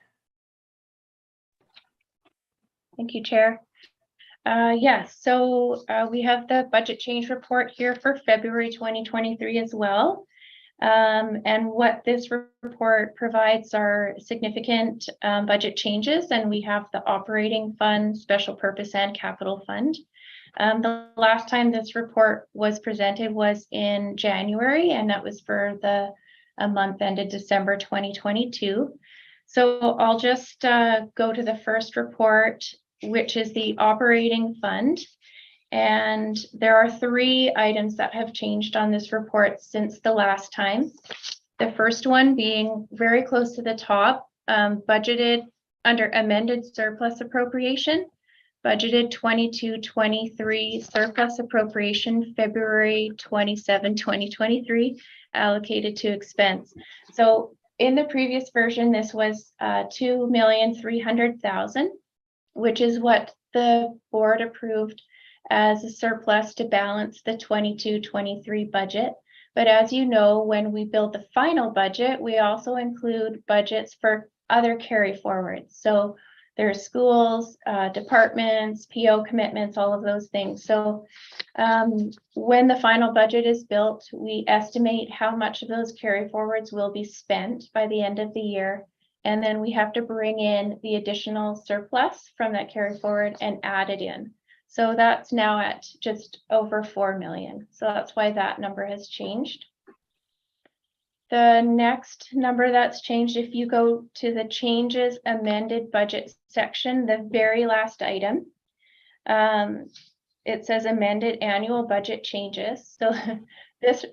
Thank you, Chair. Yes, so we have the budget change report here for February 2023 as well. And what this report provides are significant budget changes, and we have the operating fund, special purpose, and capital fund. The last time this report was presented was in January, and that was for the month ended December 2022. So I'll just go to the first report, which is the operating fund. And there are 3 items that have changed on this report since the last time. The first one being very close to the top, budgeted under amended surplus appropriation, budgeted 22-23 surplus appropriation, February 27, 2023, allocated to expense. So in the previous version, this was $2,300,000, which is what the board approved as a surplus to balance the 22-23 budget. But as you know, when we build the final budget, we also include budgets for other carry forwards. So there's schools, departments, PO commitments, all of those things. So when the final budget is built, we estimate how much of those carry forwards will be spent by the end of the year. And then we have to bring in the additional surplus from that carry forward and add it in. So that's now at just over 4 million. So that's why that number has changed. The next number that's changed, if you go to the changes amended budget section, the very last item, it says amended annual budget changes. So this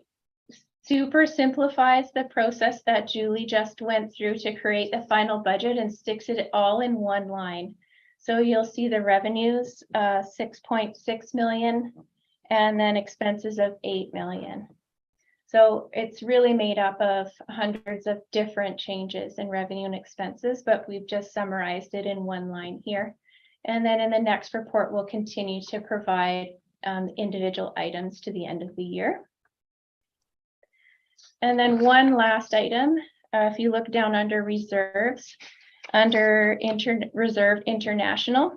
super simplifies the process that Julie just went through to create the final budget and sticks it all in one line. So you'll see the revenues, 6.6 million, and then expenses of 8 million. So it's really made up of hundreds of different changes in revenue and expenses, but we've just summarized it in one line here. And then in the next report, we'll continue to provide individual items to the end of the year. And then one last item, if you look down under reserves, under Reserve International,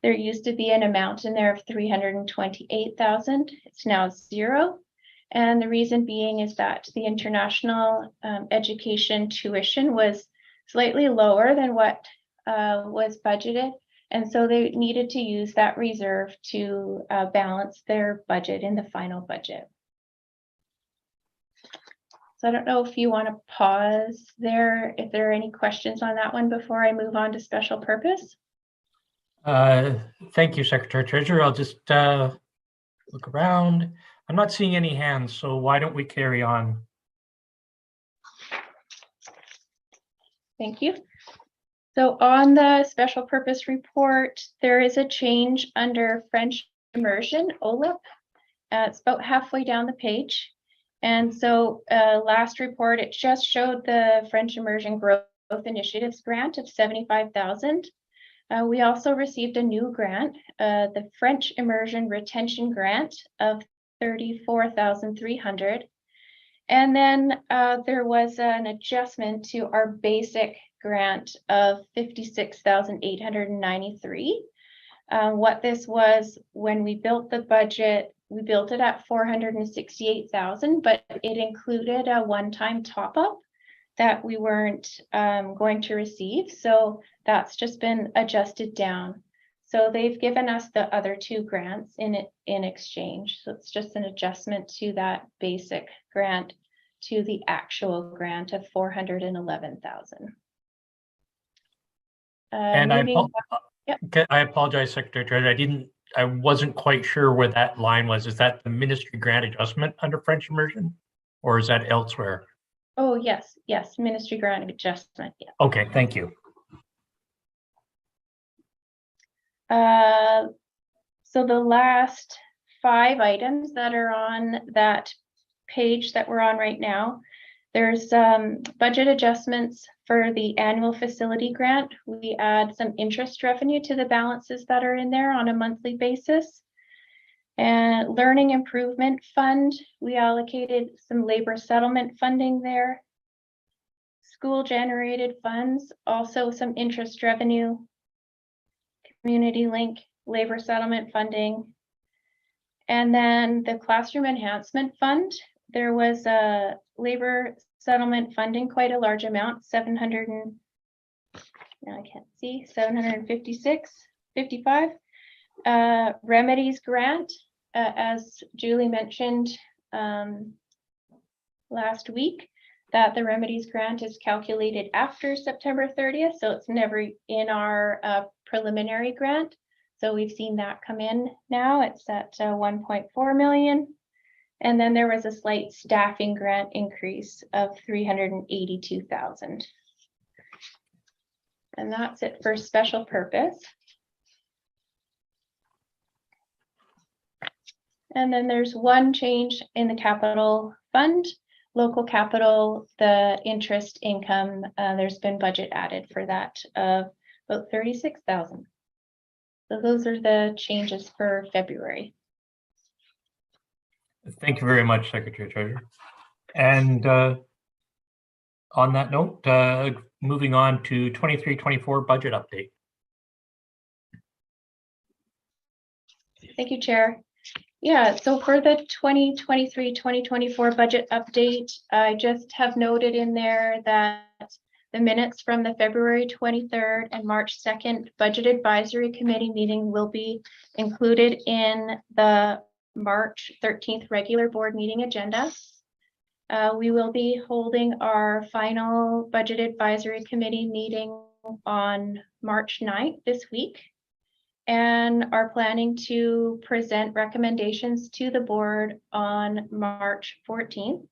there used to be an amount in there of 328,000. It's now 0. And the reason being is that the international education tuition was slightly lower than what was budgeted. And so they needed to use that reserve to balance their budget in the final budget. So I don't know if you want to pause there, if there are any questions on that one before I move on to special purpose. Thank you, Secretary Treasurer. I'll just look around. I'm not seeing any hands, so why don't we carry on? Thank you. So on the special purpose report, there is a change under French immersion, OLIP. It's about halfway down the page. And so last report, it just showed the French Immersion Growth Initiatives grant of 75,000. We also received a new grant, the French Immersion Retention Grant of 34,300. And then there was an adjustment to our basic grant of 56,893. What this was, when we built the budget, we built it at 468,000, but it included a one-time top-up that we weren't going to receive. So that's just been adjusted down. So they've given us the other 2 grants in exchange. So it's just an adjustment to that basic grant to the actual grant of 411,000. And I apologize, Secretary Treasurer. I wasn't quite sure where that line was. Is that the ministry grant adjustment under French immersion, or is that elsewhere? Oh, yes, ministry grant adjustment. Yeah. Okay, thank you. So the last 5 items that are on that page that we're on right now, there's budget adjustments for the annual facility grant. We add some interest revenue to the balances that are in there on a monthly basis. And learning improvement fund, we allocated some labor settlement funding there. School generated funds, also some interest revenue, community link, labor settlement funding. And then the classroom enhancement fund, there was a labor settlement funding, quite a large amount, 756.55. Remedies grant, as Julie mentioned last week, that the remedies grant is calculated after September 30th, so it's never in our preliminary grant. So we've seen that come in now. It's at 1.4 million. And then there was a slight staffing grant increase of 382,000. And that's it for special purpose. And then there's one change in the capital fund, local capital, the interest income, there's been budget added for that of about 36,000. So those are the changes for February. Thank you very much, Secretary Treasurer. And on that note, moving on to 23-24 budget update. Thank you, Chair. Yeah, so for the 2023-2024 budget update, I just have noted in there that the minutes from the February 23rd and March 2nd Budget Advisory Committee meeting will be included in the March 13th regular board meeting agenda. We will be holding our final Budget Advisory Committee meeting on March 9th this week, and are planning to present recommendations to the board on March 14th.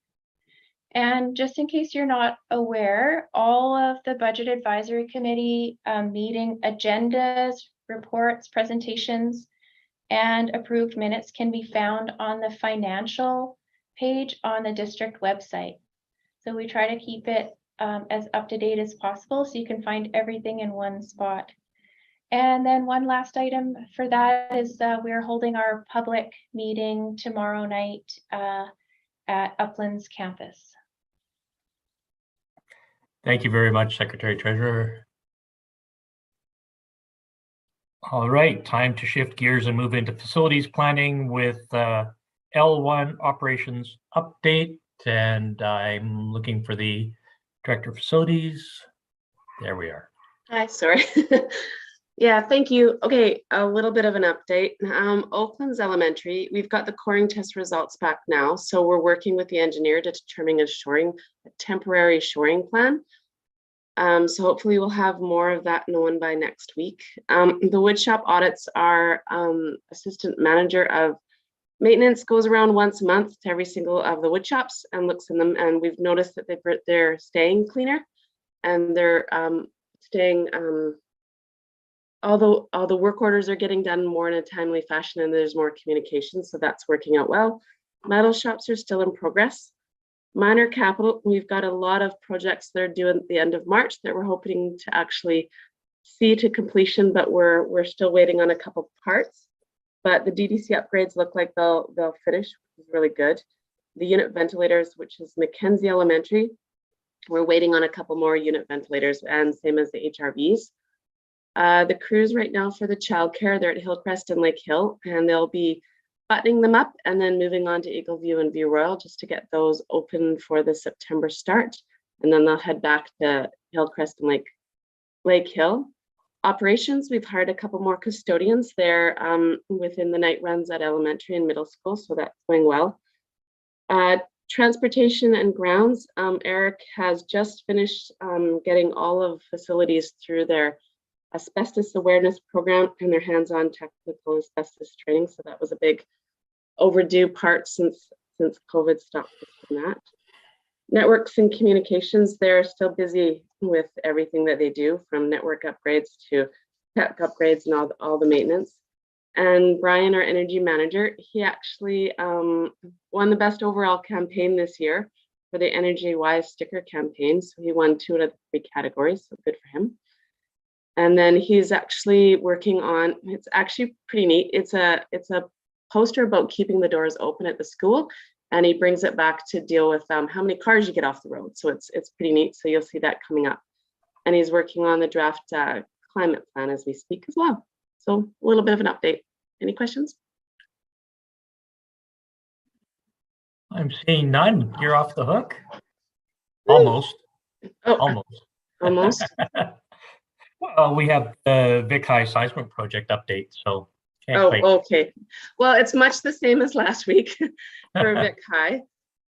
And just in case you're not aware, all of the Budget Advisory Committee meeting agendas, reports, presentations, and approved minutes can be found on the financial page on the district website. So we try to keep it as up to date as possible so you can find everything in one spot. And then one last item for that is we're holding our public meeting tomorrow night at Uplands campus. Thank you very much, Secretary Treasurer. All right, time to shift gears and move into facilities planning with L1 operations update. And I'm looking for the Director of Facilities. There we are. Hi, sorry. Yeah, thank you. Okay, a little bit of an update. Oaklands Elementary, we've got the coring test results back now. So we're working with the engineer to determine a temporary shoring plan. So hopefully we'll have more of that known by next week. The woodshop audits are assistant manager of maintenance goes around once a month to every single of the wood shops and looks in them. And we've noticed that they're staying cleaner and they're staying, although all the work orders are getting done more in a timely fashion and there's more communication. So that's working out well. Metal shops are still in progress. Minor capital, we've got a lot of projects that are due at the end of March that we're hoping to actually see to completion, but we're still waiting on a couple parts. But the DDC upgrades look like they'll finish, which is really good. The unit ventilators, which is Mackenzie Elementary, we're waiting on a couple more unit ventilators, and same as the HRVs. The crews right now for the childcare, they're at Hillcrest and Lake Hill, and they'll be buttoning them up and then moving on to Eagle View and View Royal just to get those open for the September start. And then they'll head back to Hillcrest and Lake Hill. Operations, we've hired a couple more custodians there within the night runs at elementary and middle school, so that's going well. Transportation and grounds, Eric has just finished getting all of facilities through their asbestos awareness program and their hands-on technical asbestos training. So that was a big overdue part since COVID stopped doing that. Networks and communications, they're still busy with everything that they do, from network upgrades to tech upgrades and all the maintenance. And Brian, our energy manager, he actually won the best overall campaign this year for the Energy Wise sticker campaign. So he won 2 out of the 3 categories, so good for him. And then he's actually working on, it's actually pretty neat. It's a poster about keeping the doors open at the school, and he brings it back to deal with how many cars you get off the road. So it's pretty neat. So you'll see that coming up. And he's working on the draft climate plan as we speak as well. So a little bit of an update. Any questions? I'm seeing none. You're off the hook. Almost. Oh, almost. Almost. Well, we have the Vic High seismic project update, so can't wait. Okay. Well, it's much the same as last week for Vic High.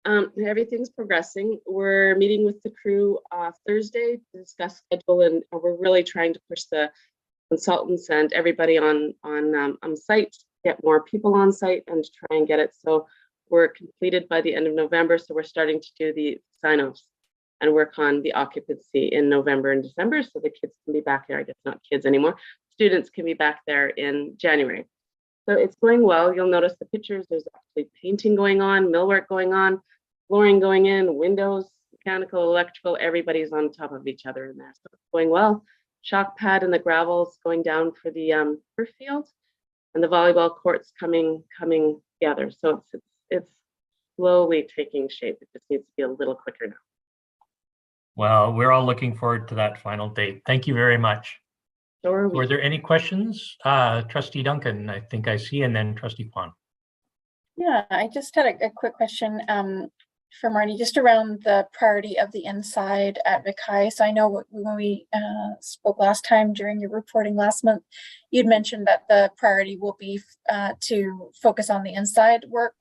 Everything's progressing. We're meeting with the crew Thursday to discuss schedule, and we're really trying to push the consultants and everybody on site, get more people on site and to try and get it so we're completed by the end of November. So we're starting to do the sign-offs and work on the occupancy in November and December so the kids can be back there. I guess not kids anymore. Students can be back there in January. So it's going well. You'll notice the pictures. There's actually painting going on, millwork going on, flooring going in, windows, mechanical, electrical, everybody's on top of each other in there. So it's going well. Shock pad and the gravel's going down for the turf field, and the volleyball court's coming together. So it's slowly taking shape. It just needs to be a little quicker now. Well, we're all looking forward to that final date. Thank you very much. Were there any questions? Trustee Duncan, I think I see, and then Trustee Kwan. Yeah, I just had a quick question for Marnie, just around the priority of the inside at Vic High. So I know when we spoke last time during your reporting last month, you'd mentioned that the priority will be to focus on the inside work,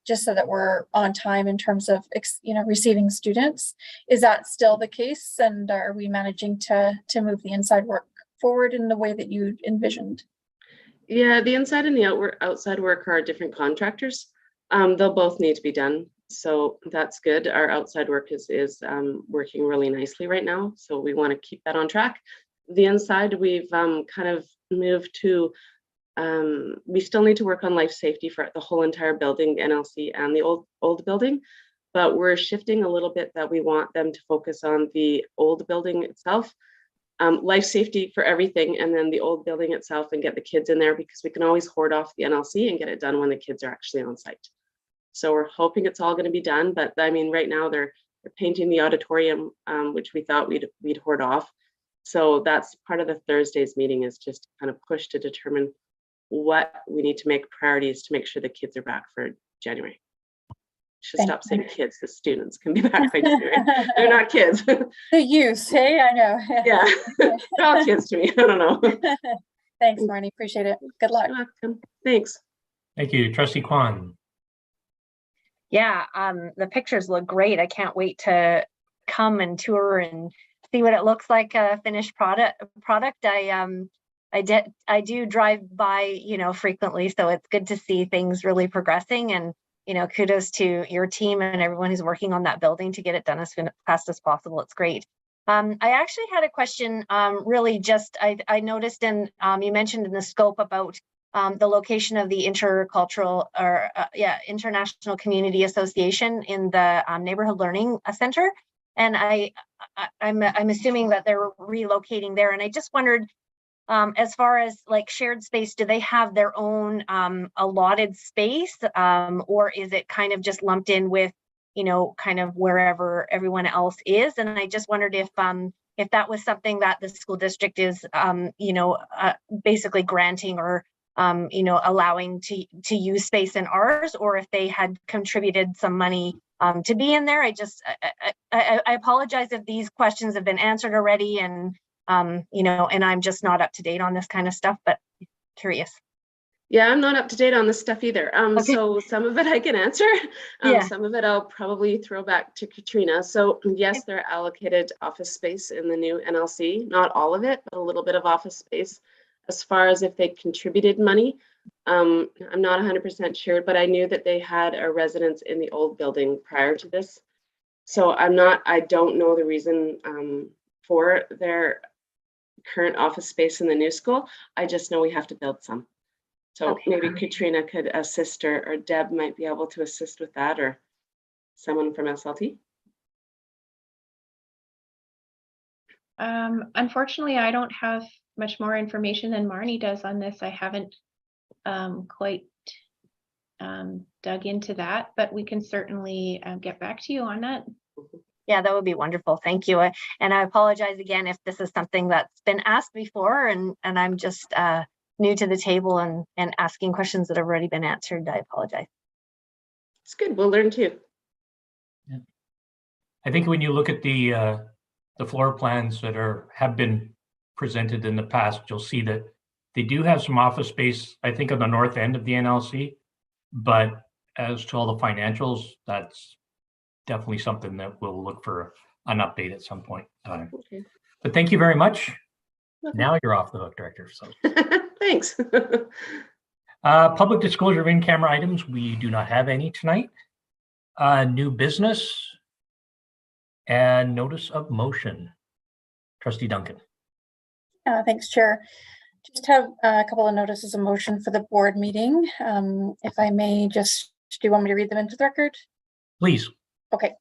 just so that we're on time in terms of receiving students. Is that still the case? And are we managing to move the inside work forward in the way that you envisioned? Yeah, the inside and the outside work are different contractors. They'll both need to be done. So that's good. Our outside work is working really nicely right now. So we want to keep that on track. The inside, we've kind of moved to, we still need to work on life safety for the whole entire building, NLC and the old building, but we're shifting a little bit that we want them to focus on the old building itself. Life safety for everything, and then the old building itself, and get the kids in there, because we can always hoard off the NLC and get it done when the kids are actually on site. So we're hoping it's all going to be done, but I mean, right now they're painting the auditorium, which we thought we'd hoard off. So that's part of the Thursday's meeting, is just kind of push to determine what we need to make priorities to make sure the kids are back for January. Should stop saying kids. The students can be back by January. They're not kids. The youth, hey, I know. Yeah, they're all kids to me. I don't know. Thanks, Marnie. Appreciate it. Good luck. You're welcome. Thanks. Thank you, Trustee Kwan. Yeah, the pictures look great. I can't wait to come and tour and see what it looks like, a finished product. I do drive by, frequently, so it's good to see things really progressing. And kudos to your team and everyone who's working on that building to get it done as fast as possible. It's great. I actually had a question, really just, I noticed, and you mentioned in the scope about the location of the International Community Association in the Neighborhood Learning Center. And I'm assuming that they're relocating there. And I just wondered, as far as like shared space, do they have their own allotted space, or is it kind of just lumped in with, kind of wherever everyone else is? And I just wondered if that was something that the school district is, basically granting or, allowing to use space in ours, or if they had contributed some money to be in there. I apologize if these questions have been answered already, and and I'm just not up to date on this kind of stuff, but curious. Yeah, I'm not up to date on this stuff either. So some of it I can answer. Some of it I'll probably throw back to Katrina. So yes, they're allocated office space in the new NLC, not all of it, but a little bit of office space. As far as if they contributed money, I'm not 100% sure, but I knew that they had a residence in the old building prior to this. So I don't know the reason for their current office space in the new school. I just know we have to build some. So Okay. maybe Katrina could assist, or Deb might be able to assist with that, or someone from SLT. Unfortunately, I don't have much more information than Marnie does on this. I haven't quite dug into that, but we can certainly get back to you on that. Yeah, that would be wonderful. Thank you. And I apologize again if this is something that's been asked before and I'm just new to the table and asking questions that have already been answered. I apologize. It's good. We'll learn too. Yeah. I think when you look at the floor plans that have been presented in the past, you'll see that they do have some office space, I think, on the north end of the NLC. But as to all the financials, that's definitely something that we'll look for an update at some point in time. Okay. But thank you very much. Okay. Now you're off the hook, Director. So thanks. Public disclosure of in-camera items, we do not have any tonight. New business and notice of motion. Trustee Duncan. Thanks, Chair. Just have a couple of notices of motion for the board meeting. If I may, do you want me to read them into the record? Please. Okay.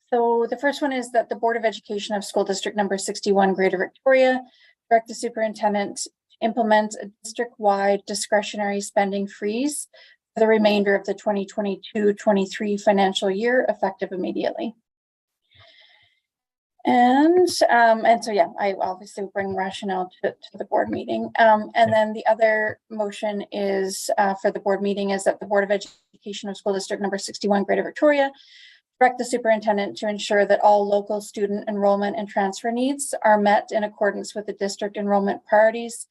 So the first one is that the Board of Education of School District number 61, Greater Victoria, direct the superintendent to implement a district-wide discretionary spending freeze for the remainder of the 2022-23 financial year, effective immediately. And so, yeah, I obviously bring rationale to the board meeting. And then the other motion is for the board meeting is that the Board of Education of School District number 61, Greater Victoria, direct the superintendent to ensure that all local student enrollment and transfer needs are met in accordance with the district enrollment priorities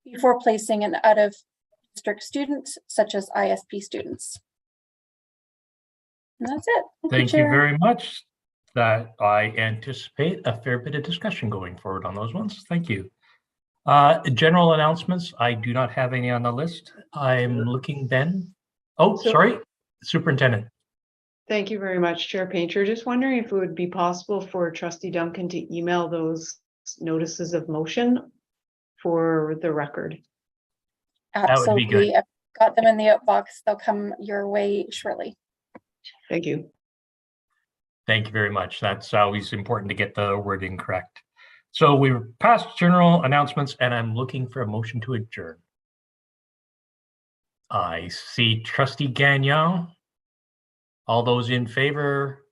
before placing an out of district students, such as ISP students. And that's it. Thank you very much. That I anticipate a fair bit of discussion going forward on those ones. Thank you. General announcements. I do not have any on the list. I'm looking then. Oh, sorry, Superintendent. Thank you very much, Chair Painter. Just wondering if it would be possible for Trustee Duncan to email those notices of motion for the record. Absolutely. That would be good. I've got them in the outbox. They'll come your way shortly. Thank you. Thank you very much. That's always important to get the wording correct. So we're past general announcements and I'm looking for a motion to adjourn. I see Trustee Gagnon. All those in favor?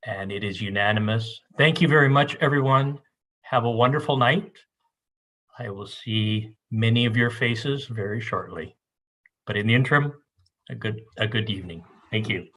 And it is unanimous. Thank you very much, everyone. Have a wonderful night. I will see many of your faces very shortly. But in the interim, a good evening. Thank you.